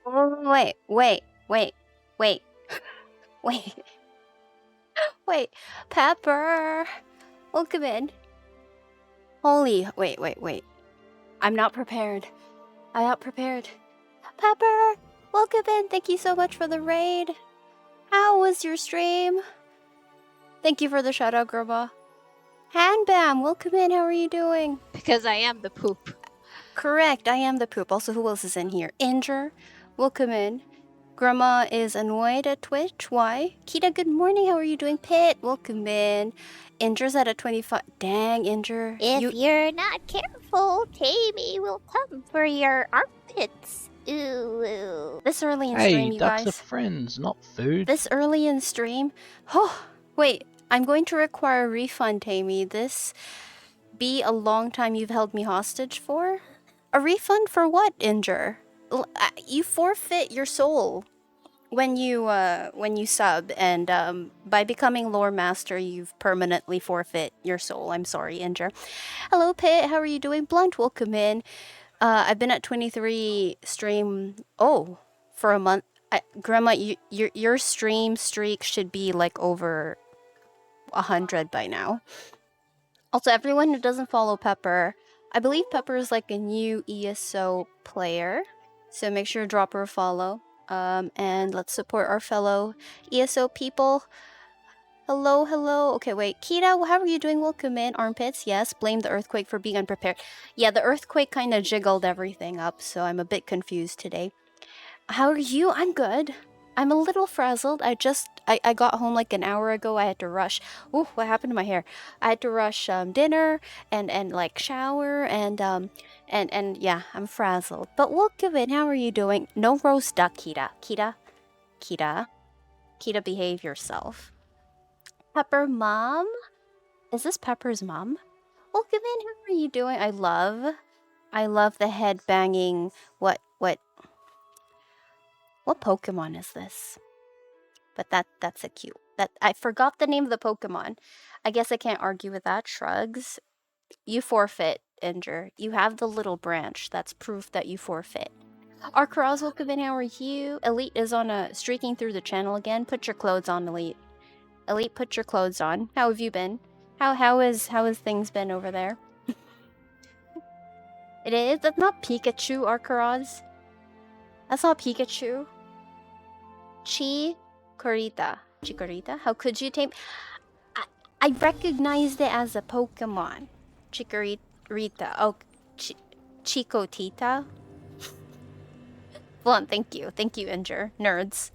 Wait, wait, wait, wait, wait, wait. Pepper! Welcome in. Holy, wait. I'm not prepared. I'm not prepared. Pepper! Welcome in. Thank you so much for the raid. How was your stream? Thank you for the shout out, Grandma. Hanbam, welcome in. How are you doing? Because I am the poop. Correct, I am the poop. Also, who else is in here? Inger, welcome in. Grandma is annoyed at Twitch. Why? Kita, good morning. How are you doing? Pit, welcome in. Inger's at a 25. Dang, Inger. If you're not careful, Tammy will come for your armpits. Ooh. This early in stream, you ducks guys. are friends, not food. This early in stream? Oh, wait. I'm going to require a refund, Tammy. This be a long time you've held me hostage for? A refund for what, Inger? You forfeit your soul when you sub, and by becoming lore master, you've permanently forfeit your soul. I'm sorry, Inger. Hello, Pit. How are you doing? Blunt, welcome in. I've been at 23 stream. Oh, for a month. Grandma, your stream streak should be like over 100 by now. Also, everyone who doesn't follow Pepper, I believe Pepper is like a new ESO player, so make sure to drop her a follow. And let's support our fellow ESO people. Hello. Okay, wait. Kita, how are you doing? Welcome in. Armpits, yes. Blame the earthquake for being unprepared. Yeah, the earthquake kind of jiggled everything up, so I'm a bit confused today. How are you? I'm good. I'm a little frazzled. I got home like an hour ago. I had to rush. Ooh, what happened to my hair? I had to rush dinner and like shower and yeah, I'm frazzled. But welcome in. How are you doing? No roast duck, Kita. Kita, behave yourself. Pepper mom? Is this Pepper's mom? Welcome in. How are you doing? I love the head banging. What Pokemon is this? But that's a cute. That I forgot the name of the Pokemon. I guess I can't argue with that. Shrugs. You forfeit, Inger. You have the little branch. That's proof that you forfeit. Arkaraz, welcome in. How are you? Elite is on a streaking through the channel again. Put your clothes on, Elite. Elite, put your clothes on. How have you been? How has things been over there? It is. That's not Pikachu, Arkaraz. That's not Pikachu. Chikorita? How could you tame? I recognized it as a Pokemon. Chikorita. Oh, Chikotita. Blunt, thank you, Inger. Nerds,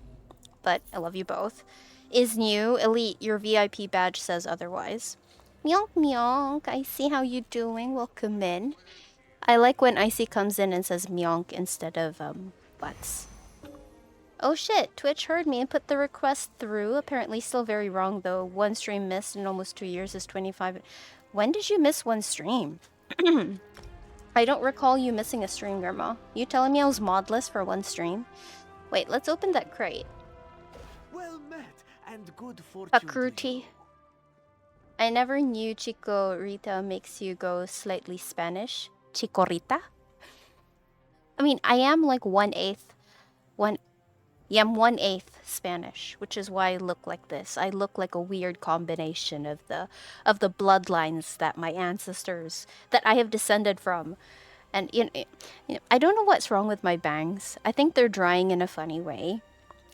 but I love you both. Is new. Elite, your VIP badge says otherwise. Meonk. I see how you doing. Welcome in. I like when Icy comes in and says meonk instead of butts. Oh shit, Twitch heard me and put the request through. Apparently still very wrong though. One stream missed in almost 2 years is 25. When did you miss one stream? I don't recall you missing a stream, Grandma. You telling me I was modless for one stream? Wait, let's open that crate. Well met and good fortune. Pakruti. I never knew Chikorita makes you go slightly Spanish. Chikorita? I mean, I am like 1/8. I'm 1/8 Spanish, which is why I look like this. I look like a weird combination of the bloodlines that my ancestors, that I have descended from. And I don't know what's wrong with my bangs. I think they're drying in a funny way.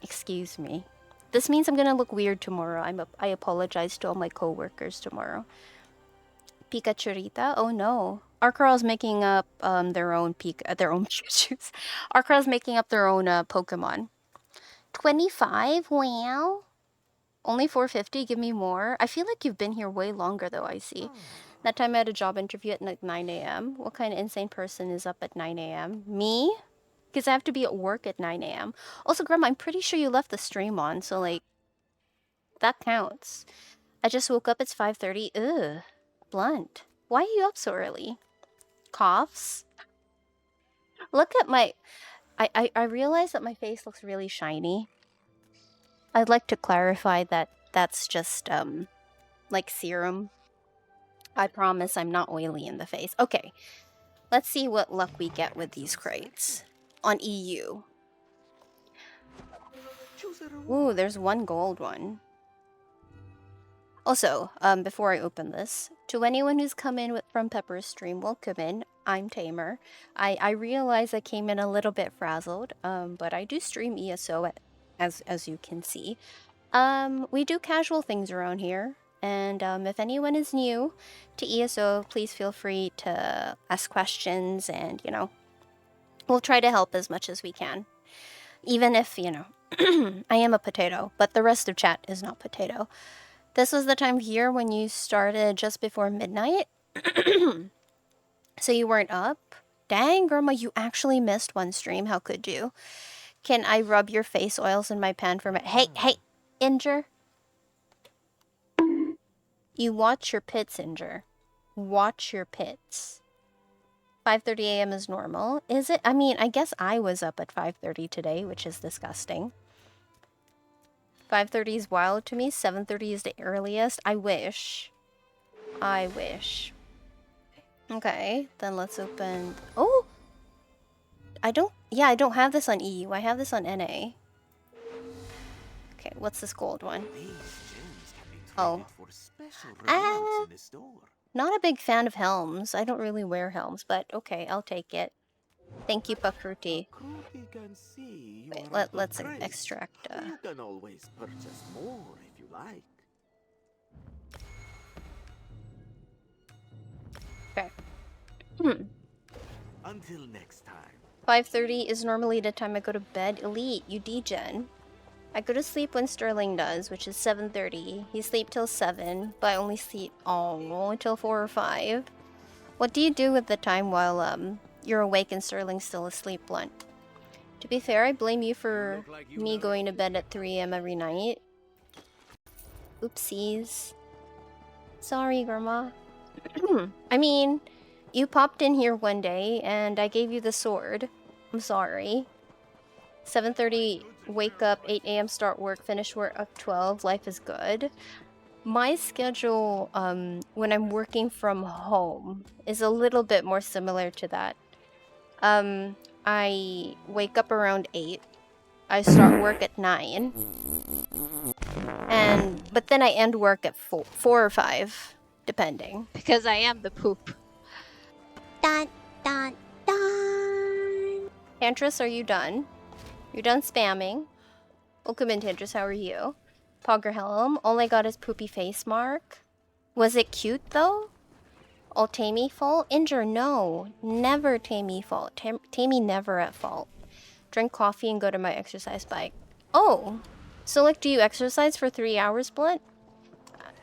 Excuse me. This means I'm gonna look weird tomorrow. I apologize to all my coworkers tomorrow. Pikachurita? Oh no. Arkaral's making up their own Pikachus. Arkaral's making up their own Pokemon. 25? Wow. Only 450? Give me more. I feel like you've been here way longer though, I see. That time I had a job interview at like 9 a.m. What kind of insane person is up at 9 a.m.? Me? Because I have to be at work at 9 a.m. Also, Grandma, I'm pretty sure you left the stream on, so like, that counts. I just woke up, it's 5:30. Ugh. Blunt. Why are you up so early? Coughs? Look at my... I realize that my face looks really shiny. I'd like to clarify that that's just, like serum. I promise I'm not oily in the face. Okay, let's see what luck we get with these crates. On EU. Choose a reward. Ooh, there's one gold one. Also, before I open this, to anyone who's come in from Pepper's stream, welcome in. I'm Tamer. I realize I came in a little bit frazzled, but I do stream ESO as you can see. We do casual things around here, and if anyone is new to ESO, please feel free to ask questions, and we'll try to help as much as we can. Even if, I am a potato, but the rest of chat is not potato. This was the time here when you started just before midnight. So you weren't up? Dang, Grandma, you actually missed one stream. How could you? Can I rub your face oils in my pan for my... Hey, Inger. You watch your pits, Inger. Watch your pits. 5:30 a.m. is normal. Is it? I mean, I guess I was up at 5:30 today, which is disgusting. 5:30 is wild to me. 7:30 is the earliest. I wish. Okay, then let's open... Oh! I don't have this on EU. I have this on NA. Okay, what's this gold one? These gems can be Oh. traded for special rewards in the store. Not a big fan of helms. I don't really wear helms, but okay, I'll take it. Thank you, Pakruti. Kruti can see you Wait, are out of let's grace. extract. You can always purchase more if you like. Okay. Until next time. 5:30 is normally the time I go to bed. Elite, you degen. I go to sleep when Sterling does, which is 7:30. He sleep till 7, but I only sleep until 4 or 5. What do you do with the time while you're awake and Sterling's still asleep, Blunt? To be fair, I blame you for me going to bed at 3 a.m. every night. Oopsies. Sorry, Grandma. I mean, you popped in here one day and I gave you the sword. I'm sorry. 7:30, wake up, 8 a.m. start work, finish work at 12, life is good. My schedule, when I'm working from home, is a little bit more similar to that. I wake up around 8, I start work at 9, but then I end work at 4 or 5, depending. Because I am the poop. Dun, dun, dun. Tantris, are you done? You're done spamming. Welcome in, Tantris, how are you? Poggerhelm, all I got is poopy face mark. Was it cute, though? All Tammy fault? Inger, no. Never Tammy fault. Tammy never at fault. Drink coffee and go to my exercise bike. Oh! So, like, do you exercise for 3 hours, Blunt?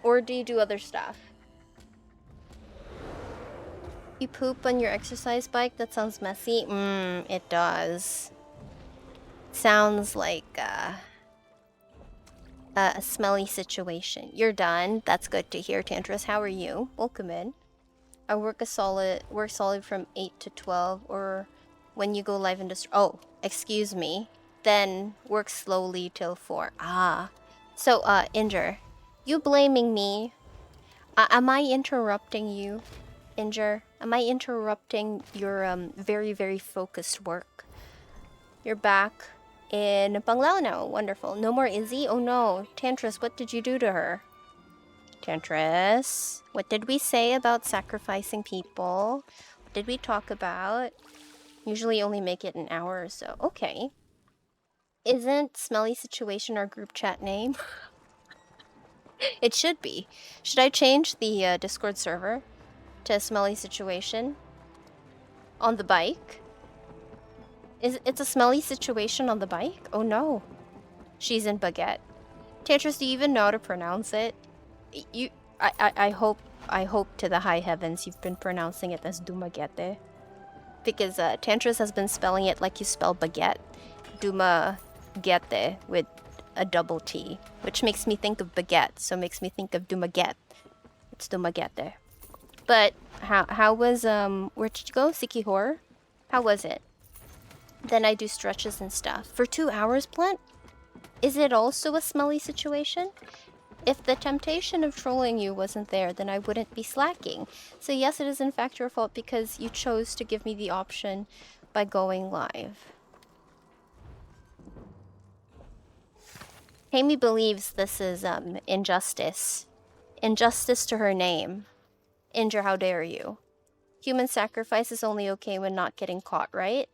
Or do you do other stuff? You poop on your exercise bike? That sounds messy. It does. Sounds like a smelly situation. You're done. That's good to hear, Tantris. How are you? Welcome in. I work solid from 8 to 12, or when you go live in the... Oh, excuse me. Then work slowly till 4. Ah. So, Inger, you blaming me? Am I interrupting you, Inger? Am I interrupting your very, very focused work? You're back in Panglao now. Wonderful. No more Izzy? Oh no. Tantris, what did you do to her? Tantris, what did we say about sacrificing people? What did we talk about? Usually only make it an hour or so. Okay. Isn't Smelly Situation our group chat name? It should be. Should I change the Discord server to Smelly Situation? On the bike? It's a smelly situation on the bike? Oh no. She's in Baguette. Tantris, do you even know how to pronounce it? I hope to the high heavens you've been pronouncing it as Dumaguete. Because Tantris has been spelling it like you spell baguette. Dumaguete with a double T. Which makes me think of baguette, so makes me think of Dumaguete. It's Dumaguete. But how was where did you go? Sikihor? How was it? Then I do stretches and stuff. For 2 hours, Blunt? Is it also a smelly situation? If the temptation of trolling you wasn't there, then I wouldn't be slacking. So yes, it is in fact your fault because you chose to give me the option by going live. Tammy believes this is injustice. Injustice to her name. Inger, how dare you? Human sacrifice is only okay when not getting caught, right?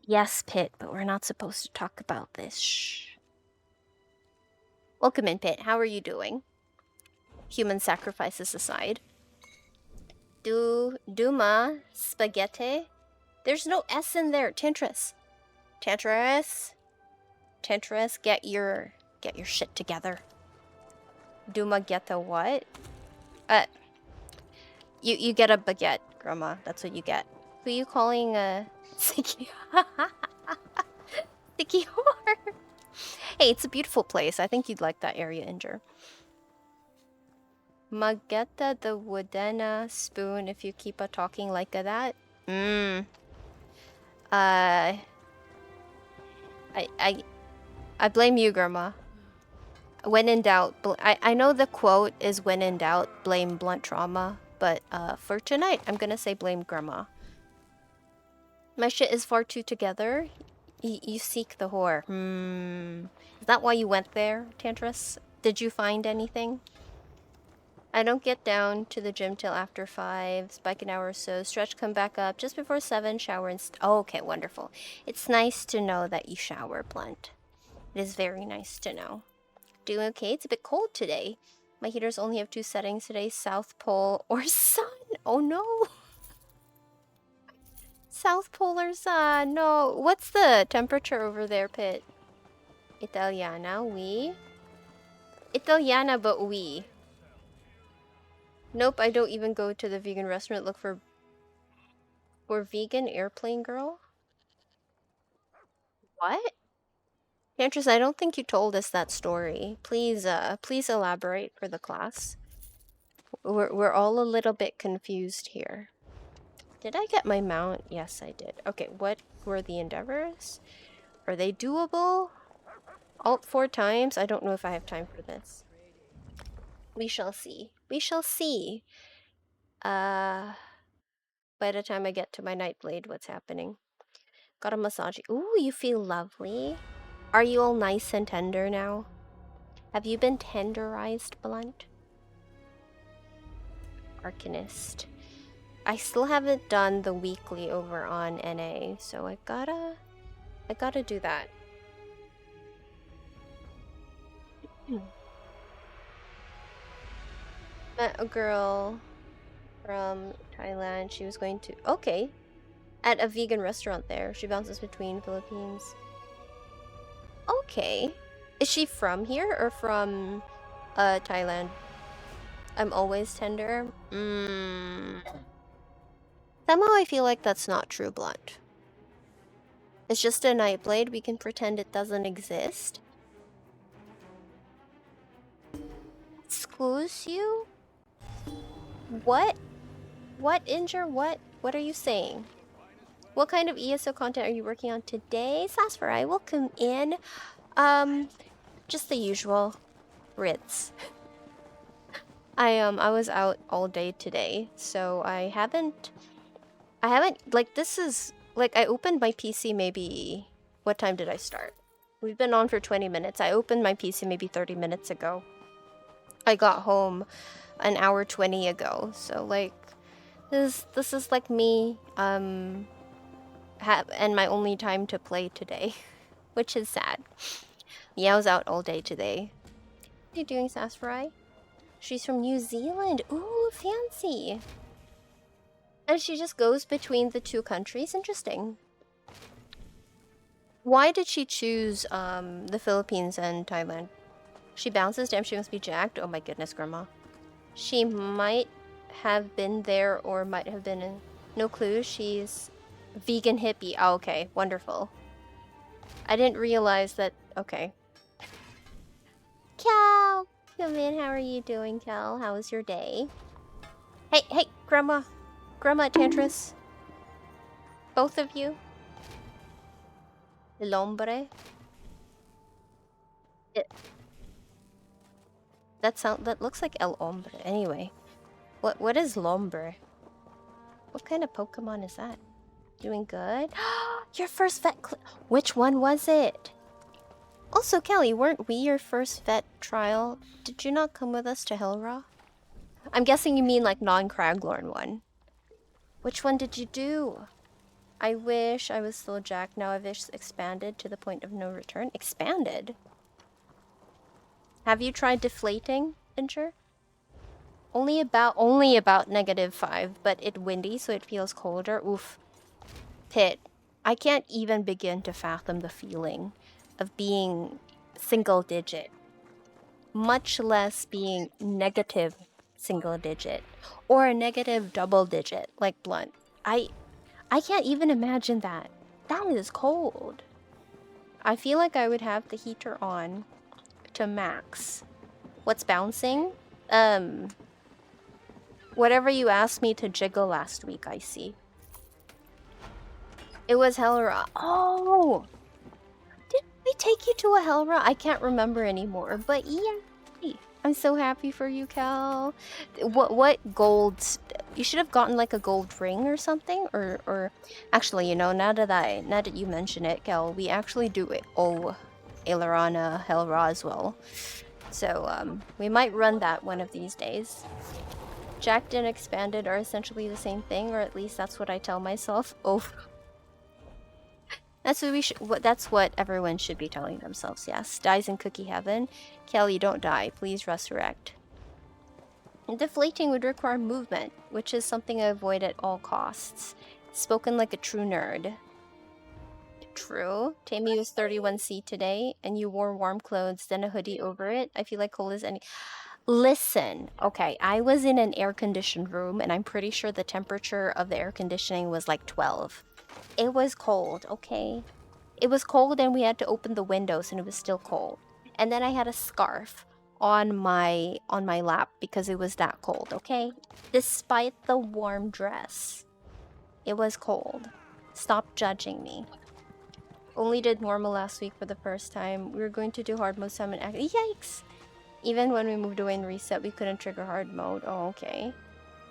Yes, Pit, but we're not supposed to talk about this. Shh. Welcome in, Pit. How are you doing? Human sacrifices aside. Duma spaghetti. There's no S in there. Tantris. Tantris. Tantris, get your shit together. Duma get the what? You get a baguette, Grandma. That's what you get. Who you calling Sticky Sticky whore? Hey, it's a beautiful place. I think you'd like that area, Inger. Magetta the woodena spoon if you keep a talking like that. I blame you, Grandma. When in doubt, I know the quote is when in doubt, blame blunt trauma, but for tonight, I'm gonna say blame Grandma. My shit is far too together. You seek the whore. Is that why you went there, Tantris? Did you find anything? I don't get down to the gym till after 5. Spike an hour or so. Stretch, come back up just before 7. Shower and oh, okay, wonderful. It's nice to know that you shower, Blunt. It is very nice to know. Doing okay? It's a bit cold today. My heaters only have 2 settings today. South Pole or Sun. Oh no. South Pole or Sun. No. What's the temperature over there, Pit? Italiana, oui. Italiana, but oui. Nope, I don't even go to the vegan restaurant. Look for vegan airplane girl. What? Tantris, I don't think you told us that story. Please, please elaborate for the class. We're all a little bit confused here. Did I get my mount? Yes, I did. Okay, what were the endeavors? Are they doable? Alt 4 times? I don't know if I have time for this. We shall see. We shall see. By the time I get to my Nightblade, what's happening? Got a massage. Ooh, you feel lovely. Are you all nice and tender now? Have you been tenderized, Blunt? Arcanist. I still haven't done the weekly over on NA, so I gotta do that. Met a girl from Thailand. She was going to at a vegan restaurant there. She bounces between Philippines. Okay. Is she from here or from Thailand? I'm always tender. Somehow I feel like that's not true, Blunt. It's just a Nightblade. We can pretend it doesn't exist. Excuse you? What? What, Inger? What are you saying? What kind of ESO content are you working on today? Sasfarai, welcome in. Just the usual. Ritz. I was out all day today, so I haven't, like, this is, like, I opened my PC maybe, what time did I start? We've been on for 20 minutes. I opened my PC maybe 30 minutes ago. I got home an hour 20 ago, so, like, this is like me, and my only time to play today, which is sad. Yeah, I was out all day today. What are you doing, Sasfarai? She's from New Zealand. Ooh, fancy. And she just goes between the 2 countries. Interesting. Why did she choose the Philippines and Thailand? She bounces. Damn, she must be jacked. Oh my goodness, Grandma. She might have been there or might have been in... No clue. She's vegan hippie. Oh, okay. Wonderful. I didn't realize that... Okay. Cal! Come in. How are you doing, Cal? How was your day? Hey, Grandma. Grandma Tantris. Both of you. El hombre. That looks like El hombre. Anyway. What is Lombre? What kind of Pokemon is that? Doing good? Your first vet which one was it? Also, Kelly, weren't we your first vet trial? Did you not come with us to Hillraw? I'm guessing you mean like non-Craglorn one. Which one did you do? I wish I was still Jack. Now I've expanded to the point of no return. Expanded? Have you tried deflating, Incher? Only about -5, but it's windy, so it feels colder. Oof. Pit. I can't even begin to fathom the feeling of being single digit. Much less being negative single digit. Or a negative double digit, like Blunt. I can't even imagine that. That is cold. I feel like I would have the heater on to max. What's bouncing? Whatever you asked me to jiggle last week, I see. It was Hellra. Oh! Did we take you to a Hellra? I can't remember anymore, but yeah. I'm so happy for you, Cal. What gold? You should have gotten like a gold ring or something, or actually, you know, now that you mention it, Cal, we actually do it. Oh, Ailerana Hellra as well. So we might run that one of these days. Jacked and expanded are essentially the same thing, or at least that's what I tell myself. Oh. That's what we should. That's what everyone should be telling themselves. Yes, dies in cookie heaven. Kelly, don't die. Please resurrect. And deflating would require movement, which is something I avoid at all costs. Spoken like a true nerd. True. Tammy was 31C today, and you wore warm clothes, then a hoodie over it. I feel like cold as any. Listen, okay, I was in an air-conditioned room, and I'm pretty sure the temperature of the air conditioning was like 12. It was cold, okay? It was cold and we had to open the windows and it was still cold. And then I had a scarf on my lap because it was that cold, okay? Despite the warm dress, it was cold. Stop judging me. Only did normal last week for the first time. We were going to do hard mode summon. Yikes! Even when we moved away and reset, we couldn't trigger hard mode. Oh, okay.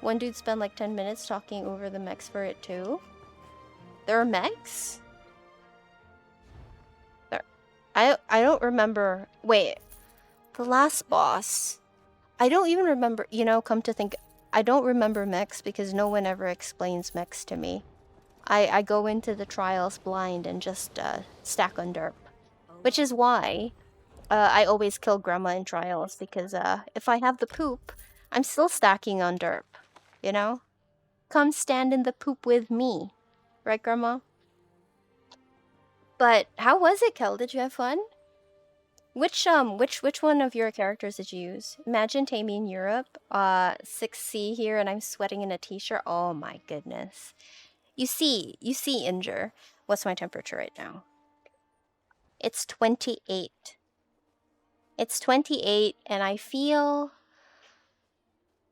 One dude spent like 10 minutes talking over the mechs for it too. There are mechs? I don't remember. Wait. The last boss. I don't even remember. You know, come to think, I don't remember mechs because no one ever explains mechs to me. I go into the trials blind and just stack on derp. Which is why I always kill Grandma in trials because if I have the poop, I'm still stacking on derp. You know? Come stand in the poop with me. Right, Grandma? But how was it, Kel? Did you have fun? Which one of your characters did you use? Imagine Tammy in Europe, 6C here, and I'm sweating in a t-shirt. Oh my goodness. You see, Inger. What's my temperature right now? It's 28. It's 28, and I feel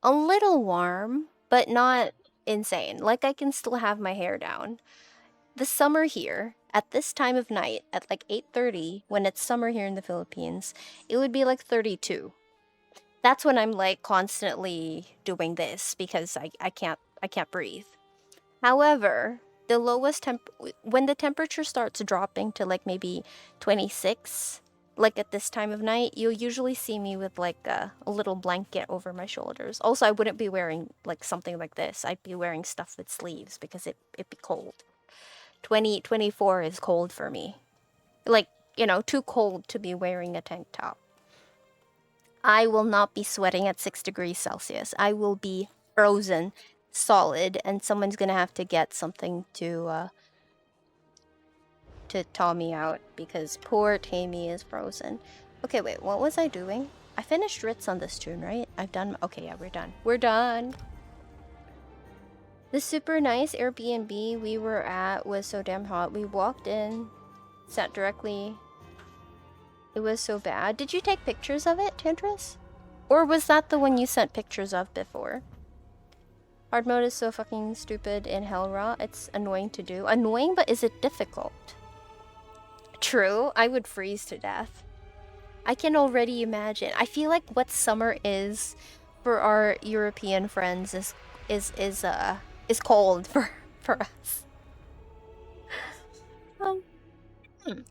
a little warm, but not insane. Like I can still have my hair down. The summer here, at this time of night, at like 8:30, when it's summer here in the Philippines, it would be like 32. That's when I'm like constantly doing this because I can't breathe. However, the lowest when the temperature starts dropping to like maybe 26, like at this time of night, you'll usually see me with like a little blanket over my shoulders. Also, I wouldn't be wearing like something like this. I'd be wearing stuff with sleeves because it'd be cold. 24 is cold for me. Like, you know, too cold to be wearing a tank top. I will not be sweating at 6 degrees Celsius. I will be frozen solid, and someone's gonna have to get something to thaw me out because poor Tammy is frozen. Okay, wait, what was I doing? I finished Ritz on this tune, right? I've done. Okay, yeah, we're done. We're done. The super nice Airbnb we were at was so damn hot. We walked in, sat directly. It was so bad. Did you take pictures of it, Tantris? Or was that the one you sent pictures of before? Hard mode is so fucking stupid in Hellraw. It's annoying to do. Annoying, but is it difficult? True, I would freeze to death. I can already imagine. I feel like what summer is for our European friends is cold for us.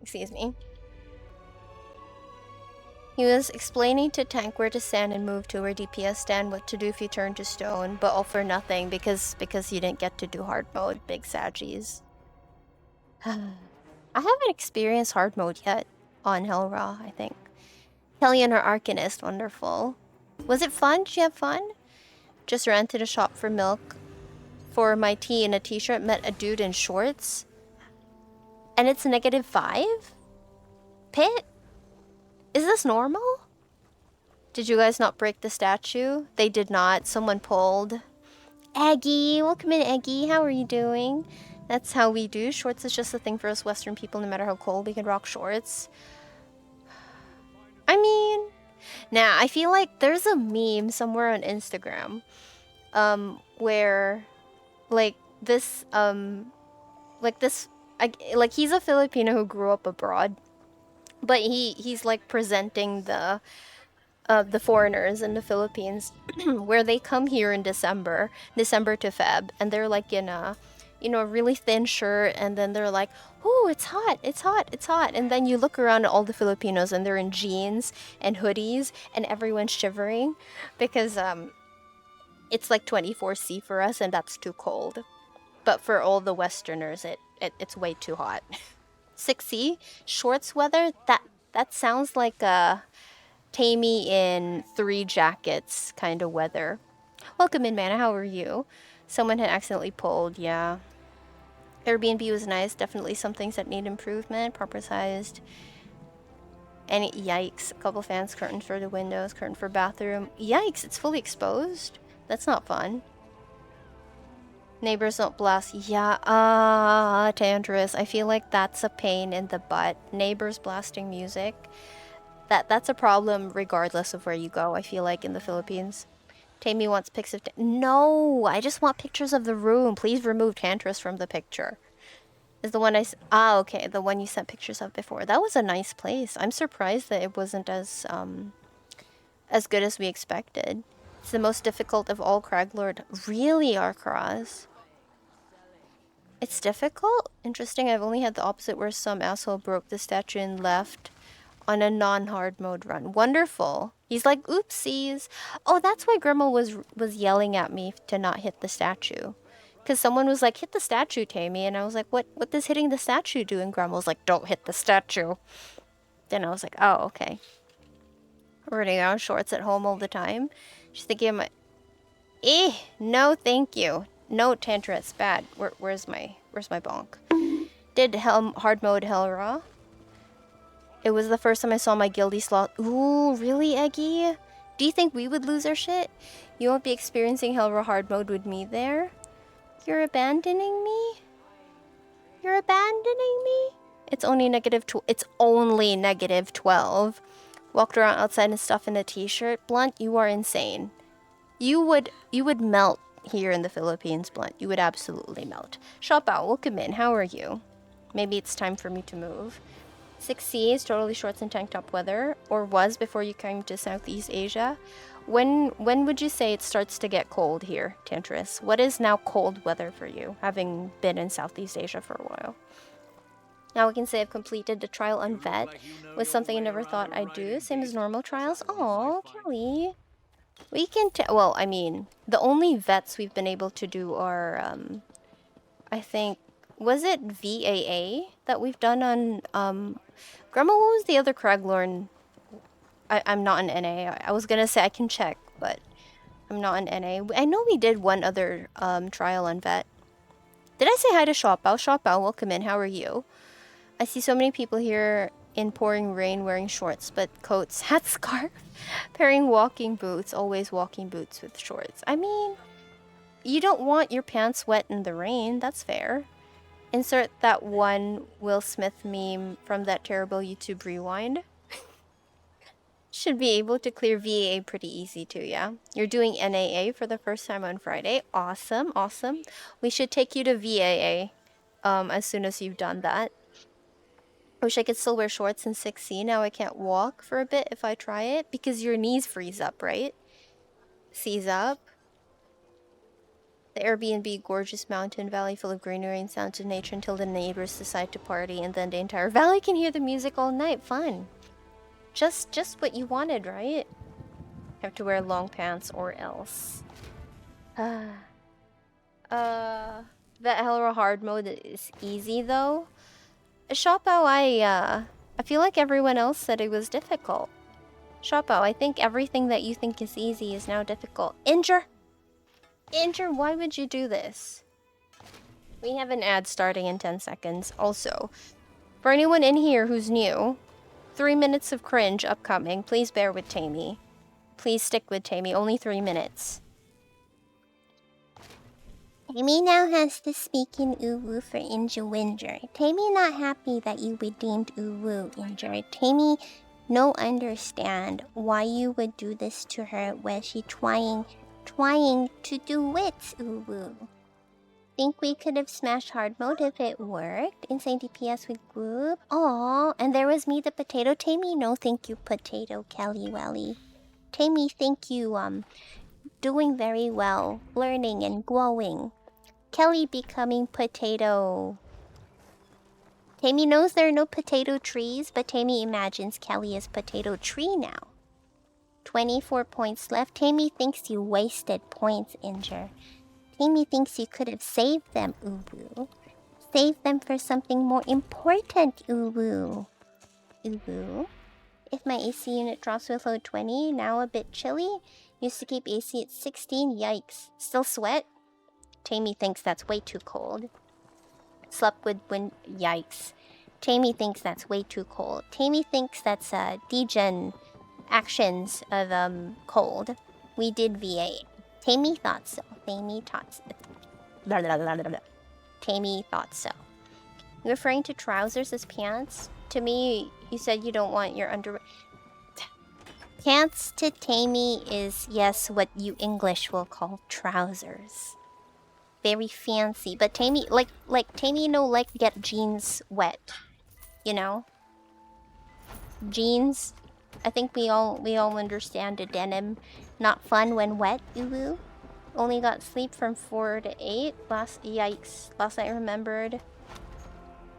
Excuse me. He was explaining to Tank where to stand and move to, where DPS stand, what to do if you turn to stone, but all for nothing because you didn't get to do hard mode, big saggies. I haven't experienced hard mode yet on Hellraw, I think. Hellion or Arcanist, wonderful. Was it fun? Did you have fun? Just ran to the shop for milk for my tea in a t-shirt, met a dude in shorts. And it's -5? Pit? Is this normal? Did you guys not break the statue? They did not. Someone pulled. Eggy, welcome in, Eggy. How are you doing? That's how we do. Shorts is just a thing for us Western people. No matter how cold, we can rock shorts. I mean, nah, I feel like there's a meme somewhere on Instagram, where, like this, he's a Filipino who grew up abroad, but he's like presenting the foreigners in the Philippines, where they come here in December to Feb, and they're like in a, a really thin shirt, and then they're like, "Oh, it's hot, it's hot, it's hot," and then you look around at all the Filipinos, and they're in jeans and hoodies, and everyone's shivering, because it's like 24C for us, and that's too cold, but for all the Westerners, it's way too hot. 6C shorts weather. That sounds like a Tammy in 3 jackets kind of weather. Welcome in, Mana. How are you? Someone had accidentally pulled, yeah. Airbnb was nice. Definitely some things that need improvement. Proper sized. And yikes. A couple fans, curtain for the windows, curtain for bathroom. Yikes, it's fully exposed? That's not fun. Neighbors don't blast. Yeah, Tandris. I feel like that's a pain in the butt. Neighbors blasting music. That's a problem regardless of where you go, I feel like, in the Philippines. Tammy wants pics of... No! I just want pictures of the room. Please remove Tantris from the picture. Is the one okay. The one you sent pictures of before. That was a nice place. I'm surprised that it wasn't as good as we expected. It's the most difficult of all Craglord. Really, Arcross? It's difficult? Interesting. I've only had the opposite, where some asshole broke the statue and left on a non-hard mode run. Wonderful. He's like, oopsies. Oh, that's why Grimmel was yelling at me to not hit the statue. Because someone was like, hit the statue, Tammy. And I was like, what does hitting the statue do? And Grimmel's like, don't hit the statue. Then I was like, oh, okay. Running around shorts at home all the time. She's thinking of my... no, thank you. No, Tantra, it's bad. Where's my bonk? Did hard mode Hellraw? It was the first time I saw my guilty sloth. Ooh, really, Eggy? Do you think we would lose our shit? You won't be experiencing Hellraw hard mode with me there? You're abandoning me? You're abandoning me? It's only -12. Walked around outside and stuff in a t-shirt. Blunt, you are insane. You would melt here in the Philippines, Blunt. You would absolutely melt. Shop out, welcome in. How are you? Maybe it's time for me to move. 6C is totally shorts and tank top weather, or was before you came to Southeast Asia. When would you say it starts to get cold here, Tantris? What is now cold weather for you, having been in Southeast Asia for a while? Now we can say I've completed the trial on vet, was something I never thought I'd do, same as normal trials. Aw, Kelly. We can well, I mean, the only vets we've been able to do are, I think, was it VAA that we've done on, Grandma, what was the other Craglorn? I'm not an NA. I was gonna say I can check, but I'm not an NA. I know we did one other trial on vet. Did I say hi to Shopao? Shopao, welcome in. How are you? I see so many people here in pouring rain wearing shorts, but coats, hat, scarf, pairing walking boots, always walking boots with shorts. I mean, you don't want your pants wet in the rain. That's fair. Insert that one Will Smith meme from that terrible YouTube rewind. Should be able to clear VAA pretty easy too, yeah? You're doing NAA for the first time on Friday. Awesome, awesome. We should take you to VAA as soon as you've done that. I wish I could still wear shorts in 6C. Now I can't walk for a bit if I try it, because your knees freeze up, right? Seize up. The Airbnb, gorgeous mountain valley full of greenery and sounds of nature until the neighbors decide to party, and then the entire valley can hear the music all night. Fun. Just what you wanted, right? Have to wear long pants or else. The Hello hard mode is easy though. Shopao, I feel like everyone else said it was difficult. Shopao, I think everything that you think is easy is now difficult. Injure! Injure, why would you do this? We have an ad starting in 10 seconds. Also, for anyone in here who's new, 3 minutes of cringe upcoming. Please bear with Tammy. Please stick with Tammy. Only 3 minutes. Tammy now has to speak in Uwu for Inja Winger. Tammy not happy that you redeemed Uwu, Inja. Tammy no understand why you would do this to her when she trying to do it, Uwu. Think we could have smashed hard mode if it worked. Insane DPS with group. Aw, and there was me the potato. Tammy, no thank you, potato Kelly Welly. Tammy, thank you, doing very well, learning and growing. Kelly becoming potato. Tammy knows there are no potato trees, but Tammy imagines Kelly is potato tree now. 24 points left. Tammy thinks you wasted points, Injure. Tammy thinks you could have saved them, Uwu. Save them for something more important, Uwu. Uwu. If my AC unit drops with load 20, now a bit chilly. Used to keep AC at 16, yikes. Still sweat? Tammy thinks that's way too cold. Slept with wind, yikes. Tammy thinks that's way too cold. Tammy thinks that's degen actions of cold. We did VA. Tammy thought so. Tammy thought so. Tammy thought so. Referring to trousers as pants? To me, you said you don't want your underwear. Pants to Tammy is, yes, what you English will call trousers. Very fancy, but Tammy, like Tammy, like get jeans wet, you know. Jeans, I think we all understand a denim, not fun when wet. Uwu, only got sleep from 4 to 8. Yikes! Last night remembered.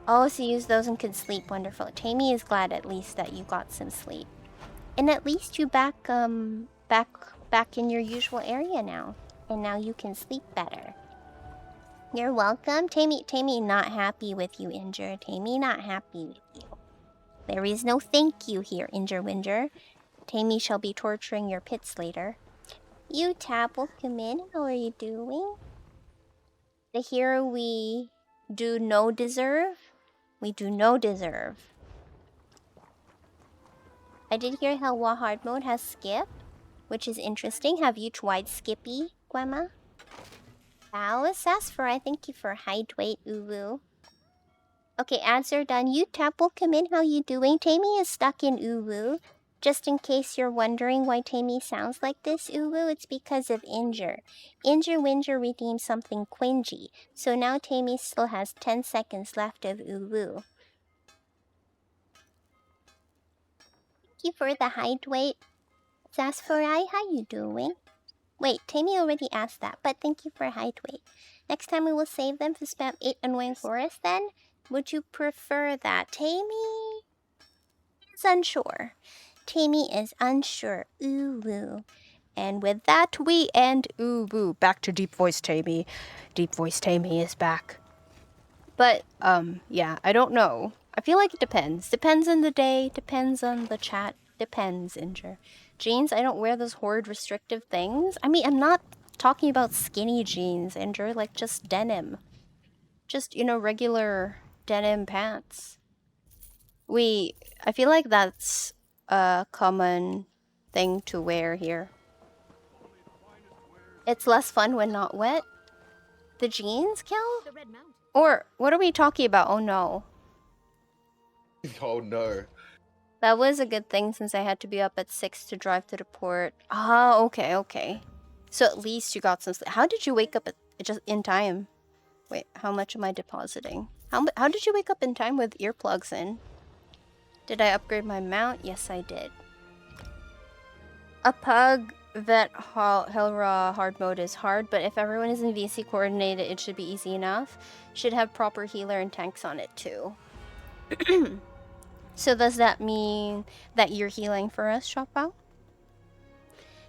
Oh, so you use those and could sleep. Wonderful. Tammy is glad at least that you got some sleep, and at least you back in your usual area now, and now you can sleep better. You're welcome. Tammy not happy with you, Injure. Tammy not happy with you. There is no thank you here, Injure Winger. Tammy shall be torturing your pits later. You Tab, welcome in. How are you doing? The hero we do no deserve? We do no deserve. I did hear how hard mode has skip, which is interesting. Have you tried Skippy, Gwema? Alice Asfer, I thank you for height, weight, Uwu. Okay, ads are done. You Tap, welcome in. How you doing? Tammy is stuck in Uwu. Just in case you're wondering why Tammy sounds like this, Uwu, it's because of Injure. Injure Winger redeemed something quingy, so now Tammy still has 10 seconds left of Uwu. Thank you for the height, weight. Sasfarai, how you doing? Wait, Tammy already asked that, but thank you for height, weight. Next time we will save them to spam 8 annoying forests then? Would you prefer that? Tammy is unsure. Tammy is unsure. Uwu. And with that, we end Uwu. Back to Deep Voice Tammy. Deep Voice Tammy is back. But, yeah, I don't know. I feel like it depends. Depends on the day, depends on the chat, depends, Injure. Jeans, I don't wear those horrid restrictive things. I mean, I'm not talking about skinny jeans, Injure, like just denim. Just, regular denim pants. I feel like that's a common thing to wear here. It's less fun when not wet. The jeans, Kel? Or, what are we talking about? Oh no. Oh no. That was a good thing since I had to be up at 6 to drive to the port. Ah, okay. So at least you got some sleep. How did you wake up just in time? Wait, how much am I depositing? How did you wake up in time with earplugs in? Did I upgrade my mount? Yes, I did. A pug Helra hard mode is hard, but if everyone is in VC coordinated, it should be easy enough. Should have proper healer and tanks on it too. So does that mean that you're healing for us, Shopao?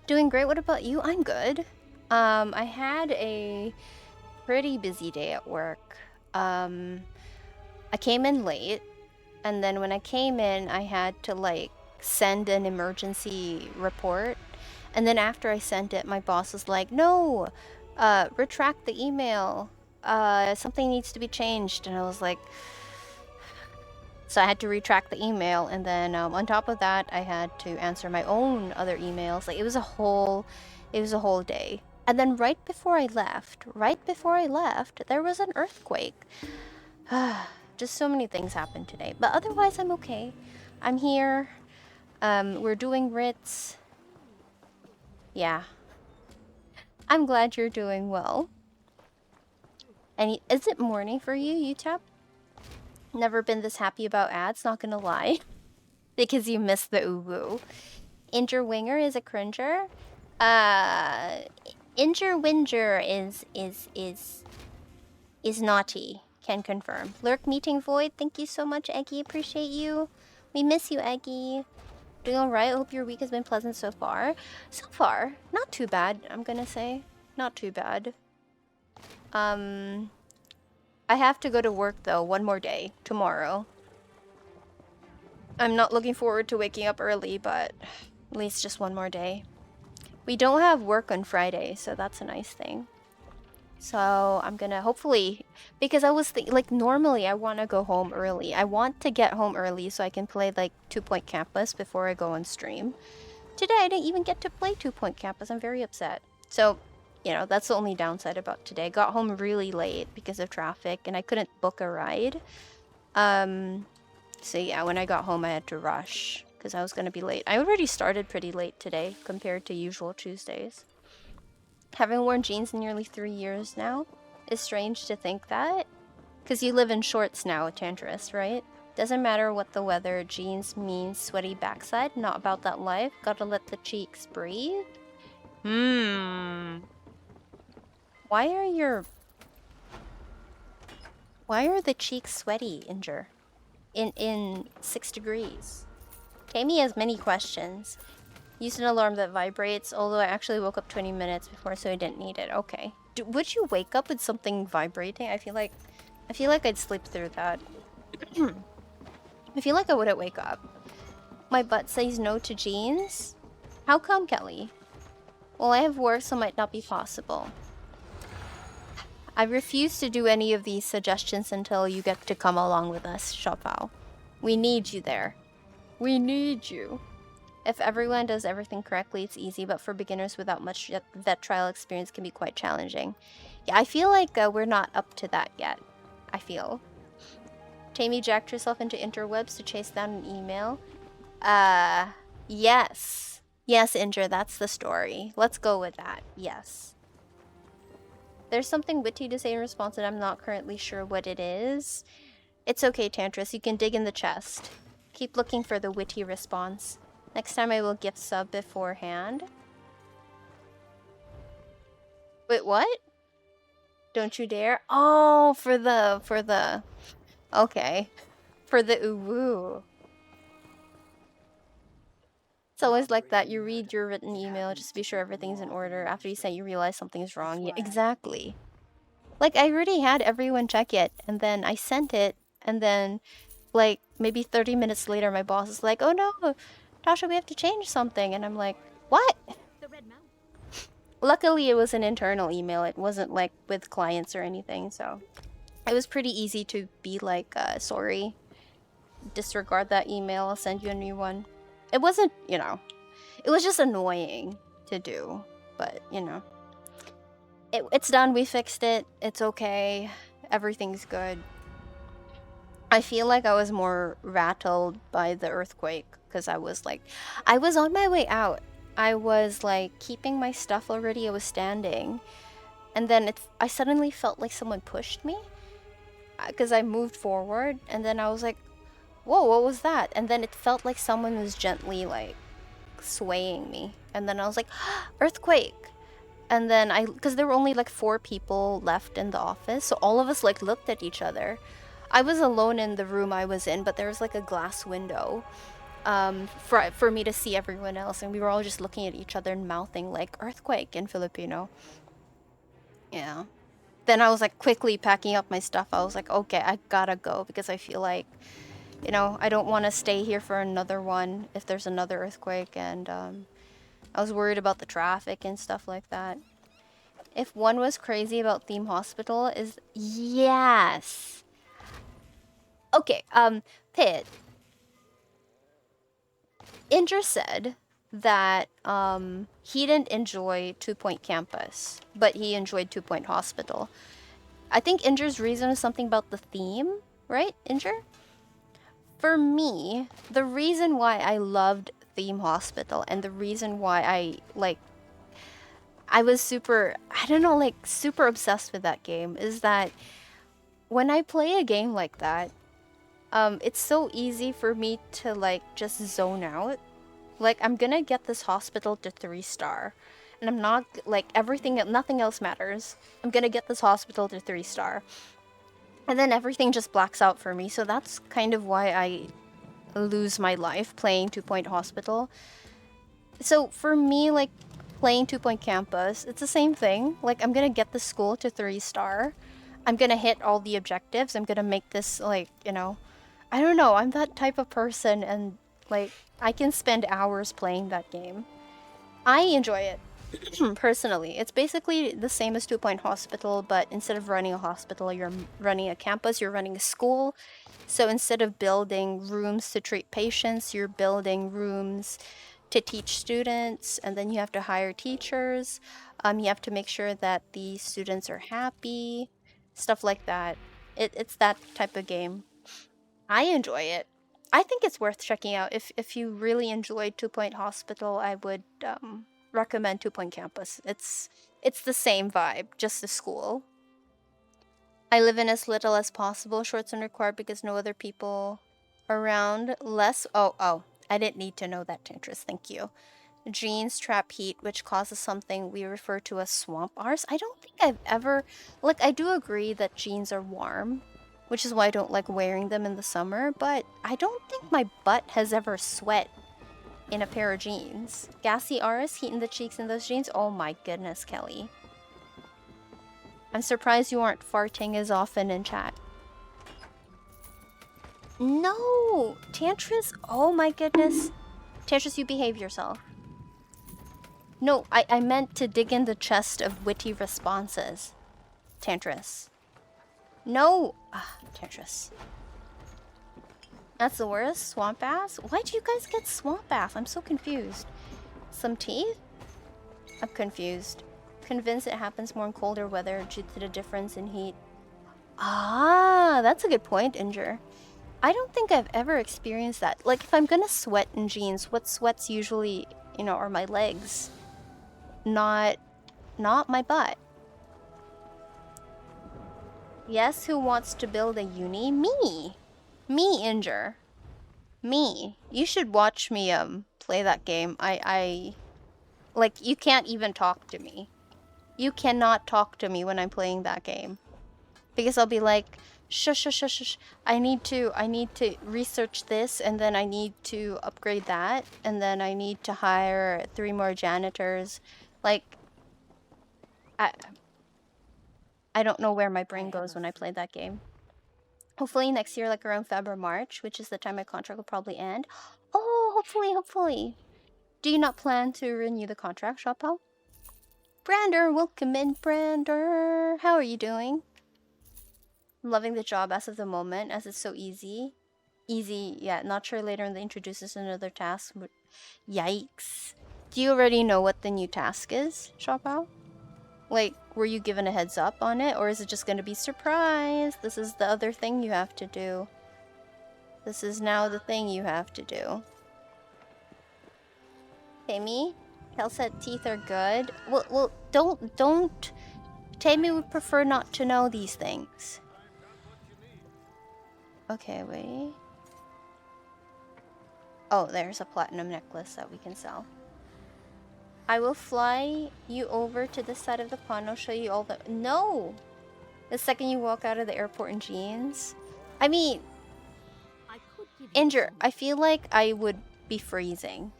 Doing great. What about you? I'm good. I had a pretty busy day at work. I came in late, and then when I came in, I had to like send an emergency report. And then after I sent it, my boss was like, no, retract the email. Something needs to be changed. And I was like, so I had to retract the email. And then on top of that, I had to answer my own other emails. Like it was a whole day. And then right before I left, there was an earthquake. Just so many things happened today. But otherwise, I'm okay. I'm here. We're doing writs. Yeah. I'm glad you're doing well. And is it morning for you, Utap? Never been this happy about ads, not gonna lie. Because you missed the uwu. Injure is a cringer. Injure is naughty. Can confirm. Lurk meeting void. Thank you so much, Eggy. Appreciate you. We miss you, Eggy. Doing alright. Hope your week has been pleasant so far. So far, not too bad, I'm gonna say. Not too bad. I have to go to work though, one more day, tomorrow. I'm not looking forward to waking up early, but at least just one more day. We don't have work on Friday, so that's a nice thing. So I'm gonna hopefully, because I was like normally I want to go home early. I want to get home early so I can play like 2 Point Campus before I go on stream. Today I didn't even get to play 2 Point Campus. I'm very upset. So, you know, that's the only downside about today. Got home really late because of traffic and I couldn't book a ride. So yeah, when I got home I had to rush because I was gonna be late. I already started pretty late today compared to usual Tuesdays. Having worn jeans in nearly 3 years now is strange to think that. Because you live in shorts now, Tantress, right? Doesn't matter what the weather, jeans means sweaty backside. Not about that life. Gotta let the cheeks breathe. Why are the cheeks sweaty, Injure? In 6 degrees. Tammy has many questions. Used an alarm that vibrates, although I actually woke up 20 minutes before, so I didn't need it. Okay. Would you wake up with something vibrating? I feel like I'd sleep through that. I feel like I wouldn't wake up. My butt says no to jeans? How come, Kelly? Well, I have work, so might not be possible. I refuse to do any of these suggestions until you get to come along with us, Shopao. We need you there. We need you. If everyone does everything correctly, it's easy, but for beginners without much vet trial experience can be quite challenging. Yeah, I feel like we're not up to that yet. I feel. Tammy jacked herself into interwebs to chase down an email. Yes. Yes, Injure, that's the story. Let's go with that. Yes. There's something witty to say in response and I'm not currently sure what it is. It's okay, Tantress. You can dig in the chest. Keep looking for the witty response. Next time I will gift sub beforehand. Wait, what? Don't you dare? Oh, for the... Okay. For the uwu. It's always like that. You read your written email just to be sure everything's in order. After you send, you realize something's wrong. Yeah, exactly. Like, I already had everyone check it, and then I sent it, and then, like, maybe 30 minutes later, my boss is like, oh no, Tasha, we have to change something. And I'm like, what? Luckily, it was an internal email. It wasn't, like, with clients or anything, so... It was pretty easy to be like, sorry. Disregard that email, I'll send you a new one. It wasn't, you know... It was just annoying to do, but, you know... It's done, we fixed it, it's okay, everything's good. I feel like I was more rattled by the earthquake, because I was like... I was on my way out. I was, like, keeping my stuff already, I was standing. And then I suddenly felt like someone pushed me. Because I moved forward, and then I was like, whoa, what was that? And then it felt like someone was gently, like, swaying me. And then I was like, earthquake. And then because there were only like 4 people left in the office, so all of us like looked at each other. I was alone in the room I was in, but there was like a glass window for me to see everyone else, and we were all just looking at each other and mouthing like earthquake in Filipino. Yeah. Then I was like quickly packing up my stuff. I was like, okay, I gotta go because I feel like, you know, I don't want to stay here for another one if there's another earthquake, and I was worried about the traffic and stuff like that. If one was crazy about Theme Hospital is yes. Okay, Pit. Inger said that he didn't enjoy 2-Point Campus, but he enjoyed 2-Point Hospital. I think Inger's reason is something about the theme, right, Inger? For me, the reason why I loved Theme Hospital and the reason why I was super obsessed with that game is that when I play a game like that, it's so easy for me to like just zone out. Like, I'm gonna get this hospital to 3-star, and I'm not like nothing else matters. I'm gonna get this hospital to 3-star, and then everything just blacks out for me. So that's kind of why I lose my life playing 2-Point Hospital. So for me, like, playing 2-Point Campus, it's the same thing. Like, I'm gonna get the school to 3-star. I'm gonna hit all the objectives. I'm gonna make this, like, you know, I don't know. I'm that type of person, and like, I can spend hours playing that game. I enjoy it. Personally, it's basically the same as 2-Point Hospital, but instead of running a hospital, you're running a campus, you're running a school. So instead of building rooms to treat patients, you're building rooms to teach students, and then you have to hire teachers. You have to make sure that the students are happy, stuff like that. It's that type of game. I enjoy it. I think it's worth checking out. If you really enjoyed 2-Point Hospital, I would recommend 2-Point Campus. It's the same vibe, just the school. I live in as little as possible. Shorts are required because no other people around. Less. Oh. I didn't need to know that, Tantris. Thank you. Jeans trap heat, which causes something we refer to as swamp arse. I don't think I've ever... Like, I do agree that jeans are warm, which is why I don't like wearing them in the summer, but I don't think my butt has ever sweat in a pair of jeans. Gassy arse, heat in the cheeks in those jeans? Oh my goodness, Kelly. I'm surprised you aren't farting as often in chat. No! Tantris? Oh my goodness. Tantris, you behave yourself. No, I meant to dig in the chest of witty responses. Tantris. No! Tantris. That's the worst? Swamp ass? Why do you guys get swamp ass? I'm so confused. Some teeth? I'm confused. Convinced it happens more in colder weather due to the difference in heat. Ah, that's a good point, Inger. I don't think I've ever experienced that. Like, if I'm gonna sweat in jeans, what sweats usually, you know, are my legs. Not my butt. Yes, who wants to build a uni? Me! Me, Inger. Me. You should watch me, play that game. Like, you can't even talk to me. You cannot talk to me when I'm playing that game. Because I'll be like, shush. I need to research this, and then I need to upgrade that, and then I need to hire 3 more janitors. Like, I don't know where my brain goes when I play that game. Hopefully next year, like around Feb or March, which is the time my contract will probably end. Oh, hopefully. Do you not plan to renew the contract, Shopal? Brander, welcome in, Brander. How are you doing? Loving the job as of the moment, as it's so easy. Easy, yeah, not sure later in the introduces another task. But yikes. Do you already know what the new task is, Shopal? Like, were you given a heads up on it, or is it just gonna be surprise? This is the other thing you have to do. This is now the thing you have to do. Tammy? Kel said teeth are good. Well, don't. Tammy would prefer not to know these things. Okay, wait. Oh, there's a platinum necklace that we can sell. I will fly you over to this side of the pond. I'll show you all the... No! The second you walk out of the airport in jeans. I mean, Inger, I feel like I would be freezing.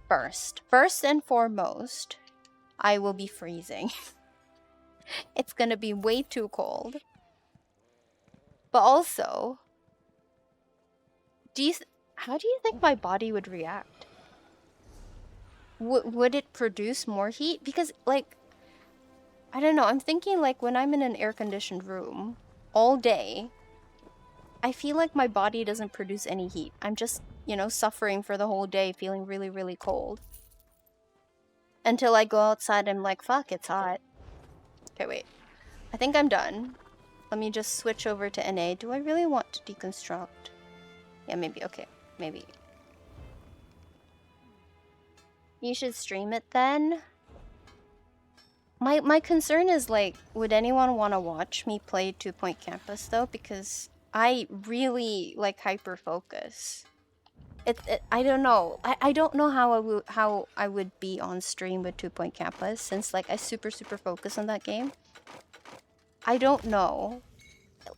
First and foremost, I will be freezing. It's gonna be way too cold. But also, how do you think my body would react? Would it produce more heat? Because, like, I don't know. I'm thinking, like, when I'm in an air-conditioned room all day, I feel like my body doesn't produce any heat. I'm just, you know, suffering for the whole day, feeling really, really cold. Until I go outside, I'm like, fuck, it's hot. Okay, wait. I think I'm done. Let me just switch over to NA. Do I really want to deconstruct? Yeah, maybe. Okay, maybe. You should stream it then. My concern is, like, would anyone want to watch me play 2 Point Campus, though? Because I really, like, hyper-focus. I don't know. I don't know how I would be on stream with 2 Point Campus, since, like, I super focus on that game. I don't know.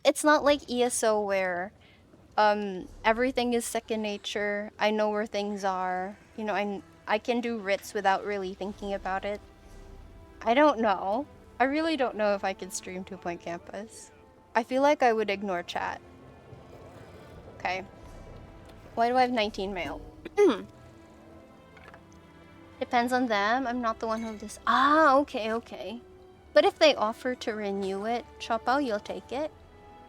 It's not like ESO where everything is second nature. I know where things are. You know, I can do writs without really thinking about it. I don't know. I really don't know if I could stream 2 Point Campus. I feel like I would ignore chat. Okay. Why do I have 19 mail? Depends on them. I'm not the one who this. Ah, okay. But if they offer to renew it, Chopao, you'll take it.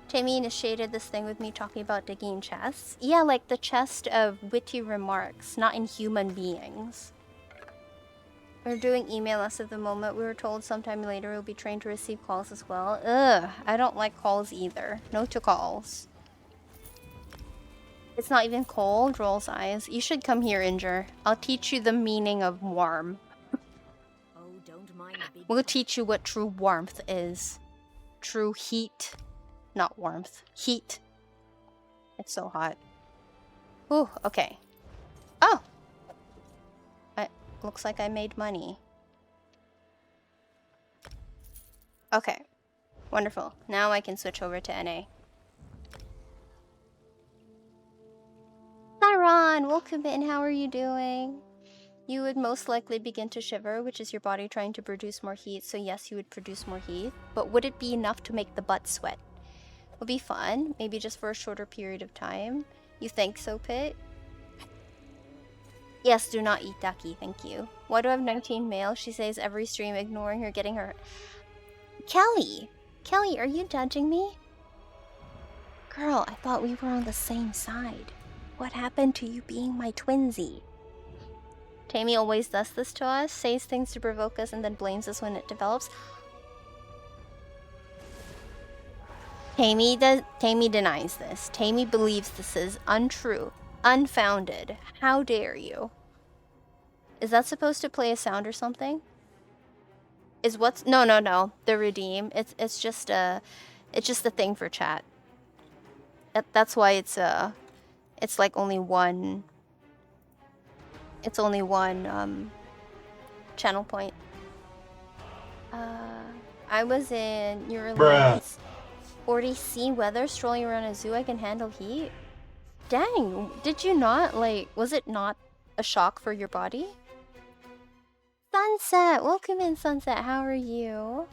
Tammy initiated this thing with me talking about digging chests. Yeah, like the chest of witty remarks, not in human beings. We're doing email us at the moment. We were told sometime later we'll be trained to receive calls as well. Ugh, I don't like calls either. No to calls. It's not even cold, rolls eyes. You should come here, Inger. I'll teach you the meaning of warm. We'll teach you what true warmth is. True heat. Not warmth. Heat. It's so hot. Ooh, okay. Oh! Looks like I made money. Okay. Wonderful. Now I can switch over to NA. Saron, welcome in. How are you doing? You would most likely begin to shiver, which is your body trying to produce more heat. So yes, you would produce more heat. But would it be enough to make the butt sweat? Would be fun. Maybe just for a shorter period of time. You think so, Pit? Yes, do not eat Ducky, thank you. Why do I have 19 mail? She says every stream, ignoring her, getting her... Kelly! Kelly, are you judging me? Girl, I thought we were on the same side. What happened to you being my twinsy? Tammy always does this to us, says things to provoke us, and then blames us when it develops. Tammy denies this. Tammy believes this is untrue. Unfounded. How dare you? Is that supposed to play a sound or something? Is what's no. The redeem. It's just a thing for chat. That's why it's like only one. It's only one channel point. I was in New Orleans. 40C weather, strolling around a zoo. I can handle heat. Dang, did you not, like, was it not a shock for your body? Sunset, welcome in, Sunset. How are you?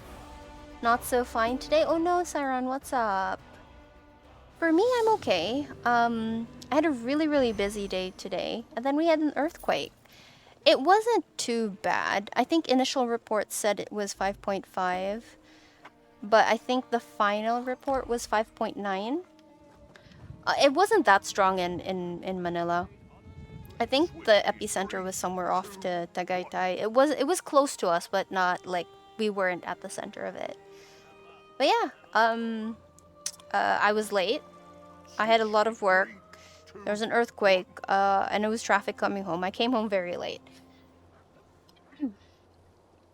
Not so fine today. Oh no, Siron, what's up? For me, I'm okay. I had a really busy day today, and then we had an earthquake. It wasn't too bad. I think initial reports said it was 5.5, but I think the final report was 5.9. It wasn't that strong in Manila. I think the epicenter was somewhere off to Tagaytay. It was close to us, but not like we weren't at the center of it. But yeah, I was late. I had a lot of work. There was an earthquake, and it was traffic coming home. I came home very late.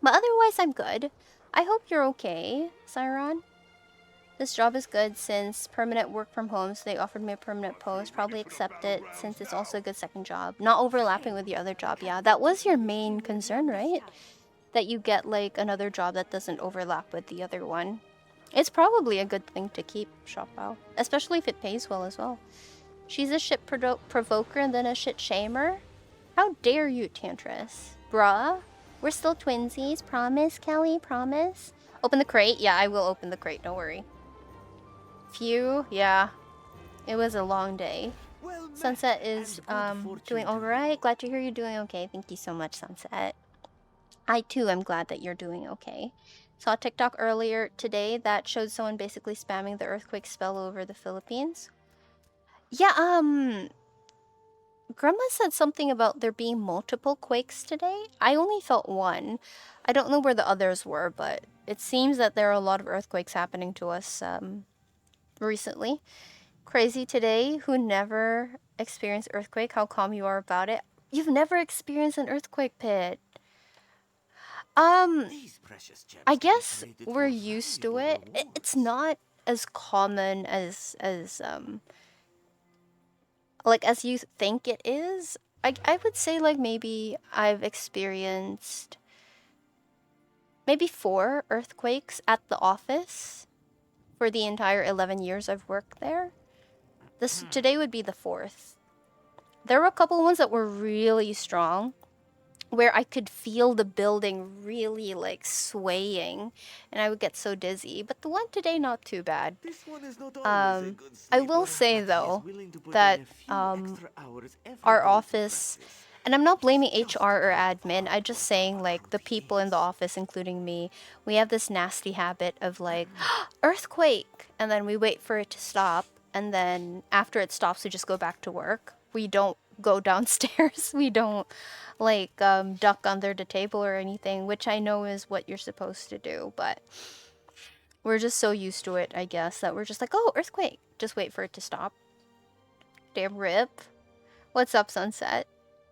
But otherwise, I'm good. I hope you're okay, Siron. This job is good since permanent work from home, so they offered me a permanent post. Probably accept it since it's also a good second job. Not overlapping with your other job. Yeah, that was your main concern, right? That you get like another job that doesn't overlap with the other one. It's probably a good thing to keep, Shopao. Especially if it pays well as well. She's a shit provoker and then a shit shamer? How dare you, Tantris? Bruh? We're still twinsies. Promise, Kelly? Promise? Open the crate? Yeah, I will open the crate. Don't worry. Phew. Yeah. It was a long day. Well met, Sunset is and good fortune doing to you. alright. Glad to hear you're doing okay. Thank you so much, Sunset. I too am glad that you're doing okay. Saw a TikTok earlier today that showed someone basically spamming the earthquake spell over the Philippines. Yeah, Grandma said something about there being multiple quakes today. I only felt one. I don't know where the others were, but it seems that there are a lot of earthquakes happening to us recently. Crazy today, who never experienced earthquake, how calm you are about it. You've never experienced an earthquake, Pit. These precious gems I can be guess traded we're for used to valuable it. It's rewards. not as common as like as you think it is. I would say like maybe I've experienced maybe 4 earthquakes at the office for the entire 11 years I've worked there. This today would be the 4th. There were a couple ones that were really strong where I could feel the building really like swaying and I would get so dizzy. But the one today not too bad. This one is not always a good I will sleeper, say but he is though willing to put that in a few extra hours every our day to office, practice. and I'm not blaming Just to HR or keep admin, the I'm just heart saying of like the people in the peace. office, including me, we have this nasty habit of like, earthquake, and then we wait for it to stop, and then after it stops, we just go back to work. We don't go downstairs. We don't like duck under the table or anything, which I know is what you're supposed to do, but we're just so used to it, I guess, that we're just like, oh, earthquake, just wait for it to stop. Damn rip. What's up, Sunset?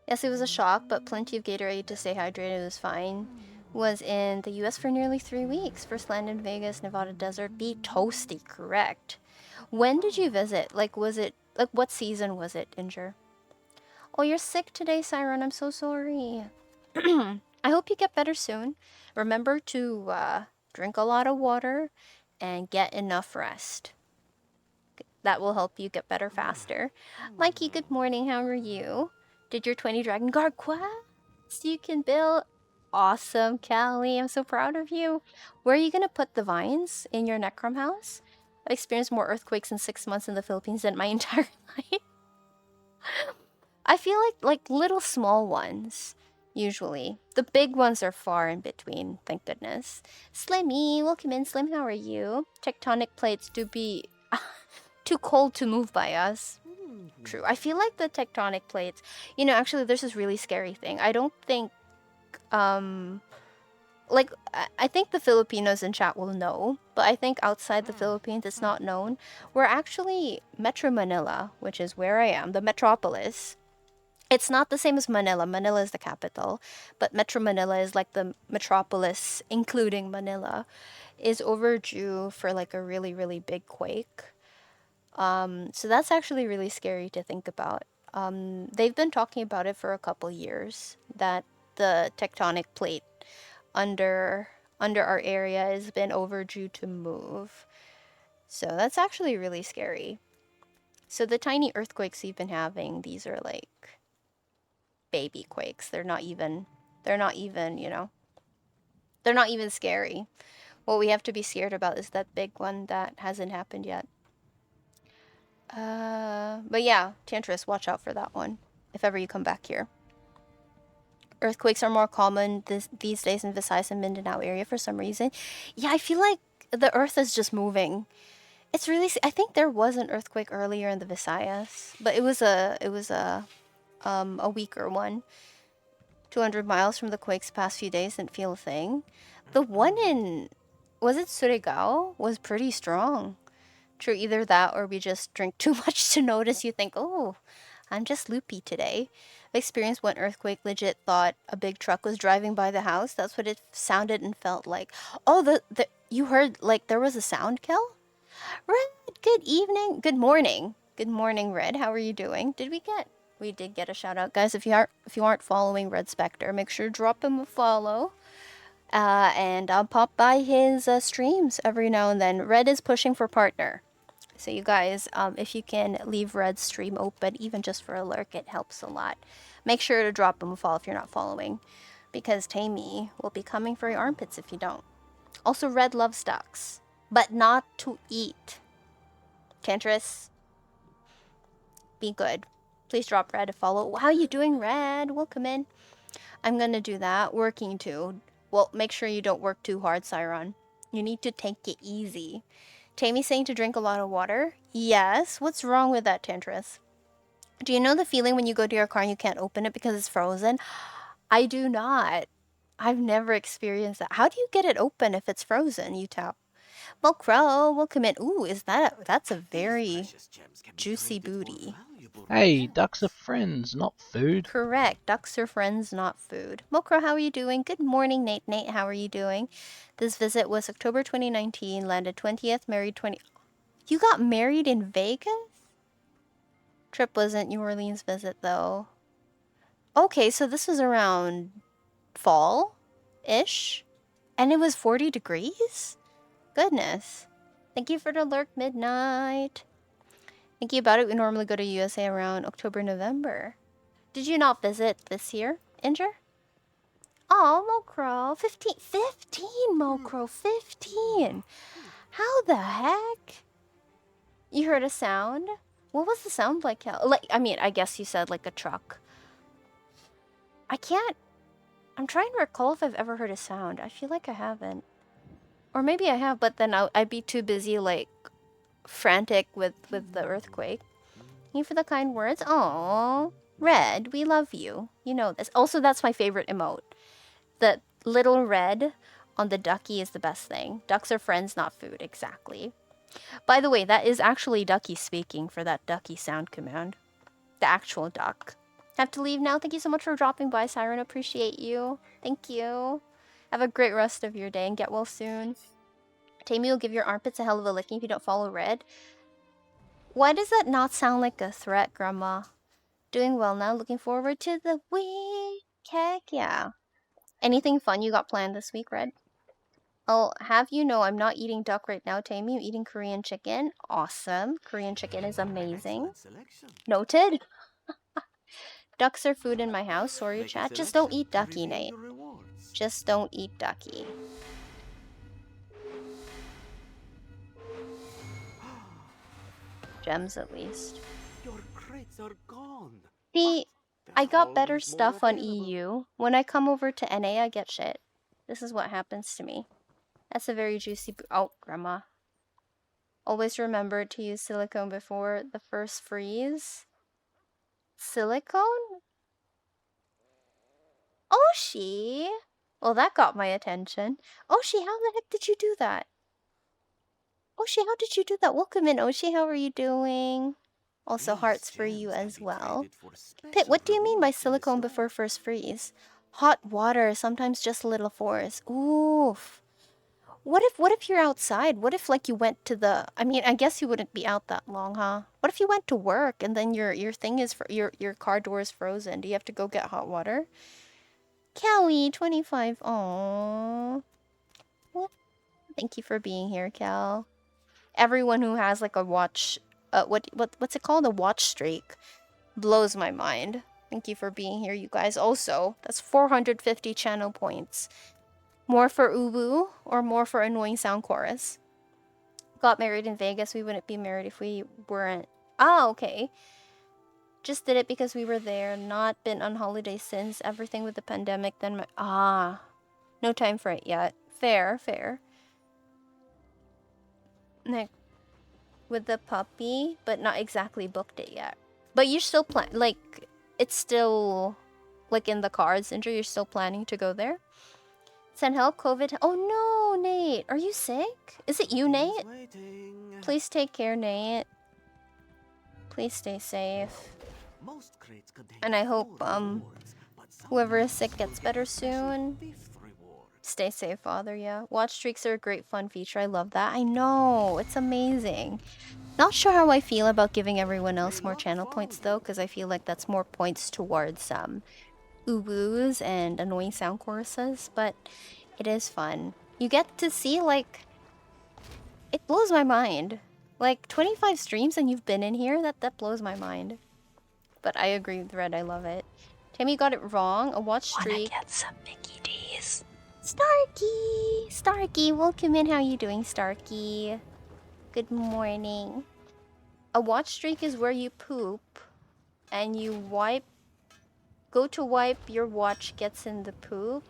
Yes, it was a shock, but plenty of Gatorade to stay hydrated. It was fine. Was in the US for nearly 3 weeks. First land in Vegas, Nevada desert. Be toasty, correct. When did you visit? Like, was it, like, what season was it, Injure? Oh, you're sick today, Siren. I'm so sorry. I hope you get better soon. Remember to drink a lot of water and get enough rest. That will help you get better faster. Mikey, good morning. How are you? Did your 20 Dragon Guard quest? You can build. Awesome, Callie. I'm so proud of you. Where are you going to put the vines? In your Necrom house? I've experienced more earthquakes in 6 months in the Philippines than my entire life. I feel like little small ones, usually. The big ones are far in between, thank goodness. Slimmy, welcome in. Slim, how are you? Tectonic plates do be too cold to move by us. True. I feel like the tectonic plates, actually there's this really scary thing. I don't think like I think the Filipinos in chat will know, but I think outside the Philippines it's not known. We're actually Metro Manila, which is where I am, the metropolis. It's not the same as Manila. Manila is the capital, but Metro Manila is like the metropolis, including Manila, is overdue for like a really, really big quake. So that's actually really scary to think about. They've been talking about it for a couple years, that the tectonic plate under our area has been overdue to move. So that's actually really scary. So the tiny earthquakes we've been having, these are like baby quakes. They're not even, they're not even scary. What we have to be scared about is that big one that hasn't happened yet. But yeah, Tantris, watch out for that one if ever you come back here. Earthquakes are more common these days in Visayas and Mindanao area for some reason. Yeah, I feel like the earth is just moving. It's really, I think there was an earthquake earlier in the Visayas, but it was a weaker one. 200 miles from the quakes past few days, didn't feel a thing. The one in, was it Surigao? Was pretty strong. True, either that or we just drink too much to notice. You think, oh, I'm just loopy today. I experienced one earthquake, legit thought a big truck was driving by the house. That's what it sounded and felt like. Oh, you heard, like, there was a sound kill? Red, good evening. Good morning. Good morning, Red. How are you doing? We did get a shout out, guys. If you aren't following Red Spectre, make sure to drop him a follow. And I'll pop by his streams every now and then. Red is pushing for partner. So you guys, if you can leave Red's stream open, even just for a lurk, it helps a lot. Make sure to drop him a follow if you're not following, because Tammy will be coming for your armpits if you don't. Also, Red loves ducks, but not to eat. Tantris, be good. Please drop Red a follow. How you doing, Red? Welcome in. I'm gonna do that. Working too. Well, make sure you don't work too hard, Siron. You need to take it easy. Tammy's saying to drink a lot of water. Yes. What's wrong with that, Tantris? Do you know the feeling when you go to your car and you can't open it because it's frozen? I do not. I've never experienced that. How do you get it open if it's frozen? You tap. Well, Crow, welcome in. Ooh, that's a very juicy booty. Hey, ducks are friends, not food. Correct. Ducks are friends, not food. Mokro, how are you doing? Good morning, Nate. Nate, how are you doing? This visit was October 2019, landed 20th, married 20... You got married in Vegas? Trip wasn't New Orleans visit, though. Okay, so this was around fall-ish? And it was 40 degrees? Goodness. Thank you for the lurk, Midnight. Thinking about it, we normally go to USA around October, November. Did you not visit this year, Inger? Oh, Mokro. 15, Mokro. 15. How the heck? You heard a sound? What was the sound like, Cal? Like, I mean, I guess you said like a truck. I'm trying to recall if I've ever heard a sound. I feel like I haven't. Or maybe I have, but then I'd be too busy, like, frantic with the earthquake. Thank you for the kind words. Aww. Red, we love you. You know this. Also, that's my favorite emote. The little red on the ducky is the best thing. Ducks are friends, not food. Exactly. By the way, that is actually Ducky speaking for that ducky sound command. The actual duck. Have to leave now. Thank you so much for dropping by, Siren. Appreciate you. Thank you. Have a great rest of your day and get well soon. Tammy will give your armpits a hell of a licking if you don't follow Red. Why does that not sound like a threat, Grandma? Doing well now. Looking forward to the week. Heck yeah. Anything fun you got planned this week, Red? I'll have you know I'm not eating duck right now, Tammy. I'm eating Korean chicken. Awesome. Korean chicken is amazing. Noted. Ducks are food in my house. Sorry, chat. Just don't eat ducky, Nate. Just don't eat ducky. Gems, at least. Your crates are gone. See, I got better stuff on EU. When I come over to NA, I get shit. This is what happens to me. That's a very juicy... Oh, Grandma. Always remember to use silicone before the first freeze. Silicone? Oshi! Well, that got my attention. Oshi, how the heck did you do that? Oshi, how did you do that? Welcome in, Oshi. How are you doing? Also, hearts for you as well. Pit, what do you mean by silicone before first freeze? Hot water, sometimes just a little force. Oof. What if you're outside? What if like you went to the... I mean, I guess you wouldn't be out that long, huh? What if you went to work and then your thing is... your car door is frozen? Do you have to go get hot water? Kelly, 25. Aww. Well, thank you for being here, Cal. Everyone who has like a watch... what's it called? A watch streak. Blows my mind. Thank you for being here, you guys. Also, that's 450 channel points. More for Ubu or more for Annoying Sound Chorus? Got married in Vegas. We wouldn't be married if we weren't. Ah, okay. Just did it because we were there. Not been on holiday since. Everything with the pandemic. Then no time for it yet. Fair, fair. Like, with the puppy, but not exactly booked it yet. But you're still like, it's still like in the cards, Andrew. You're still planning to go there? Send help, COVID. Oh no, Nate. Are you sick? Is it you, Nate? Please take care, Nate. Please stay safe. And I hope, whoever is sick gets better soon. Stay safe, Father, yeah. Watch streaks are a great fun feature. I love that. I know, it's amazing. Not sure how I feel about giving everyone else more channel points though, because I feel like that's more points towards uwus and annoying sound choruses, but it is fun. You get to see, like, it blows my mind. Like, 25 streams and you've been in here? That blows my mind. But I agree with Red, I love it. Tammy got it wrong. A watch streak. Wanna get some Mickey D's? Starkey! Starkey, welcome in. How you doing, Starkey? Good morning. A watch streak is where you poop and you wipe. Go to wipe, your watch gets in the poop.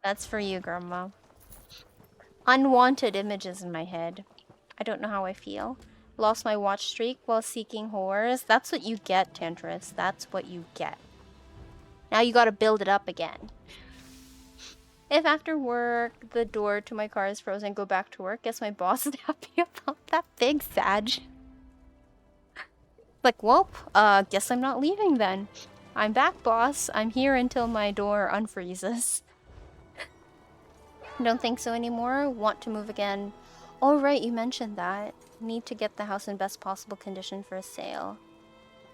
That's for you, Grandma. Unwanted images in my head. I don't know how I feel. Lost my watch streak while seeking whores. That's what you get, Tantris. That's what you get. Now you gotta build it up again. If after work, the door to my car is frozen, go back to work, guess my boss is happy about that. Big Sag. Like, well, guess I'm not leaving then. I'm back, boss. I'm here until my door unfreezes. Don't think so anymore. Want to move again. Oh, right, you mentioned that. Need to get the house in best possible condition for a sale.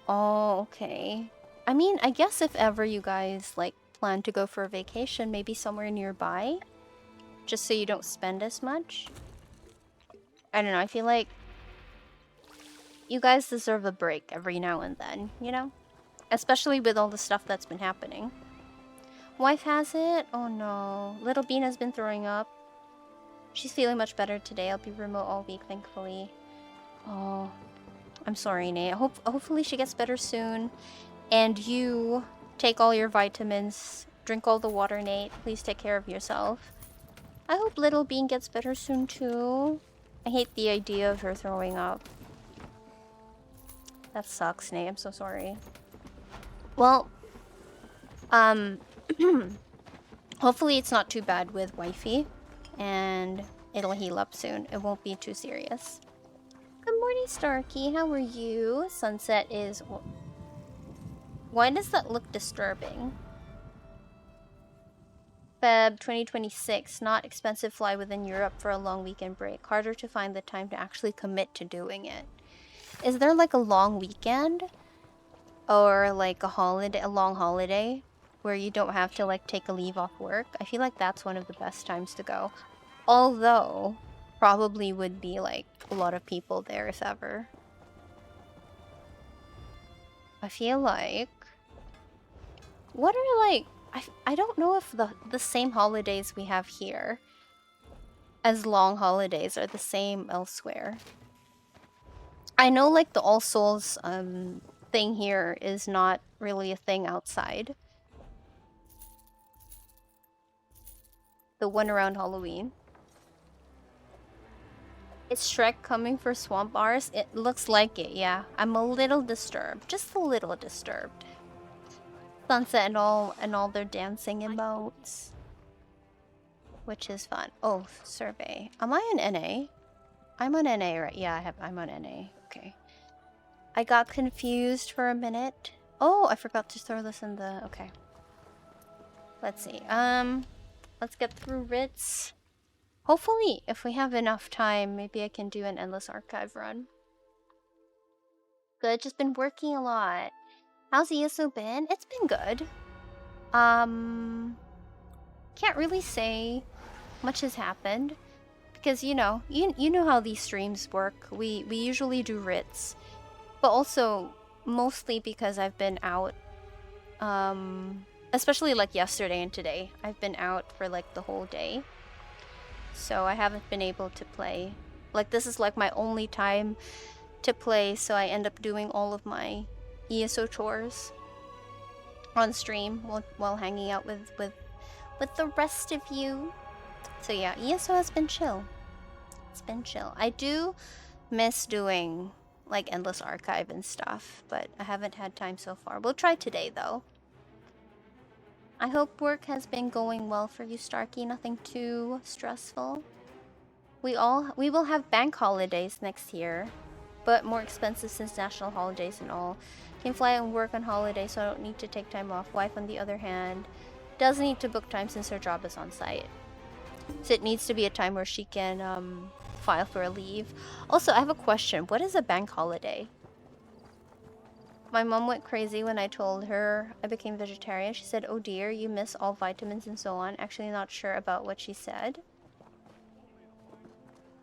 Oh, okay. I mean, I guess if ever you guys, like, plan to go for a vacation, maybe somewhere nearby, just so you don't spend as much. I don't know, I feel like you guys deserve a break every now and then, you know? Especially with all the stuff that's been happening. Wife has it? Oh no. Little Bean has been throwing up. She's feeling much better today. I'll be remote all week, thankfully. Oh, I'm sorry, Nate. Hopefully she gets better soon. And you take all your vitamins. Drink all the water, Nate. Please take care of yourself. I hope Little Bean gets better soon, too. I hate the idea of her throwing up. That sucks, Nate. I'm so sorry. Well, hopefully it's not too bad with Wifey. And it'll heal up soon. It won't be too serious. Good morning, Starkey. How are you? Sunset is... Why does that look disturbing? Feb 2026. Not expensive fly within Europe for a long weekend break. Harder to find the time to actually commit to doing it. Is there like a long weekend? Or like a long holiday? Where you don't have to like take a leave off work? I feel like that's one of the best times to go. Although, probably would be like a lot of people there if ever. I feel like... What are like... I don't know if the same holidays we have here as long holidays are the same elsewhere. I know like the All Souls thing here is not really a thing outside. The one around Halloween. Is Shrek coming for Swamp Bars? It looks like it, yeah. I'm a little disturbed. Just a little disturbed. Sunset and all their dancing emotes. Which is fun. Oh, survey. Am I an NA? I'm on NA, right? Yeah, I'm on NA. Okay. I got confused for a minute. Oh, I forgot to throw this in the... Okay. Let's see. Let's get through Ritz. Hopefully, if we have enough time, maybe I can do an Endless Archive run. Good, just been working a lot. How's ESO been? It's been good. Can't really say much has happened. Because, you know how these streams work. We usually do Ritz. But also, mostly because I've been out. Especially like yesterday and today. I've been out for like the whole day. So I haven't been able to play. Like this is like my only time to play, so I end up doing all of my ESO chores on stream while hanging out with the rest of you. So yeah, ESO has been chill. It's been chill. I do miss doing like Endless Archive and stuff, but I haven't had time so far. We'll try today though. I hope work has been going well for you, Starkey. Nothing too stressful. We will have bank holidays next year. but more expensive since national holidays and all. Can fly and work on holiday, so I don't need to take time off. Wife, on the other hand, does need to book time since her job is on site. So it needs to be a time where she can file for a leave. Also, I have a question. What is a bank holiday? My mom went crazy when I told her I became vegetarian. She said, oh dear, you miss all vitamins and so on. Actually not sure about what she said.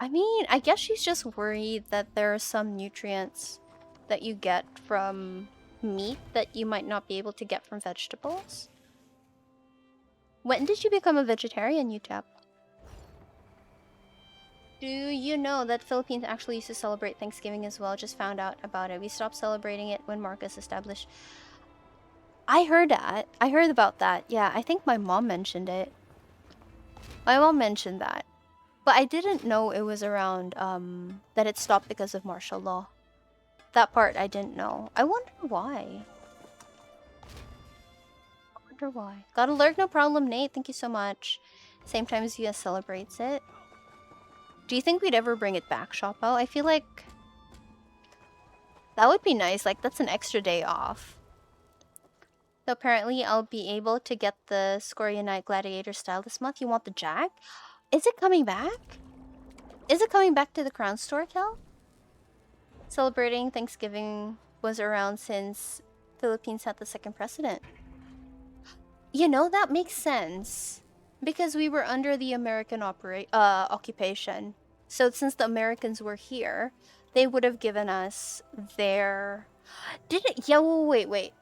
I mean, I guess she's just worried that there are some nutrients that you get from meat that you might not be able to get from vegetables. When did you become a vegetarian, Utap? Do you know that Philippines actually used to celebrate Thanksgiving as well? Just found out about it. We stopped celebrating it when Marcos established. I heard that. I heard about that. Yeah, I think my mom mentioned it. My mom mentioned that. But I didn't know it was around, that it stopped because of martial law. That part I didn't know. I wonder why. I wonder why. Got alert, no problem, Nate. Thank you so much. Same time as US celebrates it. Do you think we'd ever bring it back, Shoppo? I feel like that would be nice. Like, that's an extra day off. So apparently I'll be able to get the Scoria Knight Gladiator style this month. You want the Jack? Is it coming back? Is it coming back to the Crown Store, Kel? Celebrating Thanksgiving was around since Philippines had the second president. You know, that makes sense. Because we were under the American occupation. So since the Americans were here, they would have given us their... Did it? Yeah, wait.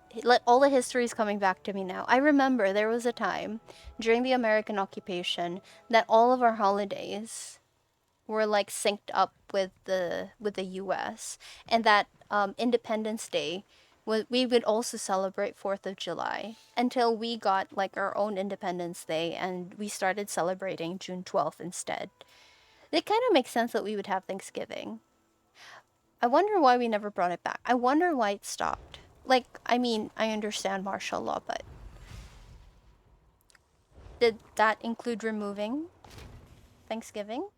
All the history is coming back to me now. I remember there was a time during the American occupation that all of our holidays were like synced up with the US, and that Independence Day we would also celebrate 4th of July until we got like our own Independence Day and we started celebrating June 12th instead. It kind of makes sense that we would have Thanksgiving. I wonder why we never brought it back. I wonder why it stopped. Like, I mean, I understand martial law, but did that include removing Thanksgiving?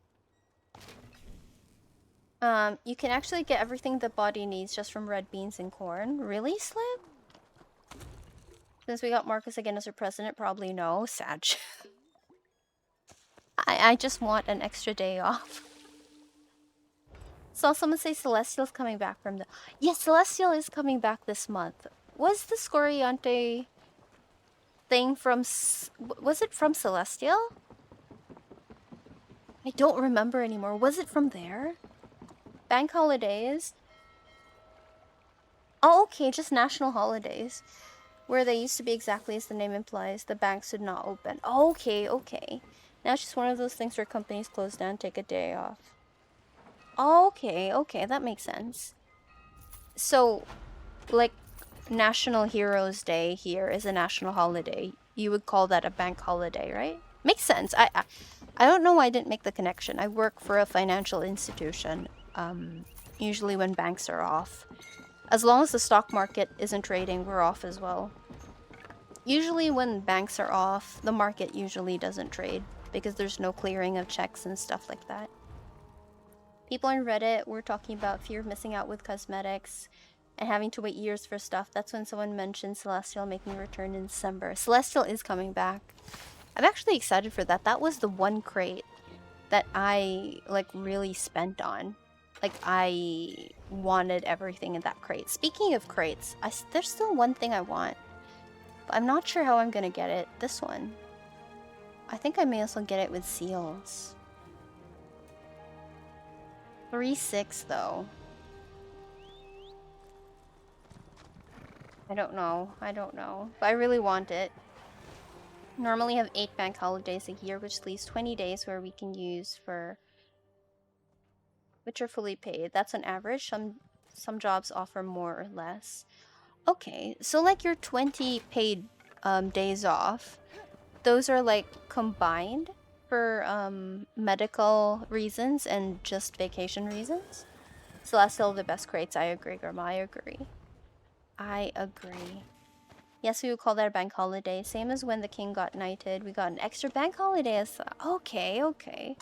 You can actually get everything the body needs just from red beans and corn. Really, Slip? Since we got Marcus again as our president, probably no. Sag. I just want an extra day off. Saw someone say Celestial's coming back from the... Yes, Celestial is coming back this month. Was the Scoriante thing from... Was it from Celestial? I don't remember anymore. Was it from there? Bank holidays? Oh, okay, just national holidays. Where they used to be exactly as the name implies, the banks would not open. Oh, okay. Now it's just one of those things where companies close down, take a day off. Okay, that makes sense. So, like, National Heroes Day here is a national holiday. You would call that a bank holiday, right? Makes sense. I don't know why I didn't make the connection. I work for a financial institution. Usually when banks are off. As long as the stock market isn't trading, we're off as well. Usually when banks are off, the market usually doesn't trade because there's no clearing of checks and stuff like that. People on Reddit were talking about fear of missing out with cosmetics and having to wait years for stuff. That's when someone mentioned Celestial making a return in December. Celestial is coming back. I'm actually excited for that. That was the one crate that I, like, really spent on. Like, I wanted everything in that crate. Speaking of crates, there's still one thing I want. But I'm not sure how I'm gonna get it. This one. I think I may as well get it with seals. 3-6 though. I don't know. But I really want it. Normally have 8 bank holidays a year, which leaves 20 days where we can use for... which are fully paid. That's on average. Some jobs offer more or less. Okay, so like your 20 paid days off, those are like combined for medical reasons and just vacation reasons. So that's still the best crates. I agree, Grandma. I agree. Yes, we would call that a bank holiday. Same as when the king got knighted. We got an extra bank holiday. Okay.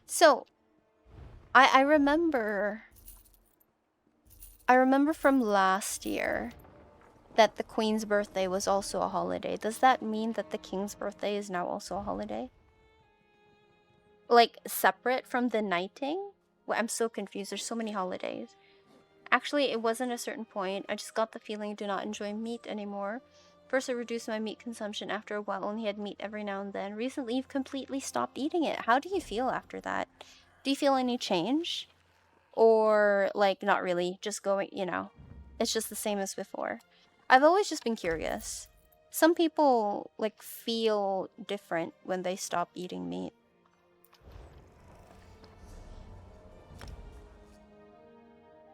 So, I remember I remember from last year that the Queen's birthday was also a holiday. Does that mean that the King's birthday is now also a holiday? Like, separate from the knighting? Well, I'm so confused. There's so many holidays. Actually, it wasn't a certain point. I just got the feeling I do not enjoy meat anymore. First, I reduced my meat consumption. After a while, only had meat every now and then. Recently, you've completely stopped eating it. How do you feel after that? Do you feel any change? Or, like, not really? Just going, you know, it's just the same as before. I've always just been curious. Some people, like, feel different when they stop eating meat.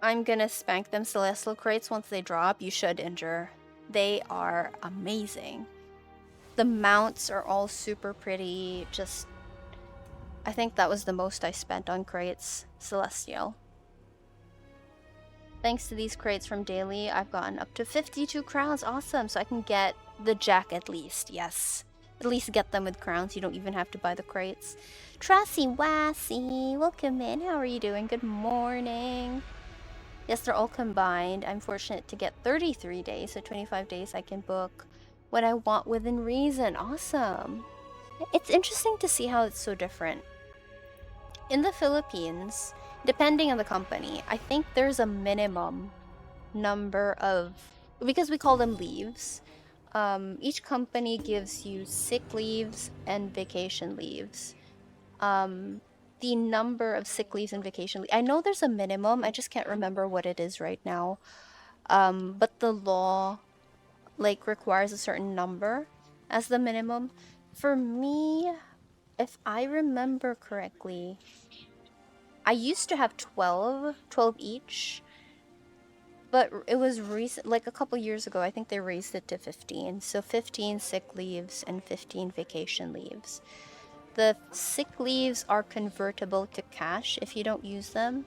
I'm gonna spank them celestial crates once they drop. You should, Injure. They are amazing. The mounts are all super pretty. Just, I think that was the most I spent on crates. Celestial. Thanks to these crates from Daily, I've gotten up to 52 crowns. Awesome. So I can get the jack at least. Yes. At least get them with crowns. You don't even have to buy the crates. Trassie Wassy, welcome in. How are you doing? Good morning. Yes, they're all combined. I'm fortunate to get 33 days, so 25 days I can book what I want within reason. Awesome. It's interesting to see how it's so different. In the Philippines, depending on the company, I think there's a minimum number of, because we call them leaves, each company gives you sick leaves and vacation leaves. The number of sick leaves and vacation leave. I know there's a minimum. I just can't remember what it is right now. But the law, like, requires a certain number as the minimum. For me, if I remember correctly, I used to have 12 each. But it was recent, like a couple years ago, I think they raised it to 15. So 15 sick leaves and 15 vacation leaves. The sick leaves are convertible to cash if you don't use them.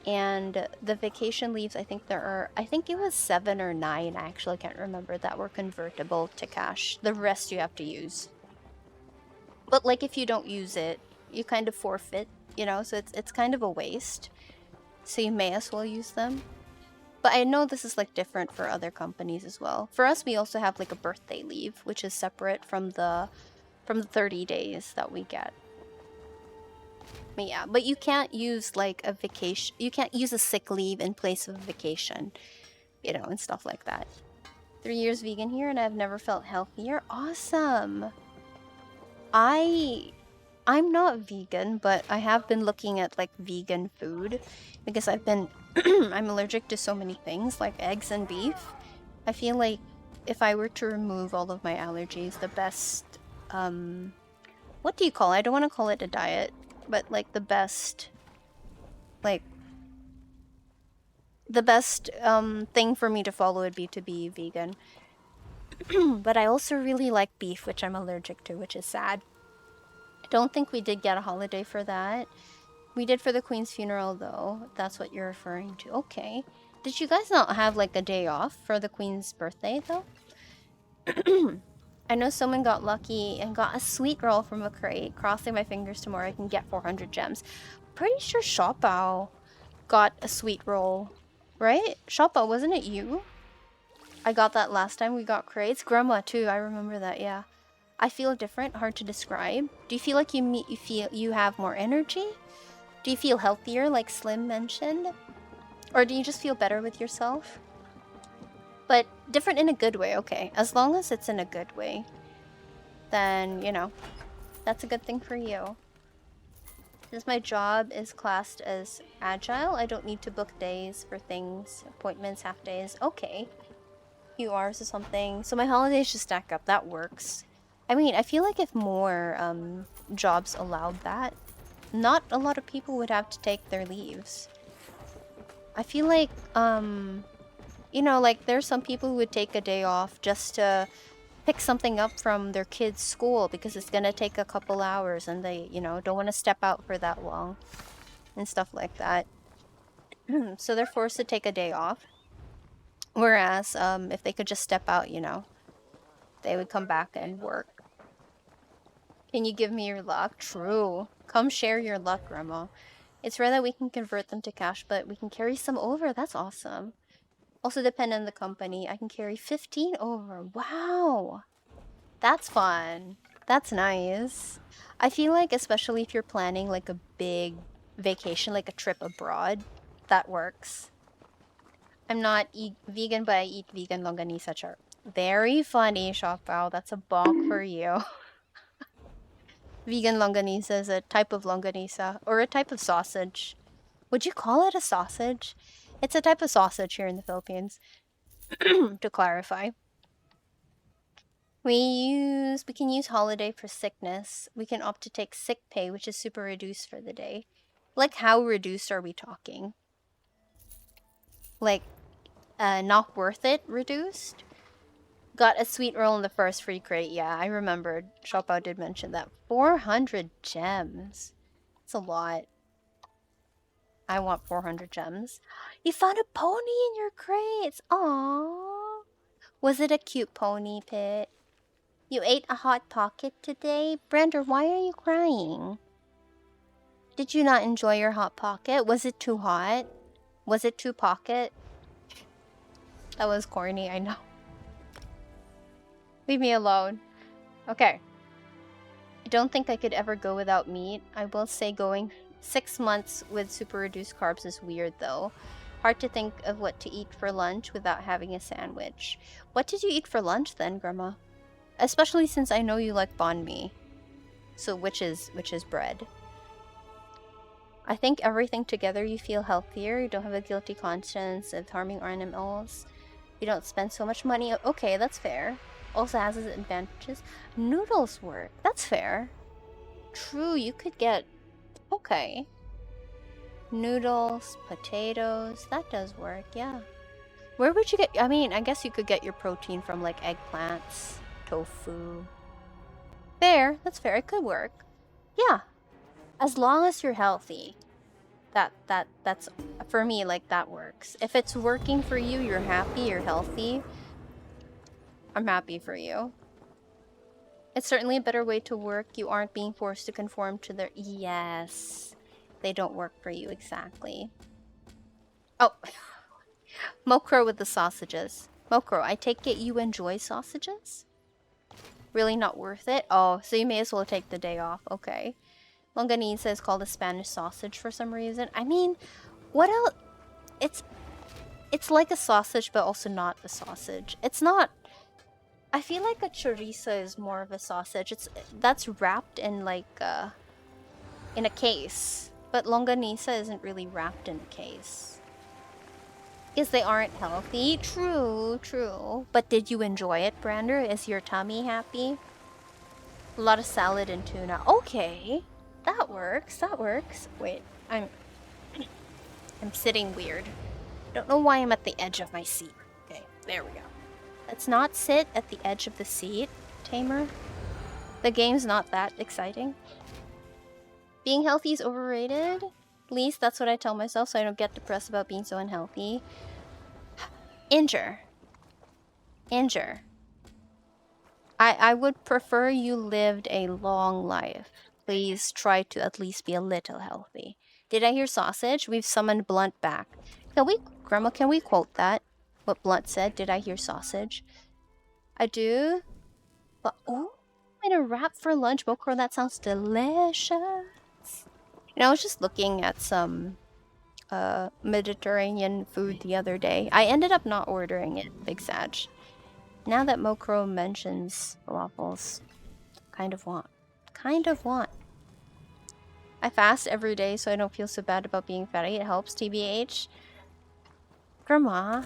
And the vacation leaves, I think it was 7 or 9, I actually can't remember, that were convertible to cash. The rest you have to use. But like if you don't use it, you kind of forfeit, you know, so it's kind of a waste. So you may as well use them. But I know this is like different for other companies as well. For us, we also have like a birthday leave, which is separate from the 30 days that we get. But yeah, but you can't use like a vacation, you can't use a sick leave in place of a vacation, you know, and stuff like that. 3 years vegan here and I've never felt healthier. Awesome. I'm not vegan, but I have been looking at like vegan food because I'm allergic to so many things like eggs and beef. I feel like if I were to remove all of my allergies, the best what do you call it? I don't want to call it a diet, but like the best thing for me to follow would be to be vegan. But I also really like beef, which I'm allergic to, which is sad. I don't think we did get a holiday for that. We did for the Queen's funeral though. That's what you're referring to. Okay. Did you guys not have like a day off for the Queen's birthday though? I know someone got lucky and got a sweet roll from a crate. Crossing my fingers tomorrow I can get 400 gems. Pretty sure Shopao got a sweet roll, right? Shopao, wasn't it you? I got that last time we got crates. Grandma too, I remember that, yeah. I feel different, hard to describe. Do you feel like you have more energy? Do you feel healthier like Slim mentioned? Or do you just feel better with yourself? But different in a good way, okay. As long as it's in a good way, then, you know, that's a good thing for you. Since my job is classed as agile, I don't need to book days for things, appointments, half days. Okay. Few hours or something. So my holidays just stack up. That works. I mean, I feel like if more jobs allowed that, not a lot of people would have to take their leaves. I feel like, you know, like there's some people who would take a day off just to pick something up from their kids' school because it's gonna take a couple hours and they, you know, don't want to step out for that long and stuff like that. So they're forced to take a day off. Whereas, if they could just step out, you know, they would come back and work. Can you give me your luck? True. Come share your luck, Grandma. It's rare that we can convert them to cash, but we can carry some over. That's awesome. Also depend on the company. I can carry 15 over. Wow. That's fun. That's nice. I feel like especially if you're planning like a big vacation, like a trip abroad, that works. I'm not vegan, but I eat vegan longanisa char. Very funny, Shokbao. That's a bonk for you. Vegan longanisa is a type of longanisa, or a type of sausage. Would you call it a sausage? It's a type of sausage here in the Philippines, to clarify. We can use holiday for sickness. We can opt to take sick pay, which is super reduced for the day. Like, how reduced are we talking? Like, not worth it reduced? Got a sweet roll in the first free crate. Yeah, I remembered. Shopao did mention that. 400 gems. That's a lot. I want 400 gems. You found a pony in your crates. Aww. Was it a cute pony, Pit? You ate a hot pocket today? Brander, why are you crying? Did you not enjoy your hot pocket? Was it too hot? Was it too pocket? That was corny, I know. Leave me alone. Okay. I don't think I could ever go without meat. I will say going 6 months with super reduced carbs is weird though. Hard to think of what to eat for lunch without having a sandwich. What did you eat for lunch then, Grandma? Especially since I know you like banh mi. So which is bread. I think everything together you feel healthier. You don't have a guilty conscience of harming animals. You don't spend so much money. Okay, that's fair. Also has its advantages. Noodles work. That's fair. True, you could get... Okay. Noodles, potatoes. That does work, yeah. Where would you get... I mean, I guess you could get your protein from, like, eggplants, tofu. Fair. That's fair. It could work. Yeah. As long as you're healthy. That's... For me, like, that works. If it's working for you, you're happy, you're healthy... I'm happy for you. It's certainly a better way to work. You aren't being forced to conform to their... Yes. They don't work for you, exactly. Oh. Mokro with the sausages. Mokro, I take it you enjoy sausages? Really not worth it? Oh, so you may as well take the day off. Okay. Longaniza is called a Spanish sausage for some reason. I mean, what else? It's like a sausage, but also not a sausage. It's not... I feel like a chorizo is more of a sausage. That's wrapped in like in a case, but longanisa isn't really wrapped in a case. Because they aren't healthy. True, true. But did you enjoy it, Brander? Is your tummy happy? A lot of salad and tuna. Okay, that works. That works. Wait, I'm sitting weird. Don't know why I'm at the edge of my seat. Okay, there we go. Let's not sit at the edge of the seat, Tamer. The game's not that exciting. Being healthy is overrated. At least that's what I tell myself so I don't get depressed about being so unhealthy. Injure. Injure. I would prefer you lived a long life. Please try to at least be a little healthy. Did I hear sausage? We've summoned Blunt back. Grandma, can we quote that? What Blunt said? Did I hear sausage? I do. But oh, in a wrap for lunch, Mokro. That sounds delicious. You know, I was just looking at some Mediterranean food the other day. I ended up not ordering it. Big Sag. Now that Mokro mentions waffles, kind of want. I fast every day so I don't feel so bad about being fatty. It helps, TBH. Grandma.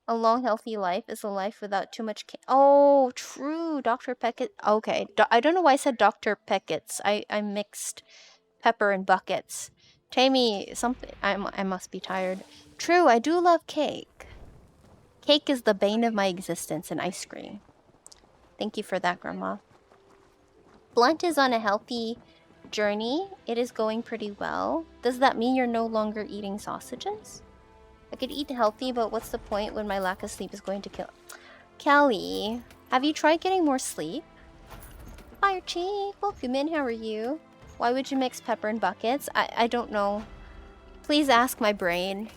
A long, healthy life is a life without too much oh, true. Dr. Peckett. Okay. I don't know why I said Dr. Peckett's. I mixed pepper and buckets. Tammy, something. I must be tired. True, I do love cake. Cake is the bane of my existence and ice cream. Thank you for that, Grandma. Blunt is on a healthy journey. It is going pretty well. Does that mean you're no longer eating sausages? I could eat healthy, but what's the point when my lack of sleep is going to kill... Kelly, have you tried getting more sleep? Fire Chief, welcome in, how are you? Why would you mix pepper in buckets? I don't know. Please ask my brain.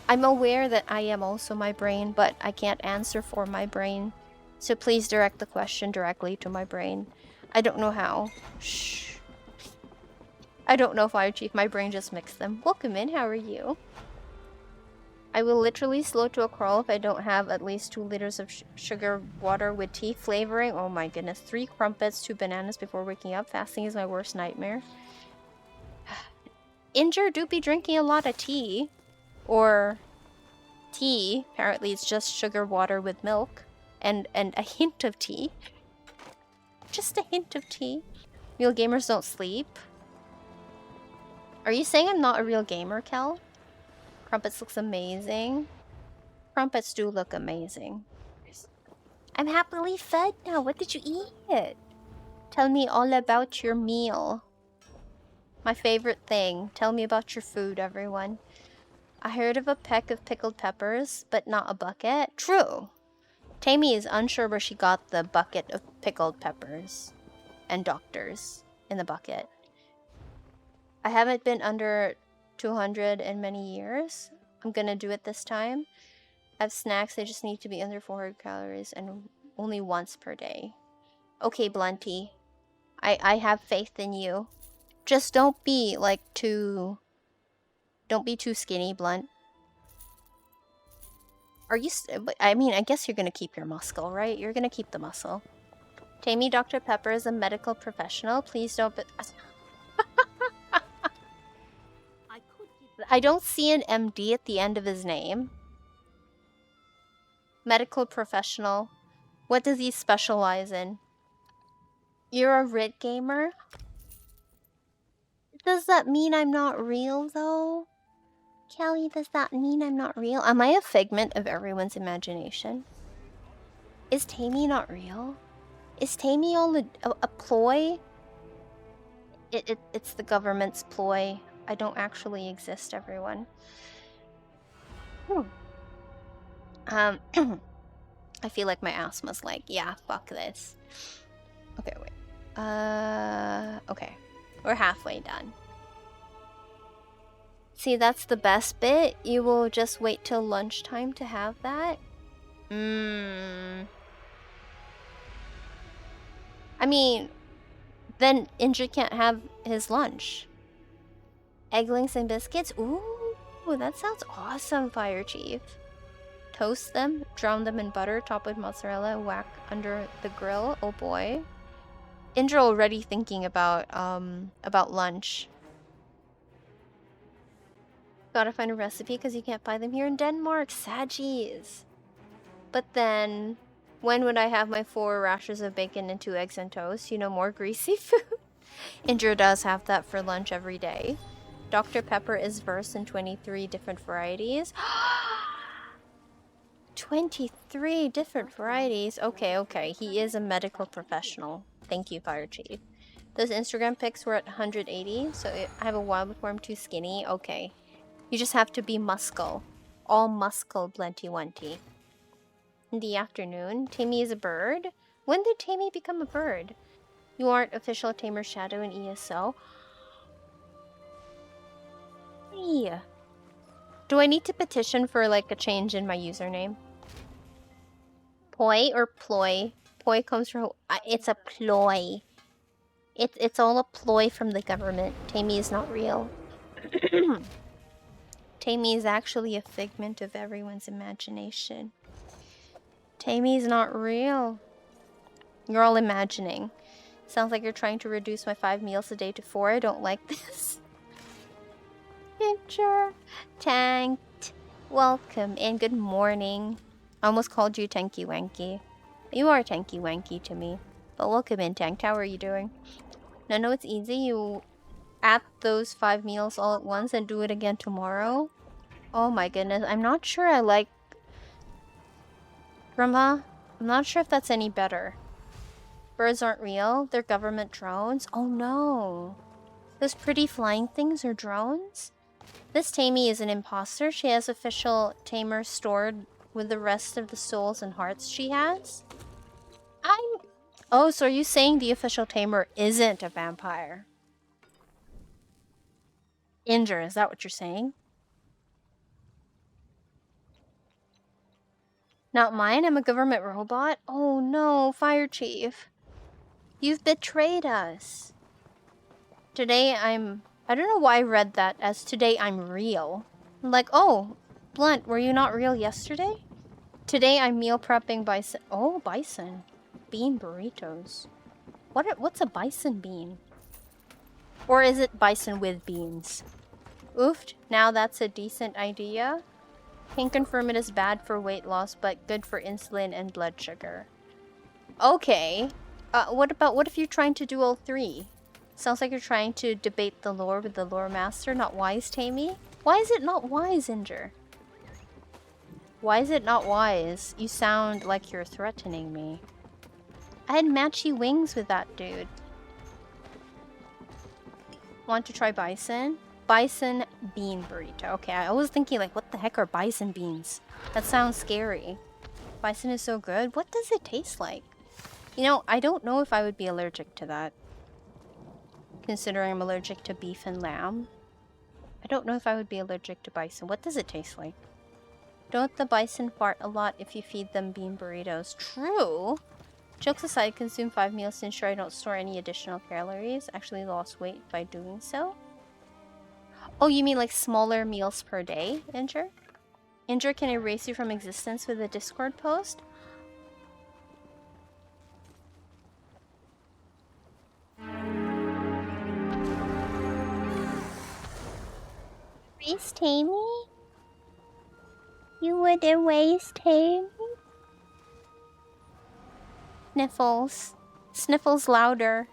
I'm aware that I am also my brain, but I can't answer for my brain. So please direct the question directly to my brain. I don't know how. Shh. I don't know, Fire Chief. My brain just mixed them. Welcome in. How are you? I will literally slow to a crawl if I don't have at least 2 liters of sugar water with tea flavoring. Oh my goodness. 3 crumpets, 2 bananas before waking up. Fasting is my worst nightmare. Inger do be drinking a lot of tea. Or tea. Apparently it's just sugar water with milk. And a hint of tea. Just a hint of tea. Real gamers don't sleep. Are you saying I'm not a real gamer, Kel? Crumpets looks amazing. Crumpets do look amazing. I'm happily fed now. What did you eat? Tell me all about your meal. My favorite thing. Tell me about your food, everyone. I heard of a peck of pickled peppers, but not a bucket. True. Tammy is unsure where she got the bucket of pickled peppers and doctors in the bucket. I haven't been under 200 in many years. I'm gonna do it this time. I have snacks, they just need to be under 400 calories and only once per day. Okay, Blunty. I have faith in you. Just don't be like too... Don't be too skinny, Blunt. Are you... I mean, I guess you're gonna keep your muscle, right? You're gonna keep the muscle. Tammy, Dr. Pepper is a medical professional. Please don't... I don't see an MD at the end of his name. Medical professional. What does he specialize in? You're a Rit gamer? Does that mean I'm not real, though? Kelly, does that mean I'm not real? Am I a figment of everyone's imagination? Is Tammy not real? Is Tammy all a ploy? It's the government's ploy. I don't actually exist, everyone. I feel like my asthma's like, yeah, fuck this. Okay, wait. Okay. We're halfway done. See, that's the best bit. You will just wait till lunchtime to have that? I mean, then Indra can't have his lunch. Egglings and biscuits? Ooh, that sounds awesome, Fire Chief. Toast them, drown them in butter, top with mozzarella, whack under the grill. Oh boy. Indra already thinking about lunch. Gotta find a recipe because you can't buy them here in Denmark. Sadgies. But then, when would I have my 4 rashers of bacon and 2 eggs and toast? You know, more greasy food. Indra does have that for lunch every day. Dr. Pepper is versed in 23 different varieties. 23 different varieties. Okay. He is a medical professional. Thank you, Fire Chief. Those Instagram pics were at 180, so I have a while before I'm too skinny. Okay. You just have to be muscle. All muscle, Blenty-Wenty. In the afternoon, Tammy is a bird? When did Tammy become a bird? You aren't official Tamer Shadow in ESO. Hey. Do I need to petition for like a change in my username? Poi or ploy? Poi comes from... it's a ploy. It's all a ploy from the government. Tammy is not real. Tammy is actually a figment of everyone's imagination. Tammy is not real. You're all imagining. Sounds like you're trying to reduce my 5 meals a day to 4. I don't like this. Picture. Tanked. Welcome and good morning. I almost called you Tanky Wanky. You are Tanky Wanky to me. But welcome in, Tanked. How are you doing? No, it's easy. You add those 5 meals all at once and do it again tomorrow. Oh my goodness. I'm not sure I like... Grandma, I'm not sure if that's any better. Birds aren't real. They're government drones. Oh no. Those pretty flying things are drones? This Tammy is an imposter. She has official tamer stored with the rest of the souls and hearts she has. Oh, so are you saying the official tamer isn't a vampire? Inger, is that what you're saying? Not mine? I'm a government robot? Oh no, Fire Chief. You've betrayed us. Today I don't know why I read that as today I'm real. Like, oh, Blunt, were you not real yesterday? Today I'm meal prepping bison. Oh, bison. Bean burritos. What's a bison bean? Or is it bison with beans? Oofed, now that's a decent idea. Can confirm it is bad for weight loss, but good for insulin and blood sugar. Okay. What if you're trying to do all three? Sounds like you're trying to debate the lore with the lore master, not wise, Tammy? Why is it not wise, Inger? Why is it not wise? You sound like you're threatening me. I had matchy wings with that dude. Want to try bison? Bison bean burrito. Okay, I was thinking like, what the heck are bison beans? That sounds scary. Bison is so good. What does it taste like? You know, I don't know if I would be allergic to that. Considering I'm allergic to beef and lamb. I don't know if I would be allergic to bison. What does it taste like? Don't the bison fart a lot if you feed them bean burritos? True. Jokes aside, consume 5 meals to ensure I don't store any additional calories. Actually lost weight by doing so. Oh, you mean like smaller meals per day, Inger? Inger can erase you from existence with a Discord post? Erase Tammy? You would erase Tammy? Sniffles. Sniffles louder.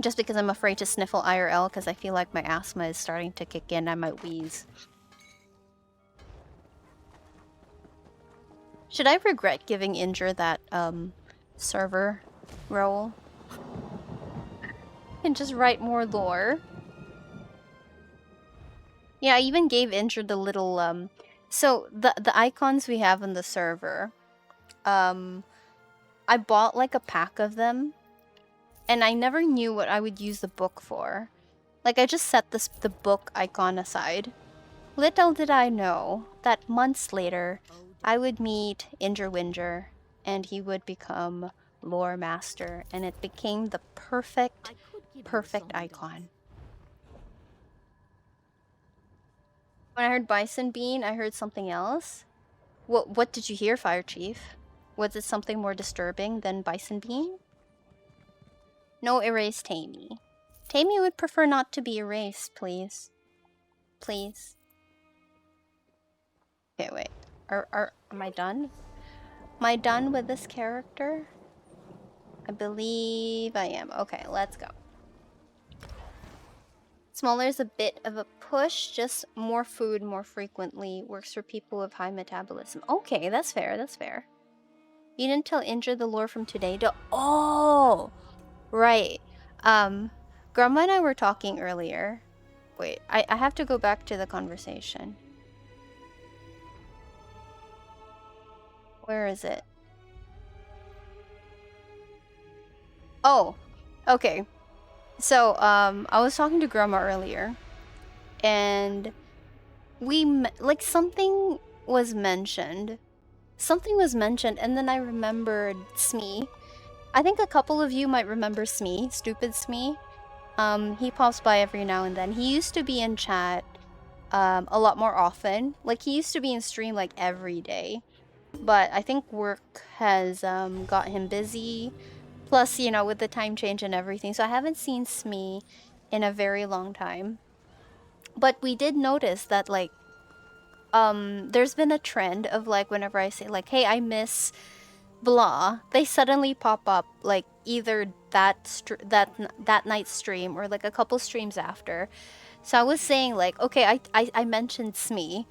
Just because I'm afraid to sniffle IRL because I feel like my asthma is starting to kick in. I might wheeze. Should I regret giving Inger that, server role? And just write more lore? Yeah, I even gave Inger the little, so the icons we have on the server, I bought like a pack of them, and I never knew what I would use the book for. Like, I just set the book icon aside. Little did I know that months later, I would meet Inger Winger, and he would become lore master, and it became the perfect icon. When I heard bison bean, I heard something else. What did you hear, Fire Chief? Was it something more disturbing than bison bean? No erase Tammy. Tammy would prefer not to be erased, please. Please. Okay, wait. Am I done? Am I done with this character? I believe I am. Okay, let's go. Smaller is a bit of a push, just more food more frequently. Works for people with high metabolism. Okay, that's fair, that's fair. You didn't tell Inger the lore from today to— Oh! Right. Grandma and I were talking earlier. Wait, I have to go back to the conversation. Where is it? Oh, okay. So, I was talking to Grandma earlier, and like, something was mentioned. Something was mentioned, and then I remembered Smee. I think a couple of you might remember Smee, Stupid Smee. He pops by every now and then. He used to be in chat, a lot more often. Like, he used to be in stream, like, every day. But I think work has, got him busy. Plus, you know, with the time change and everything. So I haven't seen Smee in a very long time. But we did notice that, like, there's been a trend of, like, whenever I say, like, hey, I miss blah, they suddenly pop up, like, either that night's stream or, like, a couple streams after. So I was saying, like, okay, I mentioned Smee.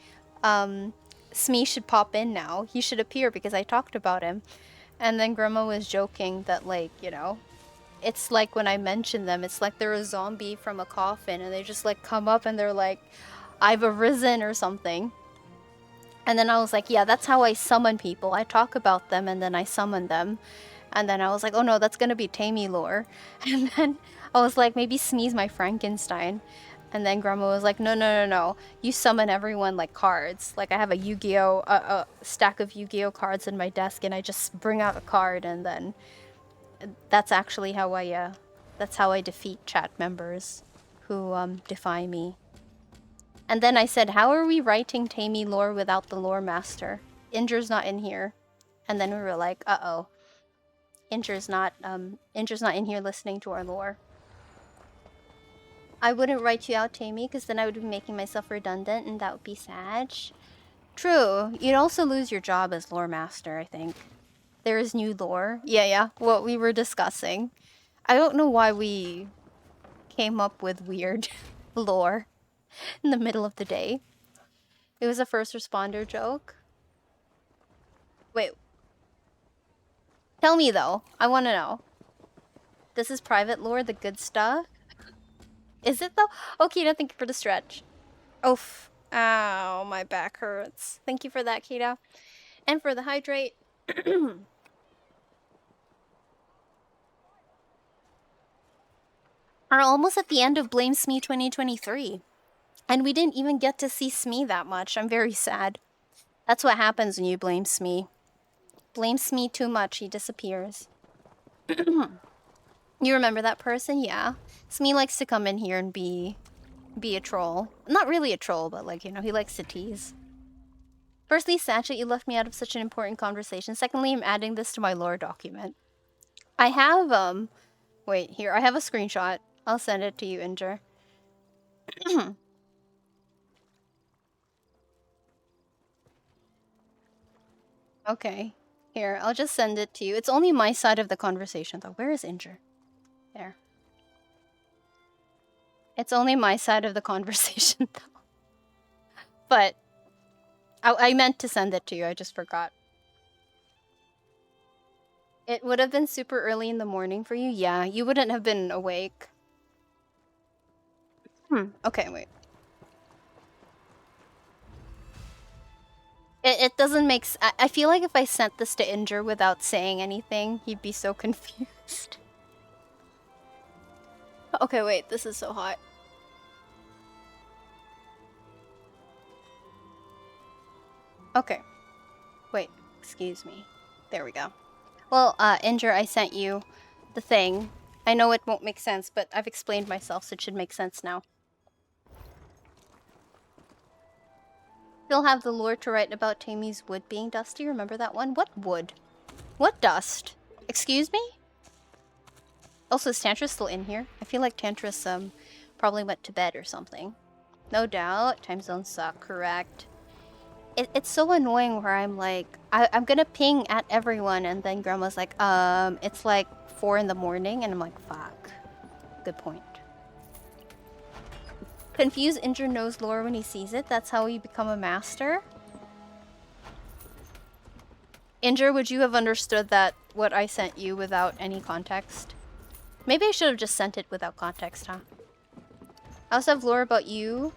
Smee should pop in now. He should appear because I talked about him. And then Grandma was joking that, like, you know, it's like when I mention them, it's like they're a zombie from a coffin and they just, like, come up and they're like, I've arisen or something. And then I was like, yeah, that's how I summon people. I talk about them and then I summon them. And then I was like, oh no, that's gonna be Tammy lore. And then I was like, maybe Smee's my Frankenstein. And then Grandma was like, no. You summon everyone like cards. Like I have a Yu-Gi-Oh, a stack of Yu-Gi-Oh cards in my desk, and I just bring out a card, and then that's actually how I defeat chat members who defy me. And then I said, how are we writing Tammy lore without the lore master? Inger's not in here. And then we were like, uh-oh. Inger's not in here listening to our lore. I wouldn't write you out, Tammy, because then I would be making myself redundant, and that would be sad. True. You'd also lose your job as lore master, I think. There is new lore. Yeah. What we were discussing. I don't know why we came up with weird lore in the middle of the day. It was a first responder joke. Wait. Tell me, though. I want to know. This is private lore, the good stuff? Is it, though? Okay, no, thank you for the stretch. Oof. Ow, my back hurts. Thank you for that, Kita. And for the hydrate. Are almost at the end of Blame Smee 2023. And we didn't even get to see Smee that much. I'm very sad. That's what happens when you blame Smee. Blame Smee too much, he disappears. You remember that person? Yeah. Smee likes to come in here and be a troll. Not really a troll, but like, you know, he likes to tease. Firstly, Satchet, you left me out of such an important conversation. Secondly, I'm adding this to my lore document. I have, wait, here, I have a screenshot. I'll send it to you, Inger. Okay. Here, I'll just send it to you. It's only my side of the conversation, though. Where is Inger? There. It's only my side of the conversation, though. But I meant to send it to you. I just forgot. It would have been super early in the morning for you. Yeah, you wouldn't have been awake. Okay, wait. It doesn't make I feel like if I sent this to Inger without saying anything, he'd be so confused. Okay, wait, this is so hot. Okay. Wait, excuse me. There we go. Well, Inger, I sent you the thing. I know it won't make sense, but I've explained myself, so it should make sense now. Still have the lore to write about Tammy's wood being dusty. Remember that one? What wood? What dust? Excuse me? Also, is Tantris still in here? I feel like Tantris probably went to bed or something. No doubt. Time zones suck, correct. It's so annoying where I'm like, I'm gonna ping at everyone, and then Grandma's like, it's like 4 in the morning, and I'm like, fuck. Good point. Confused Inger knows lore when he sees it. That's how you become a master. Inger, would you have understood that what I sent you without any context? Maybe I should have just sent it without context, huh? I also have lore about you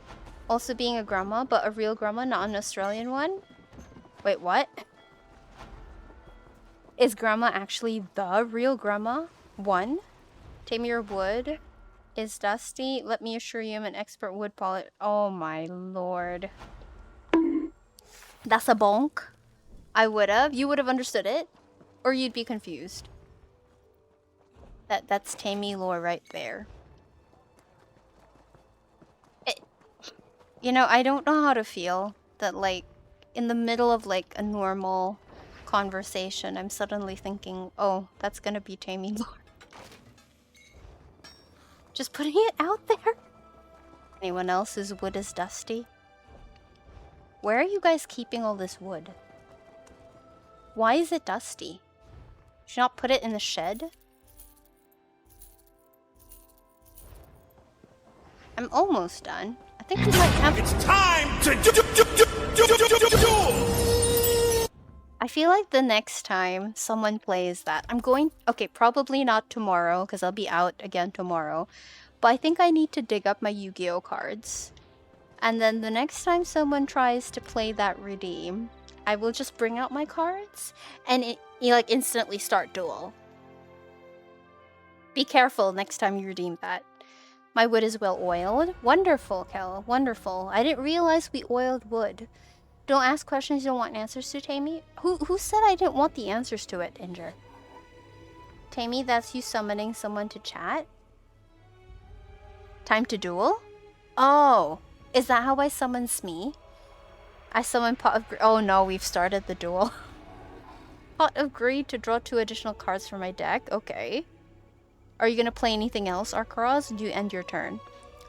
also being a grandma, but a real grandma, not an Australian one. Wait, what? Is grandma actually the real grandma? One? Tamir Wood is dusty. Let me assure you I'm an expert wood polish. Oh my lord. That's a bonk. I would have. You would have understood it. Or you'd be confused. That's Tammy lore right there. You know, I don't know how to feel that, like, in the middle of, like, a normal conversation, I'm suddenly thinking, oh, that's gonna be Tammy lore. Just putting it out there. Anyone else whose wood is dusty? Where are you guys keeping all this wood? Why is it dusty? Should not put it in the shed? I'm almost done. I think we might have... It's time to do. I feel like the next time someone plays that, I'm going... Okay, probably not tomorrow, because I'll be out again tomorrow. But I think I need to dig up my Yu-Gi-Oh cards. And then the next time someone tries to play that redeem, I will just bring out my cards, and you like instantly start duel. Be careful next time you redeem that. My wood is well oiled. Wonderful, Kel. Wonderful. I didn't realize we oiled wood. Don't ask questions you don't want answers to, Tammy. Who said I didn't want the answers to it, Inger? Tammy, that's you summoning someone to chat? Time to duel? Oh, is that how I summon Smee? I summon Pot of Greed. Oh no, we've started the duel. Pot of Greed to draw 2 additional cards from my deck. Okay. Are you gonna play anything else, Arkaraz? Do you end your turn?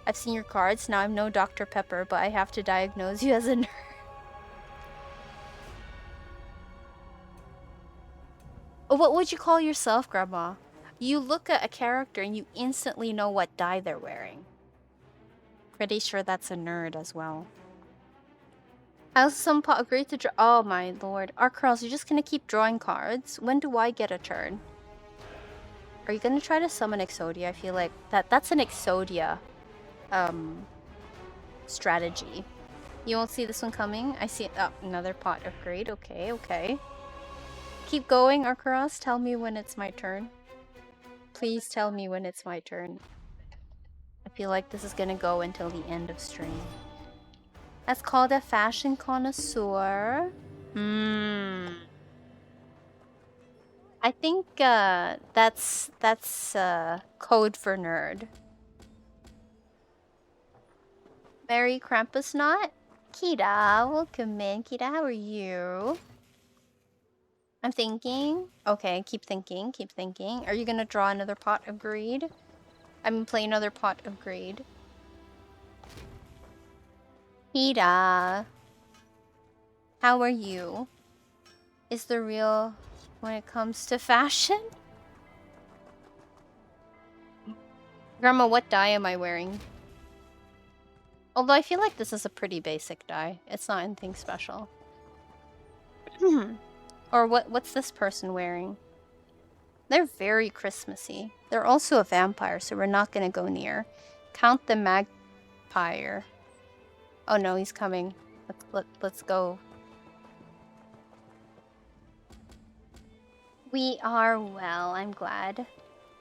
I've seen your cards. Now I'm no Dr. Pepper, but I have to diagnose you as a nerd. What would you call yourself, Grandma? You look at a character and you instantly know what dye they're wearing. Pretty sure that's a nerd as well. I also summon Pot of Greed to draw. Oh my lord. Arkaraz, you're just gonna keep drawing cards? When do I get a turn? Are you gonna try to summon Exodia? I feel like that's an Exodia strategy. You won't see this one coming. I see another Pot of Greed. Okay, okay. Keep going, Arkaraz. Tell me when it's my turn. Please tell me when it's my turn. I feel like this is gonna go until the end of stream. That's called a fashion connoisseur. I think that's code for nerd. Merry Krampusnaut? Kita, welcome in. Kita, how are you? I'm thinking. Okay, keep thinking, keep thinking. Are you gonna draw another Pot of Greed? I mean, play another Pot of Greed. Kita, how are you? Is the real when it comes to fashion? Grandma, what dye am I wearing? Although I feel like this is a pretty basic dye. It's not anything special. Or what's this person wearing? They're very Christmassy. They're also a vampire, so we're not gonna go near. Count the Magpire. Oh no, he's coming. Let's go. We are well, I'm glad.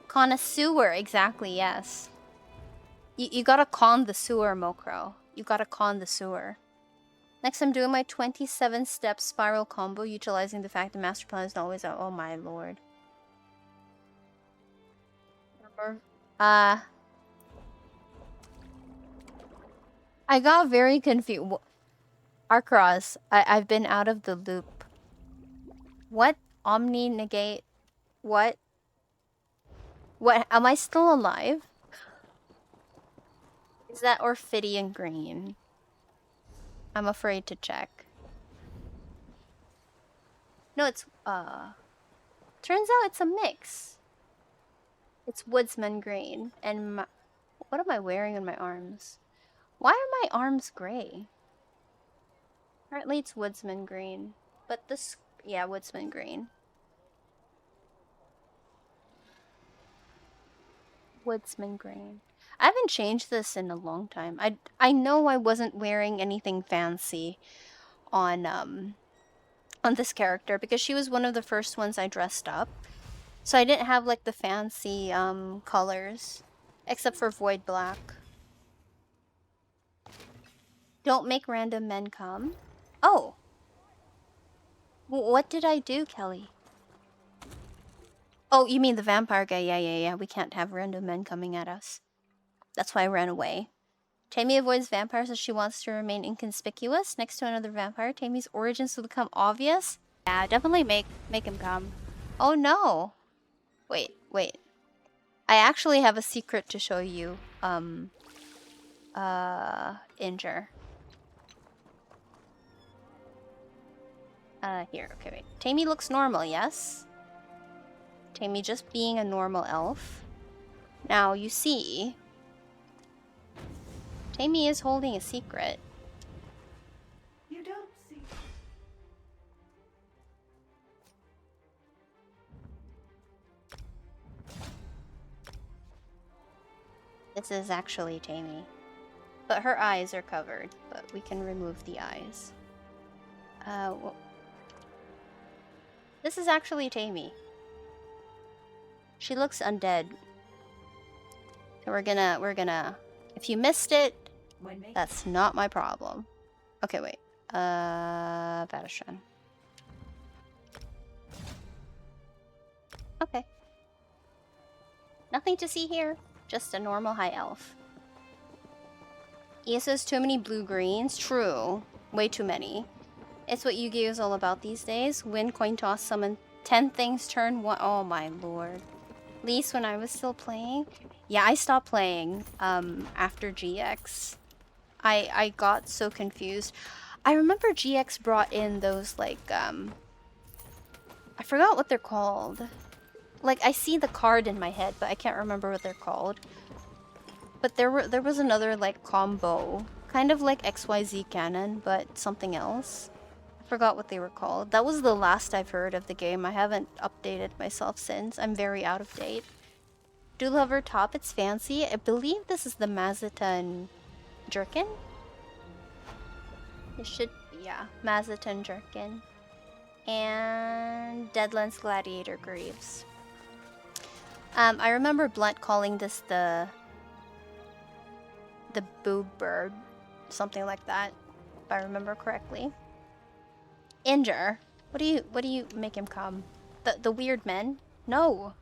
Connoisseur, exactly, yes. You gotta con the sewer, Mokro. You gotta con the sewer. Next, I'm doing my 27-step spiral combo, utilizing the fact the master plan is not always out. Oh my lord. I got very confused. Arkaraz, I've been out of the loop. What? Omni negate? What? What? Am I still alive? Is that Orphidian green? I'm afraid to check. No, it's, turns out it's a mix. It's Woodsman green. And what am I wearing on my arms? Why are my arms gray? Apparently it's Woodsman green. But this, yeah, Woodsman green. Woodsman green. I haven't changed this in a long time. I know I wasn't wearing anything fancy on this character because she was one of the first ones I dressed up. So I didn't have like the fancy colors except for Void Black. Don't make random men come. Oh. What did I do, Kelly? Oh, you mean the vampire guy? Yeah. We can't have random men coming at us. That's why I ran away. Tammy avoids vampires as she wants to remain inconspicuous next to another vampire. Tammy's origins will become obvious. Yeah, definitely make him come. Oh no. Wait. I actually have a secret to show you. Inger. Here. Okay, wait. Tammy looks normal, yes? Tammy just being a normal elf. Now, you see... Tammy is holding a secret. You don't see. This is actually Tammy. But her eyes are covered, but we can remove the eyes. This is actually Tammy. She looks undead. We're gonna. If you missed it, When making that's not my problem. Okay, wait. Vadashan. Okay. Nothing to see here. Just a normal high elf. ESO's too many blue-greens. True. Way too many. It's what Yu-Gi-Oh! Is all about these days. Win, coin toss, summon 10 things, turn 1. Oh my lord. At least when I was still playing. Yeah, I stopped playing after GX. I got so confused. I remember GX brought in those like I forgot what they're called. Like I see the card in my head, but I can't remember what they're called. But there was another like combo, kind of like XYZ Canon, but something else. I forgot what they were called. That was the last I've heard of the game. I haven't updated myself since. I'm very out of date. Do lover top, it's fancy. I believe this is the Mazatan Jerkin. It should be, yeah. Mazatan Jerkin. And Deadlands Gladiator Greaves. I remember Blunt calling this the boob bird. Something like that. If I remember correctly. Inger. What do you make him come? The weird men? No.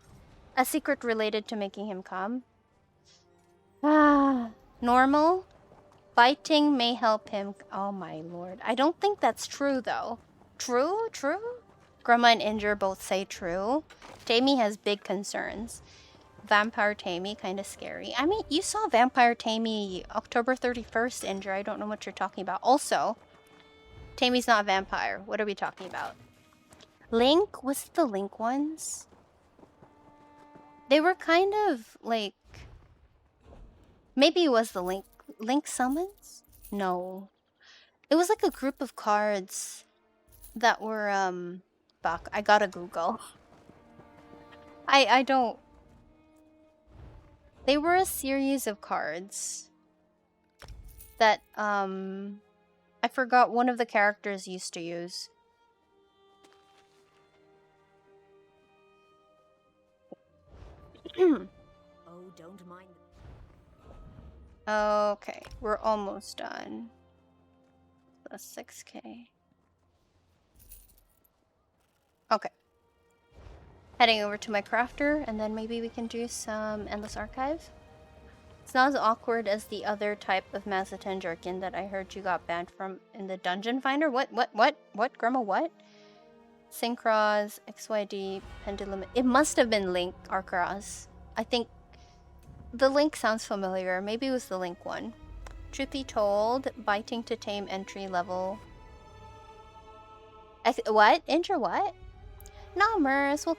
A secret related to making him come. Ah. Normal? Biting may help him. Oh my lord. I don't think that's true though. True? True? Grandma and Inger both say true. Tammy has big concerns. Vampire Tammy, kind of scary. I mean, you saw Vampire Tammy October 31st, Inger. I don't know what you're talking about. Also, Tammy's not a vampire. What are we talking about? Link? Was it the Link ones? They were kind of like... Maybe it was the Link summons? No. It was like a group of cards that were, fuck, I gotta Google. I don't... They were a series of cards that, I forgot one of the characters used to use. Oh, don't mind. Okay, we're almost done. That's 6K. Okay. Heading over to my crafter, and then maybe we can do some Endless Archive. It's not as awkward as the other type of Mazatan Jerkin that I heard you got banned from in the Dungeon Finder. What, Grandma, what? Synchros, XYD, Pendulum. It must have been Link Arcaraz. I think the Link sounds familiar. Maybe it was the Link one. Truth be told, biting to tame entry level. What? Enter what? No, Mers. We'll...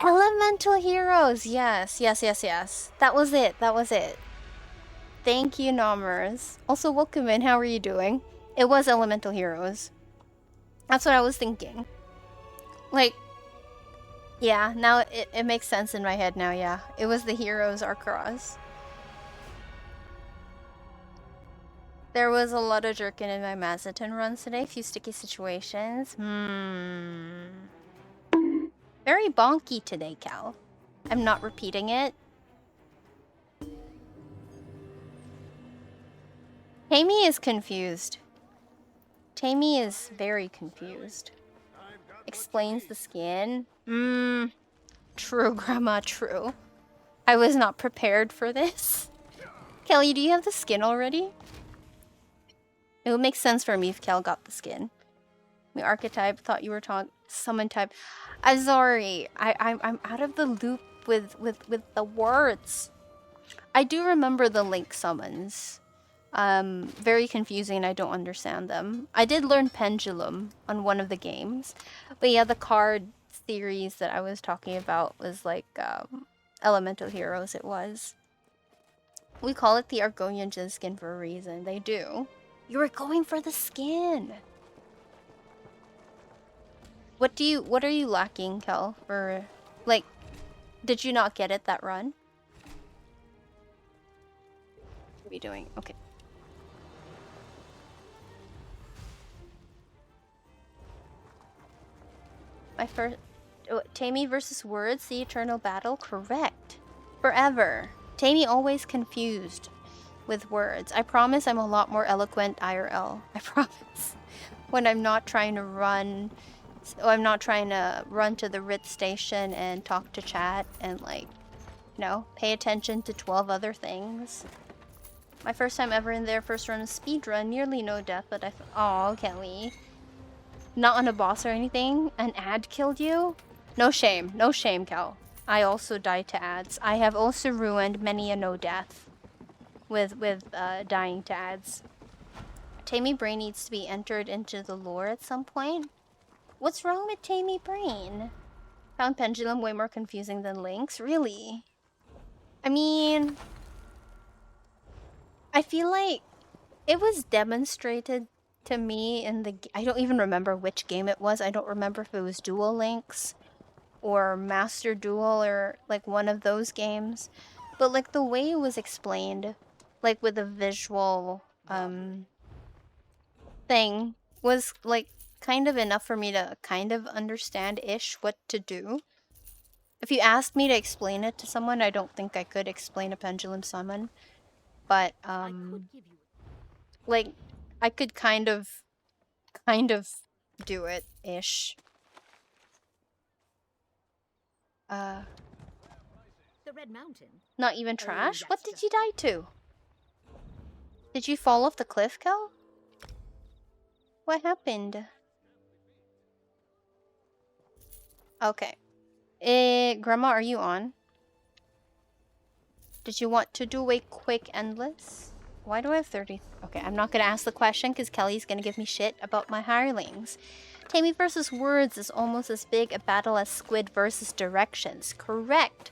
Elemental Heroes. Yes. That was it. Thank you, Nomers. Also, welcome in. How are you doing? It was Elemental Heroes. That's what I was thinking. Like, yeah, now it makes sense in my head now, yeah. It was the Heroes Arcaraz. There was a lot of jerkin in my Mazatan runs today. Few sticky situations. Very bonky today, Cal. I'm not repeating it. Tammy is confused. Tammy is very confused. Explains the skin. True, Grandma, true. I was not prepared for this. Kelly, do you have the skin already? It would make sense for me if Kel got the skin. My archetype, thought you were talking summon type. I'm sorry. I'm out of the loop with the words. I do remember the Link summons. Very confusing. I don't understand them. I did learn Pendulum on one of the games. But yeah, the card series that I was talking about was like Elemental Heroes it was. We call it the Argonian Jin skin for a reason. They do. You were going for the skin. What are you lacking, Kel? For like, did you not get it that run? What are we doing? Okay. My first Tammy versus Words, the eternal battle. Correct. Forever. Tammy always confused with words. I promise I'm a lot more eloquent IRL. I promise. When I'm not trying to run... I'm not trying to run to the Ritz station and talk to chat and, like, you know, pay attention to 12 other things. My first time ever in their first run speedrun, nearly no death, but I thought, oh, Kelly. Not on a boss or anything? An ad killed you? No shame, Kel. I also died to ads. I have also ruined many a no death with dying to ads. Tammy Brain needs to be entered into the lore at some point. What's wrong with Tammy Brain? Found Pendulum way more confusing than Link's? Really? I mean... I feel like it was demonstrated to me in the... I don't even remember which game it was. I don't remember if it was Duel Links or Master Duel or like one of those games. But like the way it was explained, like with a visual thing, was like kind of enough for me to kind of understand-ish what to do. If you asked me to explain it to someone, I don't think I could explain a pendulum summon. But like I could kind of do it ish. The Red Mountain. Not even trash? What did you die to? Did you fall off the cliff, Kel? What happened? Okay. Grandma, are you on? Did you want to do a quick endless? Why do I have 30? Okay, I'm not gonna ask the question because Kelly's gonna give me shit about my hirelings. Tammy versus words is almost as big a battle as Squid versus directions. Correct.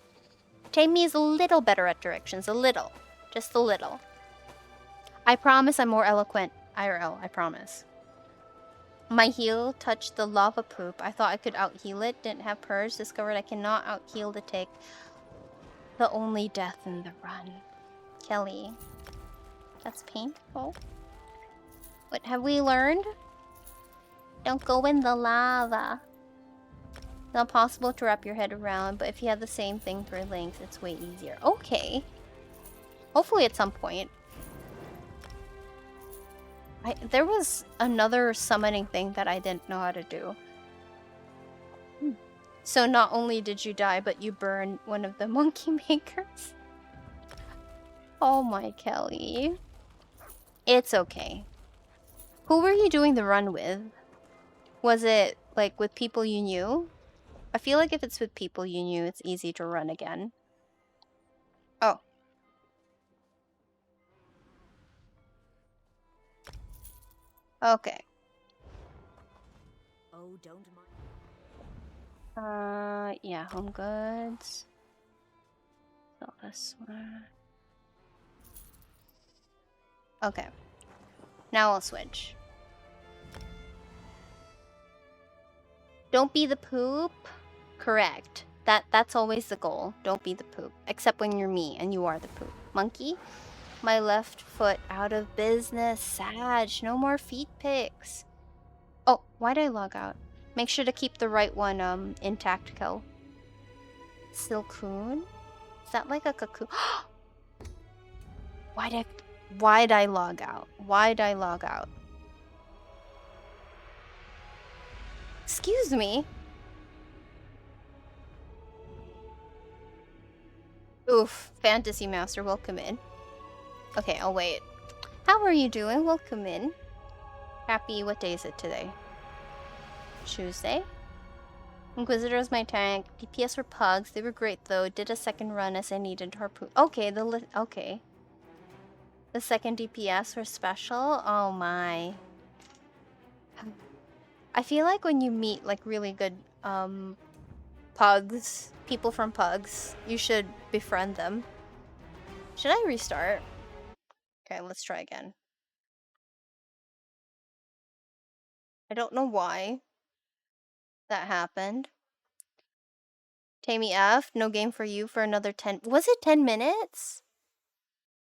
Tammy is a little better at directions. A little. Just a little. I promise I'm more eloquent. IRL, I promise. My heel touched the lava poop. I thought I could out-heal it. Didn't have purge. Discovered I cannot out-heal the tick. The only death in the run. Kelly. That's painful. What have we learned? Don't go in the lava. Not possible to wrap your head around, but if you have the same thing for links, it's way easier. Okay. Hopefully at some point. There was another summoning thing that I didn't know how to do. So not only did you die, but you burned one of the monkey makers. Oh my Kelly. It's okay. Who were you doing the run with? Was it like with people you knew? I feel like if it's with people you knew, it's easy to run again. Oh. Okay. Oh, don't mind. Yeah, home goods. Sell this one. Okay. Now I'll switch. Don't be the poop. Correct. That's always the goal. Don't be the poop. Except when you're me and you are the poop. Monkey? My left foot out of business. Sag. No more feet pics. Oh, why did I log out? Make sure to keep the right one intact, Kel. Silcoon? Is that like a cocoon? Why'd I log out? Why'd I log out? Excuse me? Oof, Fantasy Master, welcome in. Okay, I'll wait. How are you doing? Welcome in. Happy, what day is it today? Tuesday? Inquisitor was my tank. DPS were pugs. They were great though. Did a second run as I needed harpoon. Okay, okay. The second DPS were special? Oh my. I feel like when you meet like really good pugs, people from pugs, you should befriend them. Should I restart? Okay, let's try again. I don't know why that happened. Tammy F, no game for you for another 10. Was it 10 minutes?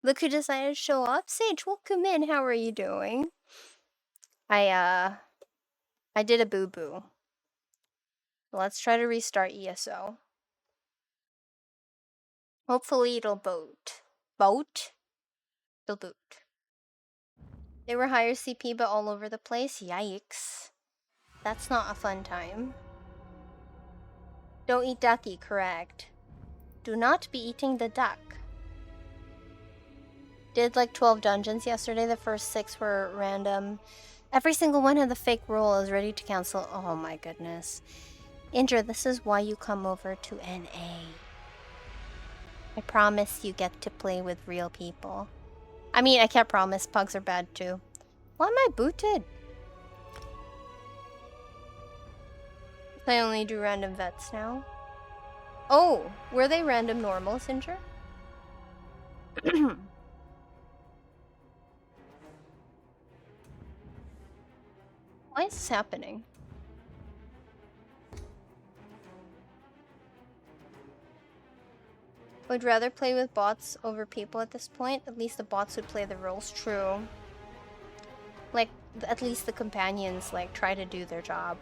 Look who decided to show up. Sage, welcome in. How are you doing? I did a boo-boo. Let's try to restart ESO. Hopefully it'll boot. Boat? It'll boot. They were higher CP but all over the place? Yikes. That's not a fun time. Don't eat ducky, correct. Do not be eating the duck. Did like 12 dungeons yesterday. The first 6 were random. Every single one had the fake roll. I was ready to cancel. Oh my goodness. Indra, this is why you come over to NA. I promise you get to play with real people. I mean, I can't promise. Pugs are bad too. Why am I booted? I only do random vets now. Oh, were they random normals, Indra? Why is this happening? Would rather play with bots over people at this point. At least the bots would play the roles. True. Like, at least the companions, like, try to do their job.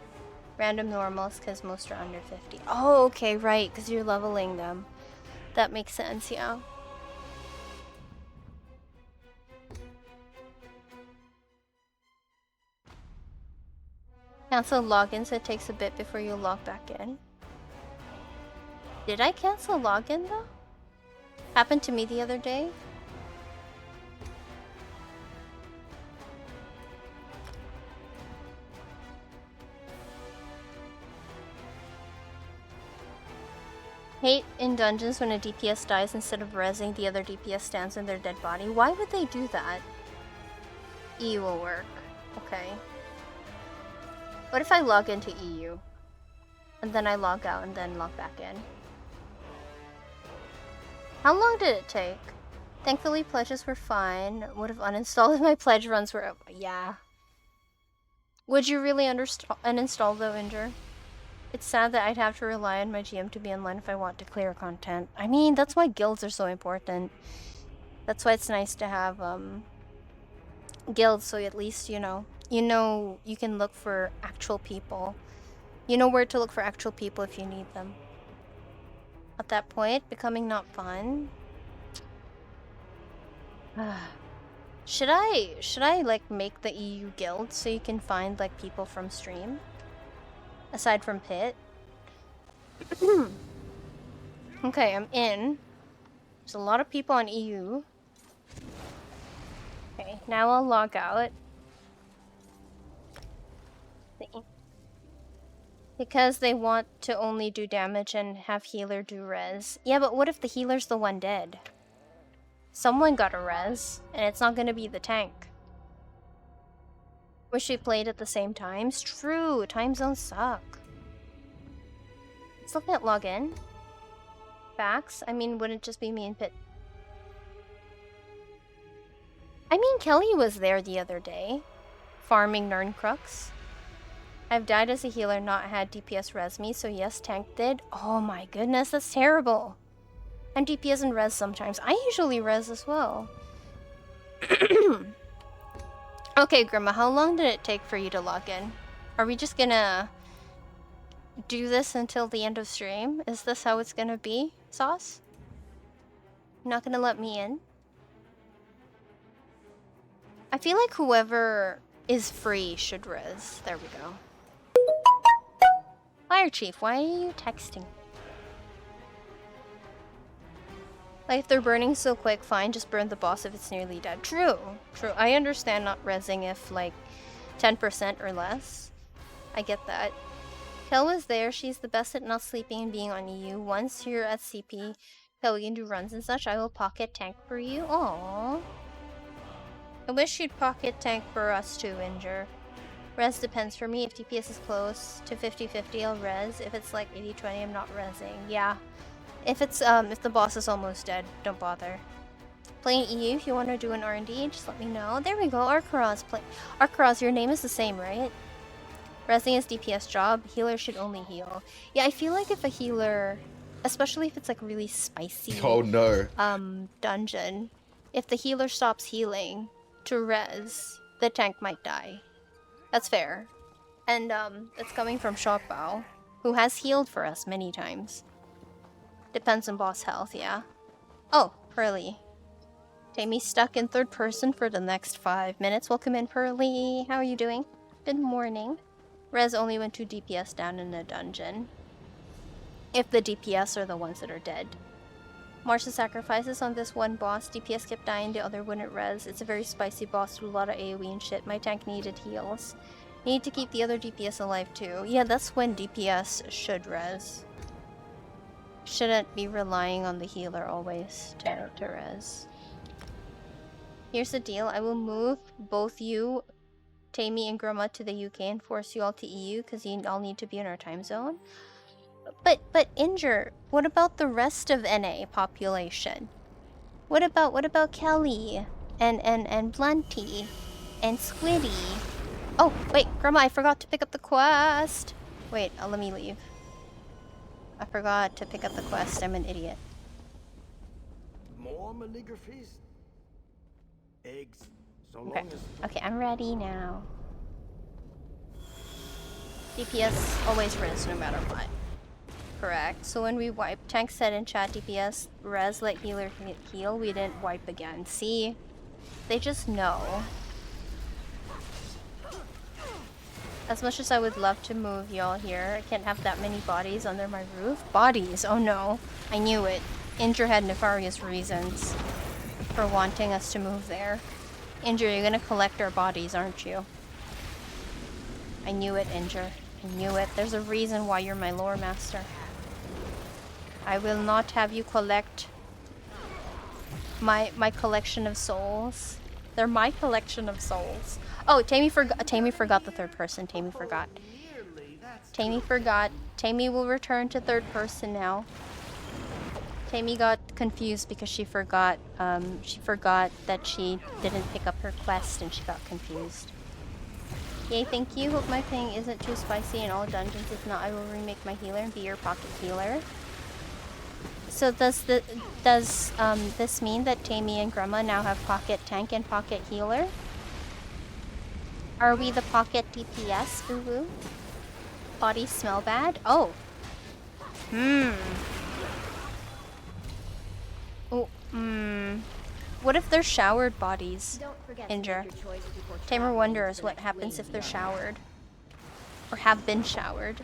Random normals, because most are under 50. Oh, okay, right, because you're leveling them. That makes sense, yeah. Cancel login, so it takes a bit before you log back in. Did I cancel login, though? Happened to me the other day. Hate in dungeons when a DPS dies instead of rezzing the other DPS stands in their dead body. Why would they do that? EU will work. Okay. What if I log into EU? And then I log out and then log back in? How long did it take? Thankfully, pledges were fine. Would have uninstalled if my pledge runs were... Yeah. Would you really uninstall though, Inger? It's sad that I'd have to rely on my GM to be online if I want to clear content. I mean, that's why guilds are so important. That's why it's nice to have guilds, so at least, you know you can look for actual people. You know where to look for actual people if you need them. At that point, becoming not fun. Should I like make the EU guild so you can find like people from stream? Aside from Pit. Okay, I'm in. There's a lot of people on EU. Okay, now I'll log out. Because they want to only do damage and have healer do res. Yeah, but what if the healer's the one dead? Someone got a res, and it's not gonna be the tank. Wish we played at the same times? True, time zones suck. Still can't log in. Facts? I mean, wouldn't it just be me and Pit? I mean, Kelly was there the other day, farming Nerncrux. I've died as a healer, not had DPS res me, so yes, tank did. Oh my goodness, that's terrible. I'm DPS and res sometimes. I usually res as well. Okay, Grandma, how long did it take for you to log in? Are we just gonna do this until the end of stream? Is this how it's gonna be, Sauce? You're not gonna let me in? I feel like whoever is free should res. There we go. Fire Chief, why are you texting? Like, if they're burning so quick, fine, just burn the boss if it's nearly dead. True, true. I understand not rezzing if, like, 10% or less. I get that. Kel was there. She's the best at not sleeping and being on EU. Once you're at CP, Kel, we can do runs and such. I will pocket tank for you. Aww. I wish you'd pocket tank for us too, Inger. Res depends for me. If DPS is close to 50-50, I'll res. If it's like 80-20, I'm not resing. Yeah. If it's if the boss is almost dead, don't bother. Playing EU, if you want to do an R&D, just let me know. There we go. Arkaraz play. Arkaraz, your name is the same, right? Resing is DPS job. Healer should only heal. Yeah, I feel like if a healer, especially if it's like really spicy. Oh no. Dungeon. If the healer stops healing to res, the tank might die. That's fair. And it's coming from Shopbao, who has healed for us many times. Depends on boss health, yeah. Oh, Pearly. Tammy stuck in third person for the next 5 minutes. Welcome in, Pearly. How are you doing? Good morning. Rez only went 2 DPS down in the dungeon. If the DPS are the ones that are dead. Marsh's sacrifices on this one boss. DPS kept dying, the other wouldn't res. It's a very spicy boss with a lot of AoE and shit. My tank needed heals. Need to keep the other DPS alive too. Yeah, that's when DPS should res. Shouldn't be relying on the healer always to res. Here's the deal. I will move both you, Tammy and Grandma, to the UK and force you all to EU because you all need to be in our time zone. But Injure, what about the rest of NA population? What about Kelly and Blunty and Squiddy? Oh, wait, Grandma, I forgot to pick up the quest. Wait, let me leave. I forgot to pick up the quest. I'm an idiot. More malligraphies? Eggs. So Okay. long as Okay, I'm ready now. DPS always res no matter what. Correct. So when we wipe, Tank said in chat, DPS res, let healer heal. We didn't wipe again. See? They just know. As much as I would love to move y'all here, I can't have that many bodies under my roof. Bodies? Oh no. I knew it. Injure had nefarious reasons for wanting us to move there. Injure, you're gonna collect our bodies, aren't you? I knew it, Injure. I knew it. There's a reason why you're my lore master. I will not have you collect my collection of souls. They're my collection of souls. Oh, Tammy forgot the third person. Tammy forgot. Tammy forgot. Tammy will return to third person now. Tammy got confused because she forgot that she didn't pick up her quest and she got confused. Yay, thank you. Hope my ping isn't too spicy in all dungeons. If not, I will remake my healer and be your pocket healer. So does this mean that Tammy and Grandma now have pocket tank and pocket healer? Are we the pocket DPS? Ooh woo. Bodies smell bad? Oh. What if they're showered bodies? Don't forget to Injure. make your choice before Tamer traveling wonders to the what next happens waiting if they're yard. showered. Or have been showered.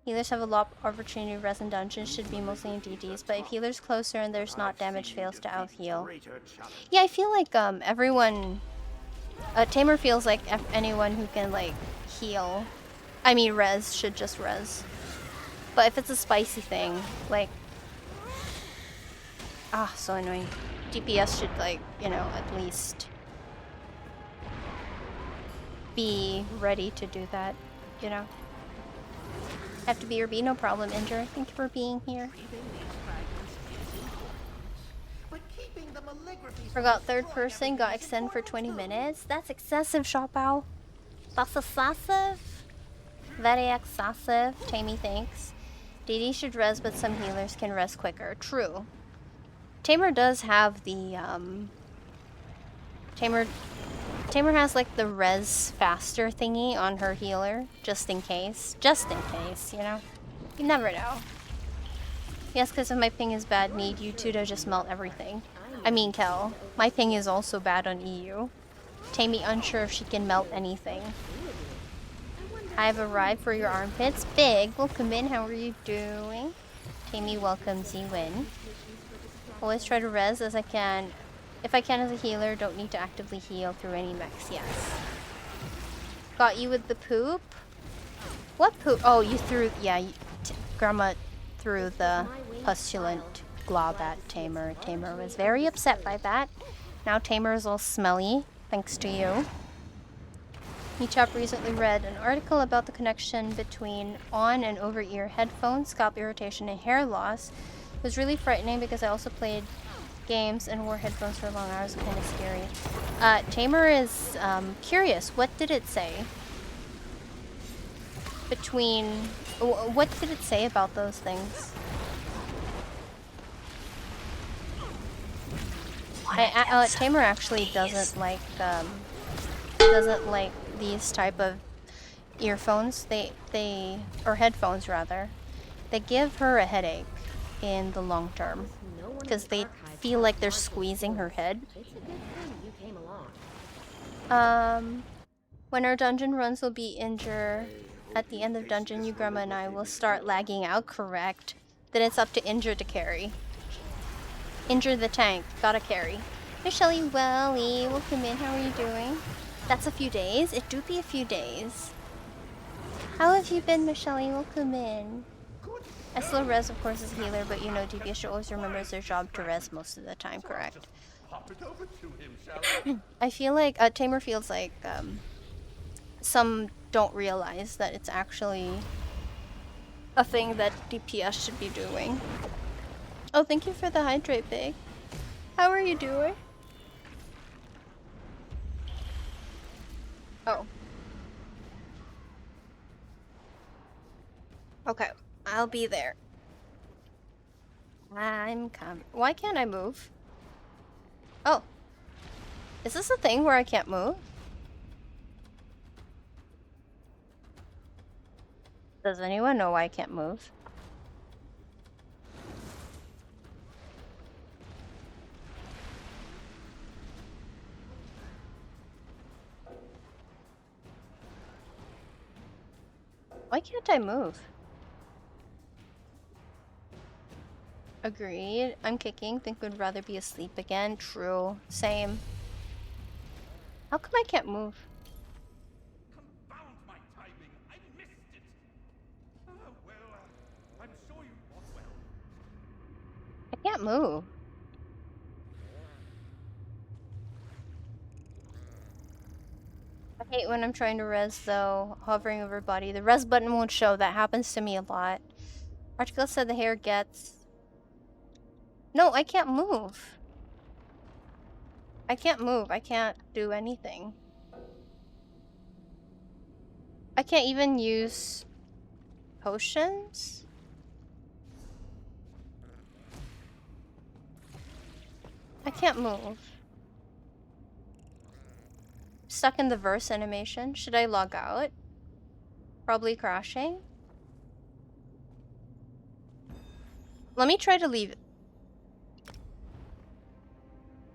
Healers have a lot of opportunity to res in dungeons, should be mostly in DDs, but if healer's closer and there's not damage, fails to out-heal. Yeah, I feel like everyone... Tamer feels like anyone who can like heal, I mean res, should just res. But if it's a spicy thing, like... so annoying. DPS should like, you know, at least be ready to do that, you know? Have to be or be, no problem, Injure. Thank you for being here. Forgot third person, got extended for 20 minutes. That's excessive, Shopao. That's excessive. Very excessive. Tammy, thanks. DD should res, but some healers can res quicker. True. Tamer does have the, Tamer has like the res faster thingy on her healer, just in case. Just in case, you know? You never know. Yes, because if my ping is bad, need you two to just melt everything. I mean, Kel, my ping is also bad on EU. Tammy unsure if she can melt anything. I have arrived for your armpits. Big, welcome in, how are you doing? Tammy welcomes you in. Always try to res as I can. If I can as a healer, don't need to actively heal through any mechs, yes. Got you with the poop? What poop? Oh, you threw, yeah, Grandma threw the pustulant glob at Tamer. Tamer was very upset by that. Now Tamer is all smelly, thanks to you. Meechop recently read an article about the connection between on and over-ear headphones, scalp irritation, and hair loss. It was really frightening because I also played games and wore headphones for long hours. Kind of scary. Tamer is curious. What did it say? What did it say about those things? Tamer actually doesn't like these type of earphones. Or headphones rather. They give her a headache in the long term because they feel like they're squeezing her head. It's a good thing you came along. When our dungeon runs will be Injure. At the end of dungeon, you, Grandma, and I will start lagging out. Correct. Then it's up to Injure to carry. Injure the tank. Gotta carry. Michelle Welly, welcome in. How are you doing? That's a few days. It do be a few days. How have you been, Michelle? Welcome in. I still res, of course, as a healer, but you know DPS should always remember it's their job to res most of the time, correct? I feel like, Tamer feels like, some don't realize that it's actually a thing that DPS should be doing. Oh, thank you for the hydrate, Big. How are you doing? Oh. Okay, I'll be there. I'm coming. Why can't I move? Oh. Is this a thing where I can't move? Does anyone know why I can't move? Why can't I move? Agreed. I'm kicking. Think would rather be asleep again. True. Same. How come I can't move? Confound my timing. I missed it. I'm sure you fought well. I can't move. I hate when I'm trying to res though, hovering over body. The res button won't show. That happens to me a lot. Article said the hair gets... No, I can't move. I can't move. I can't do anything. I can't even use potions? I can't move. Stuck in the verse animation. Should I log out? Probably crashing. Let me try to leave.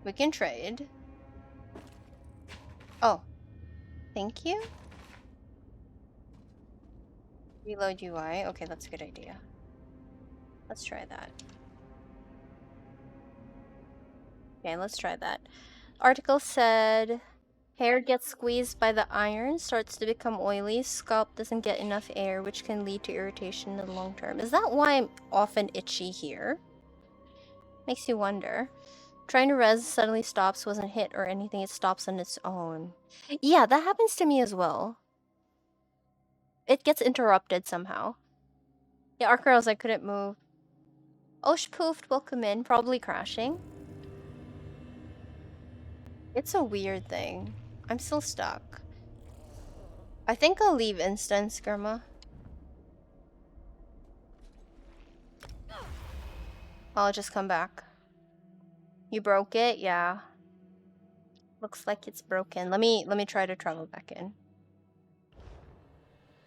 We can trade. Oh. Thank you? Reload UI. Okay, that's a good idea. Let's try that. Okay, let's try that. Article said... Hair gets squeezed by the iron, starts to become oily, scalp doesn't get enough air, which can lead to irritation in the long term. Is that why I'm often itchy here? Makes you wonder. Trying to res suddenly stops, wasn't hit or anything, it stops on its own. Yeah, that happens to me as well. It gets interrupted somehow. Yeah, Arcaros, I couldn't move. Osh poofed, welcome in, probably crashing. It's a weird thing. I'm still stuck. I think I'll leave instance, Grandma. I'll just come back. You broke it? Yeah. Looks like it's broken. Let me try to travel back in.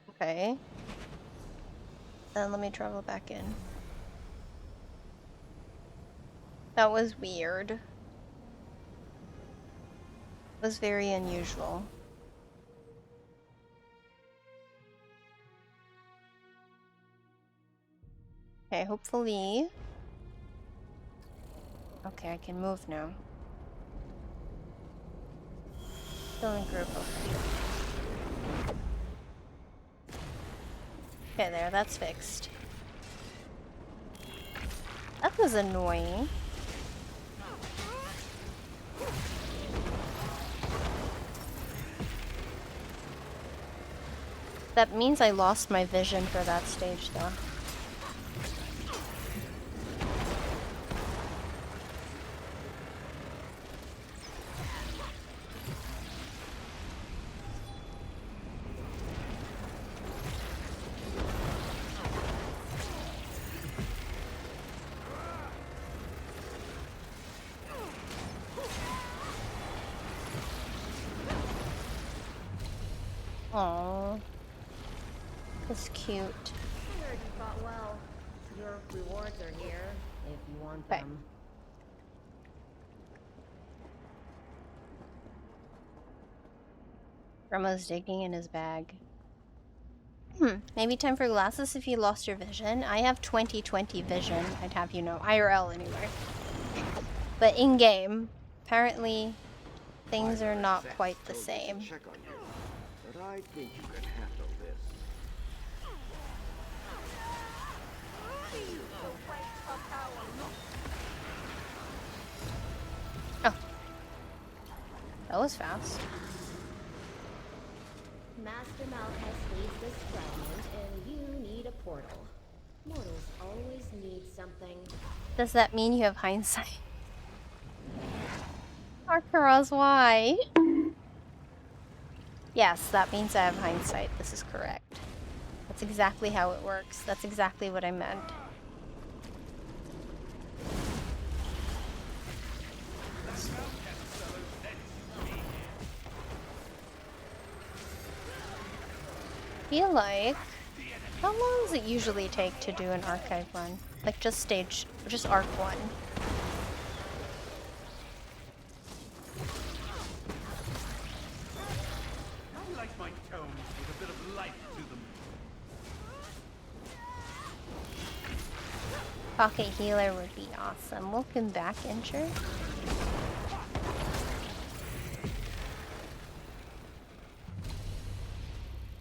Okay. Then let me travel back in. That was weird. It was very unusual. Okay, hopefully... Okay, I can move now. Still in group, okay. Okay, there, that's fixed. That was annoying. That means I lost my vision for that stage, though. Aww. That's cute. I heard you fought well. Your rewards are here, if you want them. Grandma's digging in his bag. Maybe time for glasses if you lost your vision. I have 20/20 vision, I'd have you know. IRL anyway. But in-game, apparently things are not quite the same. Check on you, but I think you can handle this. Oh. That was fast. Master Malchus leads this fragment, and you need a portal. Mortals always need something. Does that mean you have hindsight? Arkaraz, why? Yes, that means I have hindsight. This is correct. That's exactly how it works. That's exactly what I meant. I feel like... How long does it usually take to do an archive run? Like just arc 1. I like my tones with a bit of life to them. Pocket healer would be awesome. Welcome back, Incher.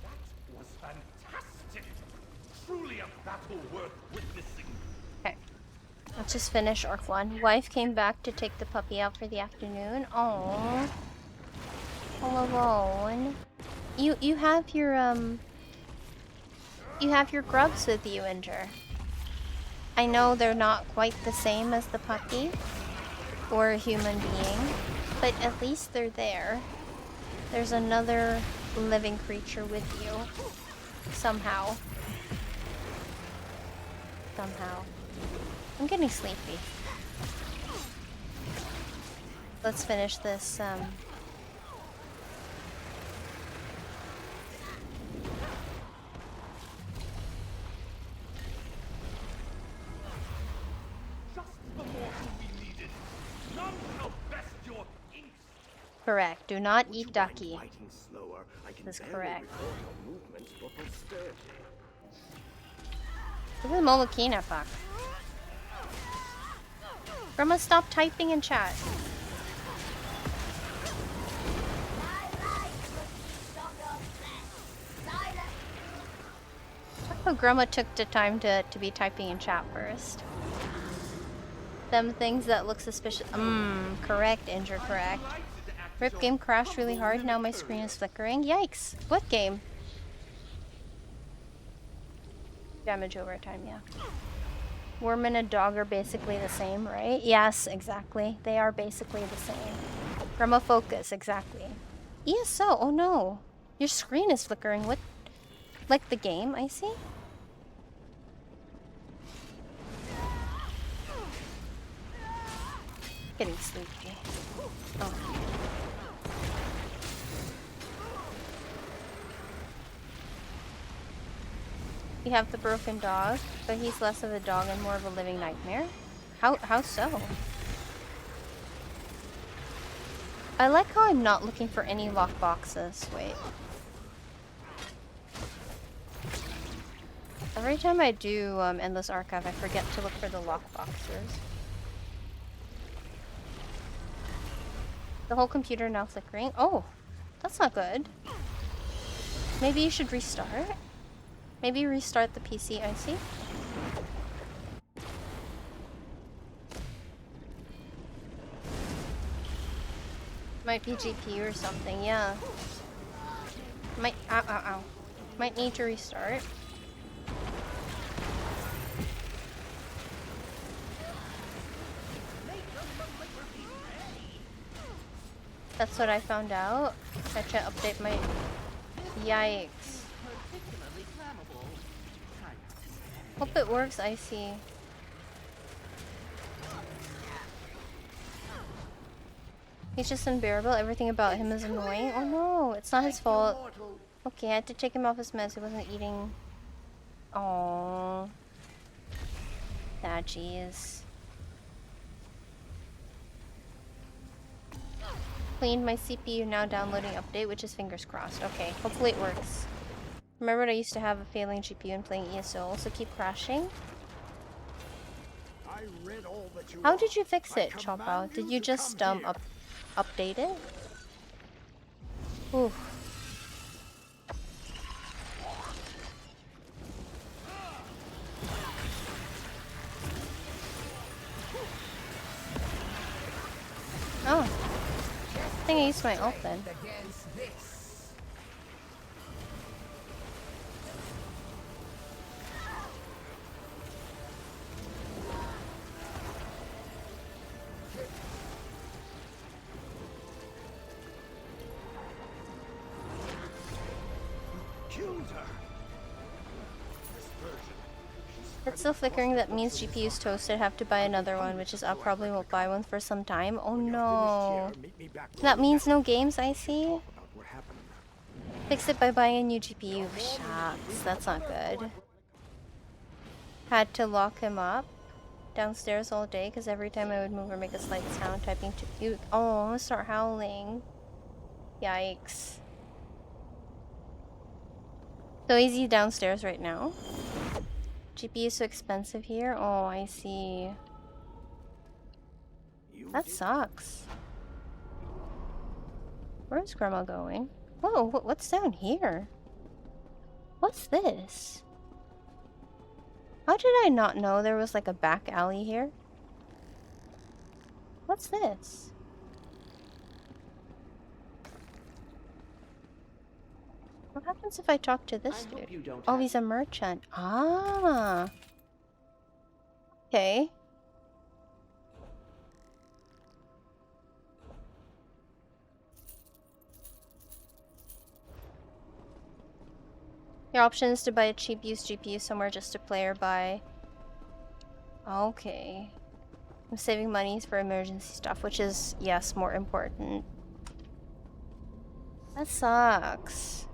That was fantastic. Truly a battle worth witnessing. Okay. Let's just finish arc 1. Wife came back to take the puppy out for the afternoon. Oh, all alone. You have your grubs with you, Inger. I know they're not quite the same as the puppy or a human being, but at least they're there. There's another living creature with you. Somehow. I'm getting sleepy. Let's finish this, Just the mortal we needed. None shall best your inks. correct. Do not eat ducky. Fighting slower. I can That's barely correct. record your movements for posterity. Look at the Molokina, fuck. Grandma, stop typing in chat. Oh, Grandma took the time to be typing in chat first. Them things that look suspicious. Correct, Inger, correct. Rip game crashed really hard, now my screen is flickering. Yikes. What game? Damage over time, yeah. Worm and a dog are basically the same, right? Yes, exactly. They are basically the same. Grandma, focus, exactly. ESO, oh no. Your screen is flickering. What? Like the game, I see? Getting sleepy. Oh. You have the broken dog, but he's less of a dog and more of a living nightmare? How so? I like how I'm not looking for any lock boxes. Wait. Every time I do Endless Archive, I forget to look for the lock boxes. The whole computer now flickering. Oh, that's not good. Maybe you should restart? Maybe restart the PC, I see. Might be GPU or something, yeah. Might need to restart. That's what I found out. I tried to update my... Yikes. Hope it works, I see. He's just unbearable. Everything about him is annoying. Oh no, it's not his fault. Okay, I had to take him off his meds. He wasn't eating. Oh. Ah, jeez. cleaned my CPU, now downloading update, which is fingers crossed. Okay, hopefully it works. Remember, I used to have a failing GPU and playing ESO, so keep crashing. I read all that you How are. did you fix I it, Chopo? command Did you you to just come here. update it? Ooh. Oh. I think I used my ult then. Killed her. This version. It's still flickering, that means GPU's toasted. Have to buy another one, which is I probably won't buy one for some time. Oh no. That means no games, I see. Fix it by buying a new GPU. Shucks, that's not good. Had to lock him up downstairs all day because every time I would move or make a slight sound typing to you. Oh, I'm gonna start howling. Yikes. So is he downstairs right now? GPU is so expensive here. Oh, I see. That sucks. Where's Grandma going? Whoa, what's down here? What's this? How did I not know there was like a back alley here? What's this? What happens if I talk to this dude? Oh, he's a merchant. Ah. Okay. Your option is to buy a cheap used GPU somewhere just to play or buy. Okay. I'm saving monies for emergency stuff, which is, yes, more important. That sucks.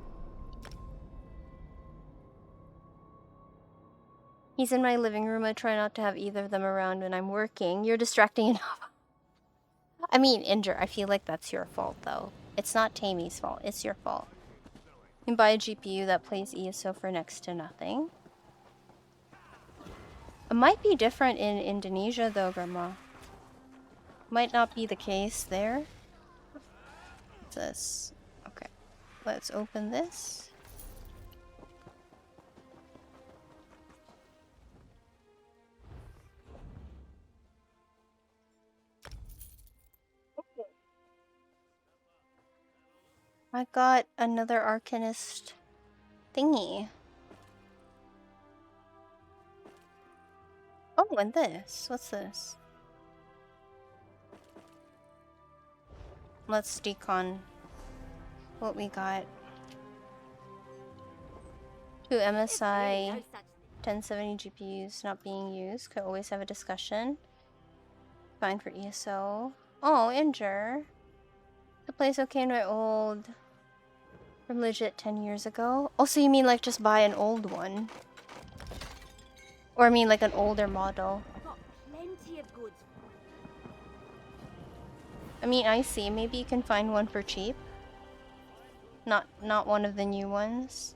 He's in my living room. I try not to have either of them around when I'm working. You're distracting enough. I mean, Inger, I feel like that's your fault, though. It's not Tammy's fault. It's your fault. You can buy a GPU that plays ESO for next to nothing. It might be different in Indonesia, though, Grandma. Might not be the case there. What's this? Okay. Let's open this. I got another Arcanist thingy. Oh, and this. What's this? Let's decon what we got. 2 MSI 1070 GPUs not being used. Could always have a discussion. Fine for ESO. Oh, Inger. The place okay in my old... From legit 10 years ago? Oh, so you mean like just buy an old one? Or I mean like an older model? Plenty of goods. I mean, I see. Maybe you can find one for cheap. Not one of the new ones.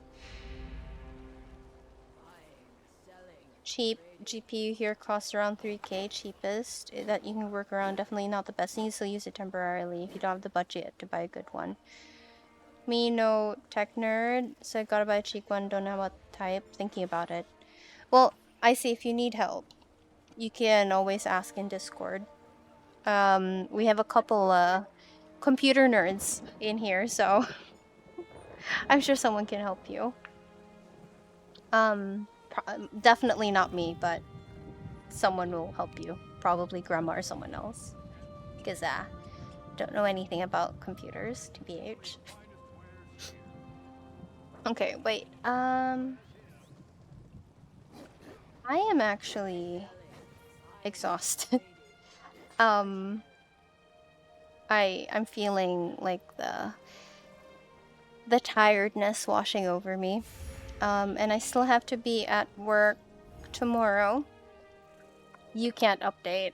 Cheap GPU here costs around 3K, cheapest. That you can work around, definitely not the best. You can still use it temporarily if you don't have the budget to buy a good one. Me, no tech nerd, so I gotta buy a cheap one, don't know what type, thinking about it. Well, I see, if you need help, you can always ask in Discord. We have a couple computer nerds in here, so I'm sure someone can help you. Definitely not me, but someone will help you. Probably Grandma or someone else. Because don't know anything about computers, TBH. Okay, wait. I am actually exhausted. I'm feeling like the tiredness washing over me. And I still have to be at work tomorrow. You can't update.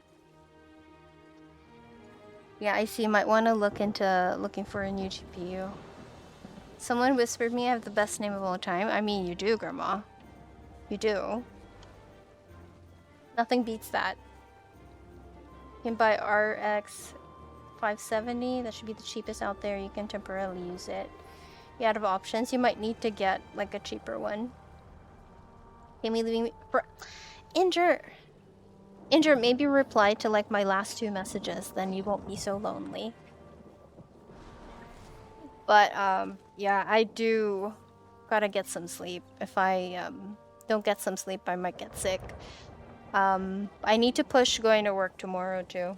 Yeah, I see. Might want to look into looking for a new GPU. Someone whispered me I have the best name of all time. I mean, you do, Grandma. You do. Nothing beats that. You can buy RX 570. That should be the cheapest out there. You can temporarily use it. You're out of options. You might need to get like a cheaper one. Amy leaving me for Injure. Maybe reply to like my last 2 messages, then you won't be so lonely. But yeah, I do gotta get some sleep. If I don't get some sleep, I might get sick. I need to push going to work tomorrow too.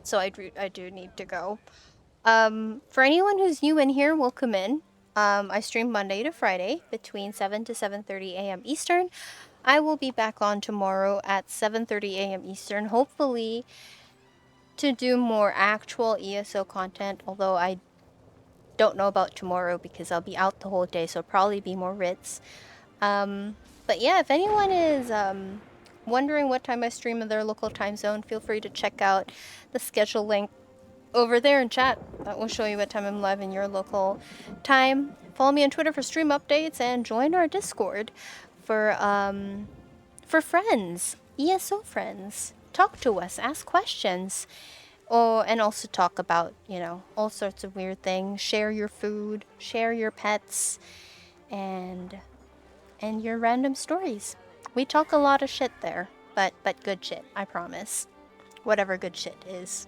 So I do need to go. For anyone who's new in here, welcome in. I stream Monday to Friday between 7 to 7:30 a.m. Eastern. I will be back on tomorrow at 7:30 a.m. Eastern, hopefully to do more actual ESO content, although I don't know about tomorrow because I'll be out the whole day, so it'll probably be more Ritz. But yeah, if anyone is wondering what time I stream in their local time zone, feel free to check out the schedule link over there in chat. That will show you what time I'm live in your local time. Follow me on Twitter for stream updates and join our Discord for friends, ESO friends. Talk to us, ask questions. Oh, and also talk about, you know, all sorts of weird things. Share your food, share your pets, and your random stories. We talk a lot of shit there, but good shit, I promise. Whatever good shit is.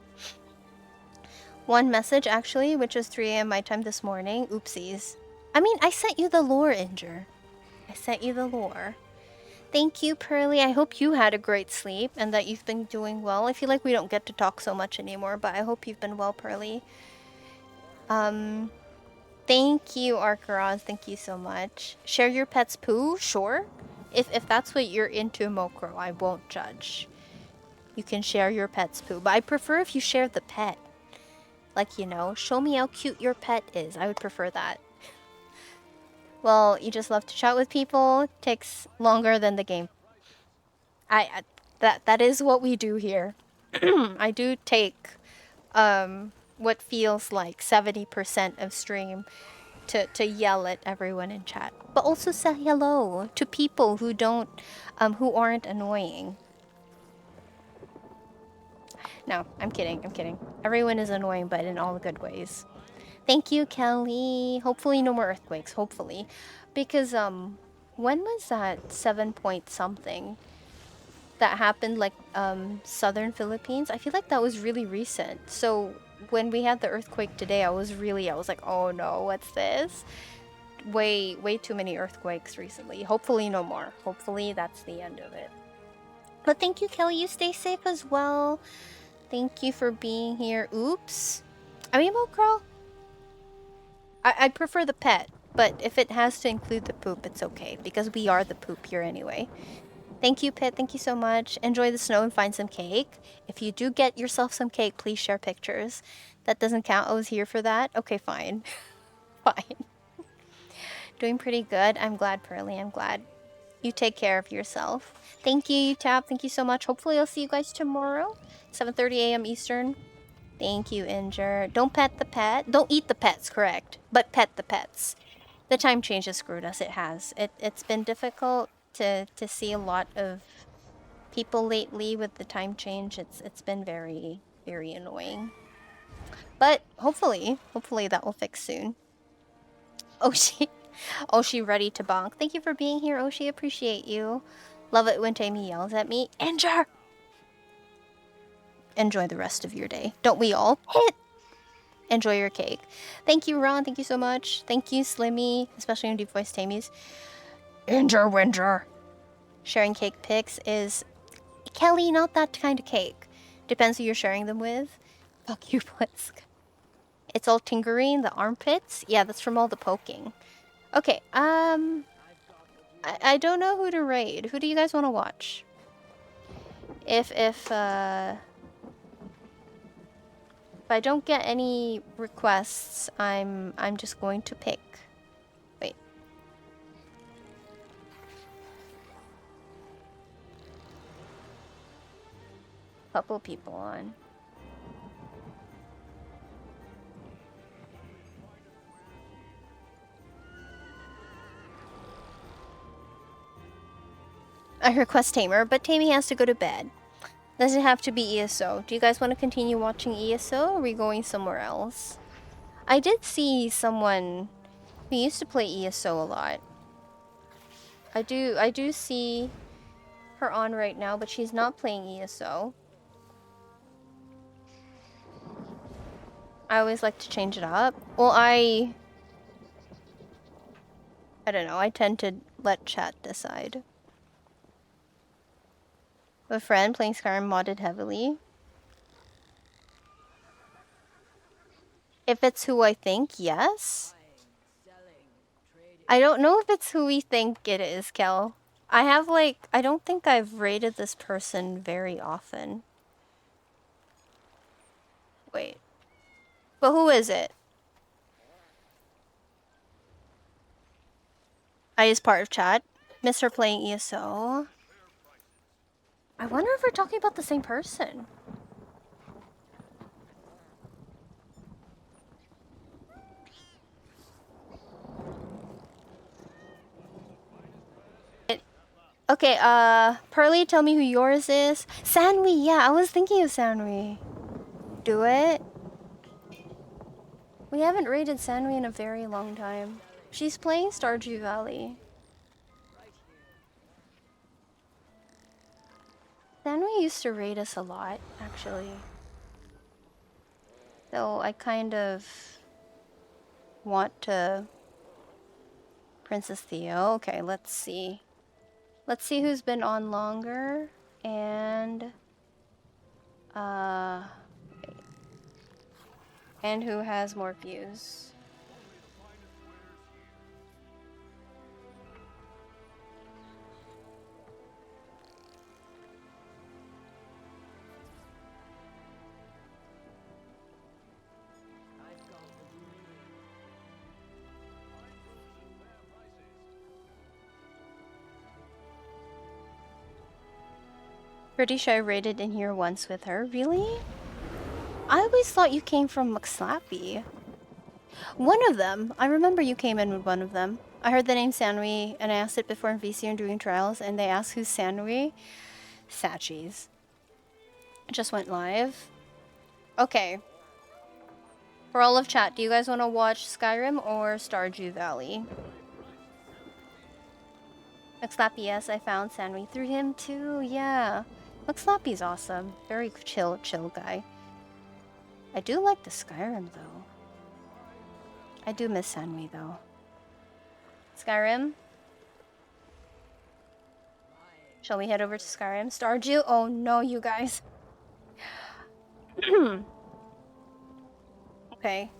One message actually, which was 3 a.m. my time this morning. Oopsies. I mean, I sent you the lore, Inger. I sent you the lore. Thank you, Pearly. I hope you had a great sleep and that you've been doing well. I feel like we don't get to talk so much anymore, but I hope you've been well, Pearly. Thank you, Arkaraz. Thank you so much. Share your pet's poo? Sure. If that's what you're into, Mokro, I won't judge. You can share your pet's poo, but I prefer if you share the pet. Like, you know, show me how cute your pet is. I would prefer that. Well, you just love to chat with people. Takes longer than the game. That is what we do here. I do take what feels like 70% of stream to yell at everyone in chat, but also say hello to people who who aren't annoying. No, I'm kidding. Everyone is annoying, but in all the good ways. Thank you, Kelly. Hopefully no more earthquakes, hopefully. Because, when was that 7 point something that happened, like, southern Philippines? I feel like that was really recent. So, when we had the earthquake today, I was like, oh no, what's this? Way too many earthquakes recently. Hopefully no more. Hopefully that's the end of it. But thank you, Kelly. You stay safe as well. Thank you for being here. Oops. I mean, Mokro, I'd prefer the pet, but if it has to include the poop, it's okay, because we are the poop here anyway. Thank you, Pit. Thank you so much. Enjoy the snow and find some cake. If you do get yourself some cake, please share pictures. That doesn't count. I was here for that. Okay, fine. Fine. Doing pretty good. I'm glad, Pearly. I'm glad. You take care of yourself. Thank you, Tap. Thank you so much. Hopefully I'll see you guys tomorrow, 7:30 a.m. Eastern. Thank you, Inger. Don't pet the pet. Don't eat the pets, correct. But pet the pets. The time change has screwed us. It has. It's been difficult to see a lot of people lately with the time change. It's been very, very annoying. But hopefully that will fix soon. Oshi ready to bonk. Thank you for being here, Oshi. Appreciate you. Love it when Tammy yells at me. Inger! Enjoy the rest of your day. Don't we all? Hit! Enjoy your cake. Thank you, Ron. Thank you so much. Thank you, Slimmy, especially in Deep Voice Tamies. Inger Winger. Sharing cake pics is... Kelly, not that kind of cake. Depends who you're sharing them with. Fuck you, Blisk. It's all tingering, the armpits. Yeah, that's from all the poking. Okay, I don't know who to raid. Who do you guys want to watch? If I don't get any requests, I'm just going to pick. Wait. Couple people on. I request Tamer, but Tammy has to go to bed. Does it have to be ESO? Do you guys want to continue watching ESO, or are we going somewhere else? I did see someone who used to play ESO a lot. I do see her on right now, but she's not playing ESO. I always like to change it up. Well, I don't know. I tend to let chat decide. A friend playing Skyrim modded heavily. If it's who I think, yes. I don't know if it's who we think it is, Kel. I don't think I've rated this person very often. Wait. But who is it? I is part of chat. Miss her playing ESO. I wonder if we're talking about the same person. Okay, Pearly, tell me who yours is. Sanwi, yeah, I was thinking of Sanwi. Do it. We haven't rated Sanwi in a very long time. She's playing Stardew Valley. Sanwi used to raid us a lot, actually. So I kind of want to... Princess Theo. Okay, let's see. Let's see who's been on longer. And who has more views. Pretty sure I raided in here once with her. Really? I always thought you came from McSlappy. One of them. I remember you came in with one of them. I heard the name Sanwi, and I asked it before in VC and doing trials, and they asked who's Sanwi. Satchies. It just went live. Okay. For all of chat, do you guys want to watch Skyrim or Stardew Valley? McSlappy, yes, I found Sanwi through him too, yeah. McSlappy's awesome. Very chill guy. I do like the Skyrim though. I do miss Sanwi though. Skyrim? Shall we head over to Skyrim? Stardew? Oh no, you guys. Okay.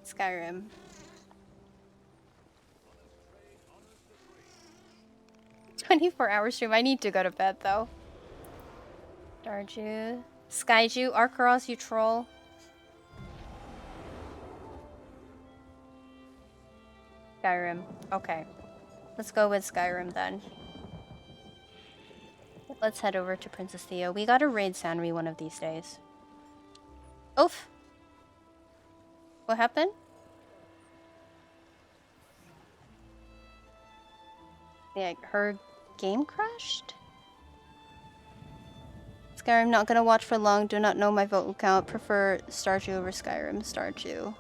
Skyrim. "24-hour stream. I need to go to bed though. Stardew. Skyju. Arkaros, you troll. Skyrim. Okay. Let's go with Skyrim then. Let's head over to Princess Theo. We gotta raid Sanri one of these days. Oof. What happened? Yeah, her game crashed? Skyrim, not gonna watch for long. Do not know my vote count. Prefer Stardew over Skyrim. Stardew.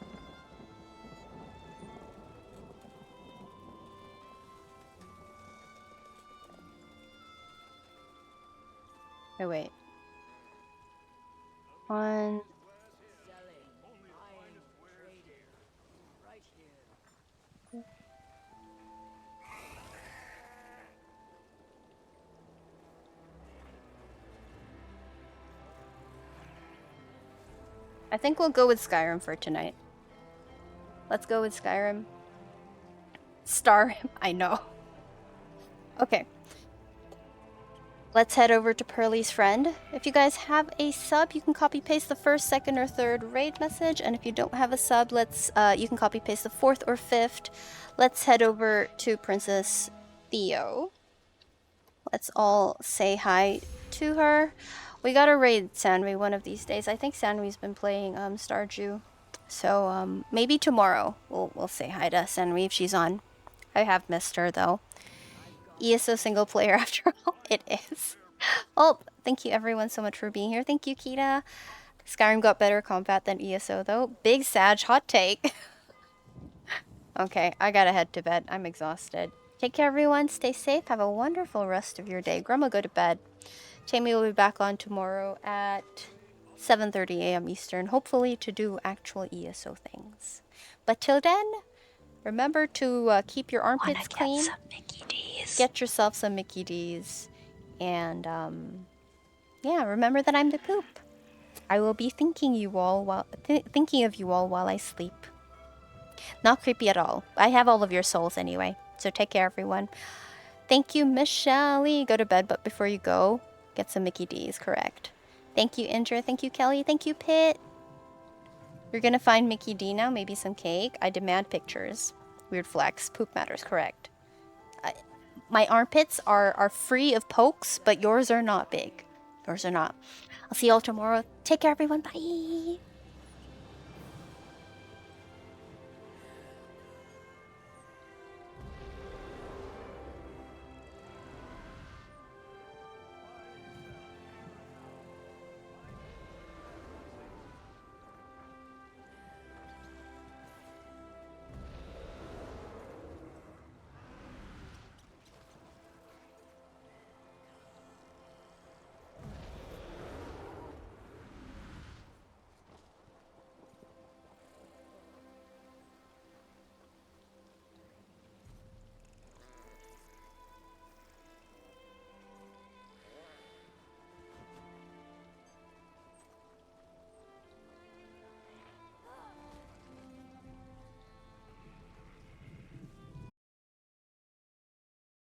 Oh, wait. One. I think we'll go with Skyrim for tonight. Let's go with Skyrim. Star, I know. Okay. Let's head over to Pearly's friend. If you guys have a sub, you can copy paste the first, second, or third raid message. And if you don't have a sub, you can copy paste the fourth or fifth. Let's head over to Princess Theo. Let's all say hi to her. We gotta raid Sanwi one of these days. I think Sanwi's been playing Stardew. So maybe tomorrow we'll say hi to Sanwi if she's on. I have missed her though. ESO single player after all. It is. Oh, thank you everyone so much for being here. Thank you, Kita. Skyrim got better combat than ESO though. Big Sag hot take. Okay, I gotta head to bed. I'm exhausted. Take care, everyone. Stay safe. Have a wonderful rest of your day. Grandma, go to bed. Tammy will be back on tomorrow at 7:30 a.m. Eastern, hopefully to do actual ESO things. But till then, remember to keep your armpits clean. Some Mickey D's. Get yourself some Mickey D's. And, yeah, remember that I'm the poop. I will be thinking of you all while I sleep. Not creepy at all. I have all of your souls anyway. So take care, everyone. Thank you, Miss Shelley. Go to bed, but before you go, get some Mickey D's, correct. Thank you, Indra. Thank you, Kelly. Thank you, Pitt. You're gonna find Mickey D now, maybe some cake. I demand pictures. Weird flex. Poop matters, correct. My armpits are free of pokes, but yours are not big. Yours are not. I'll see you all tomorrow. Take care, everyone. Bye.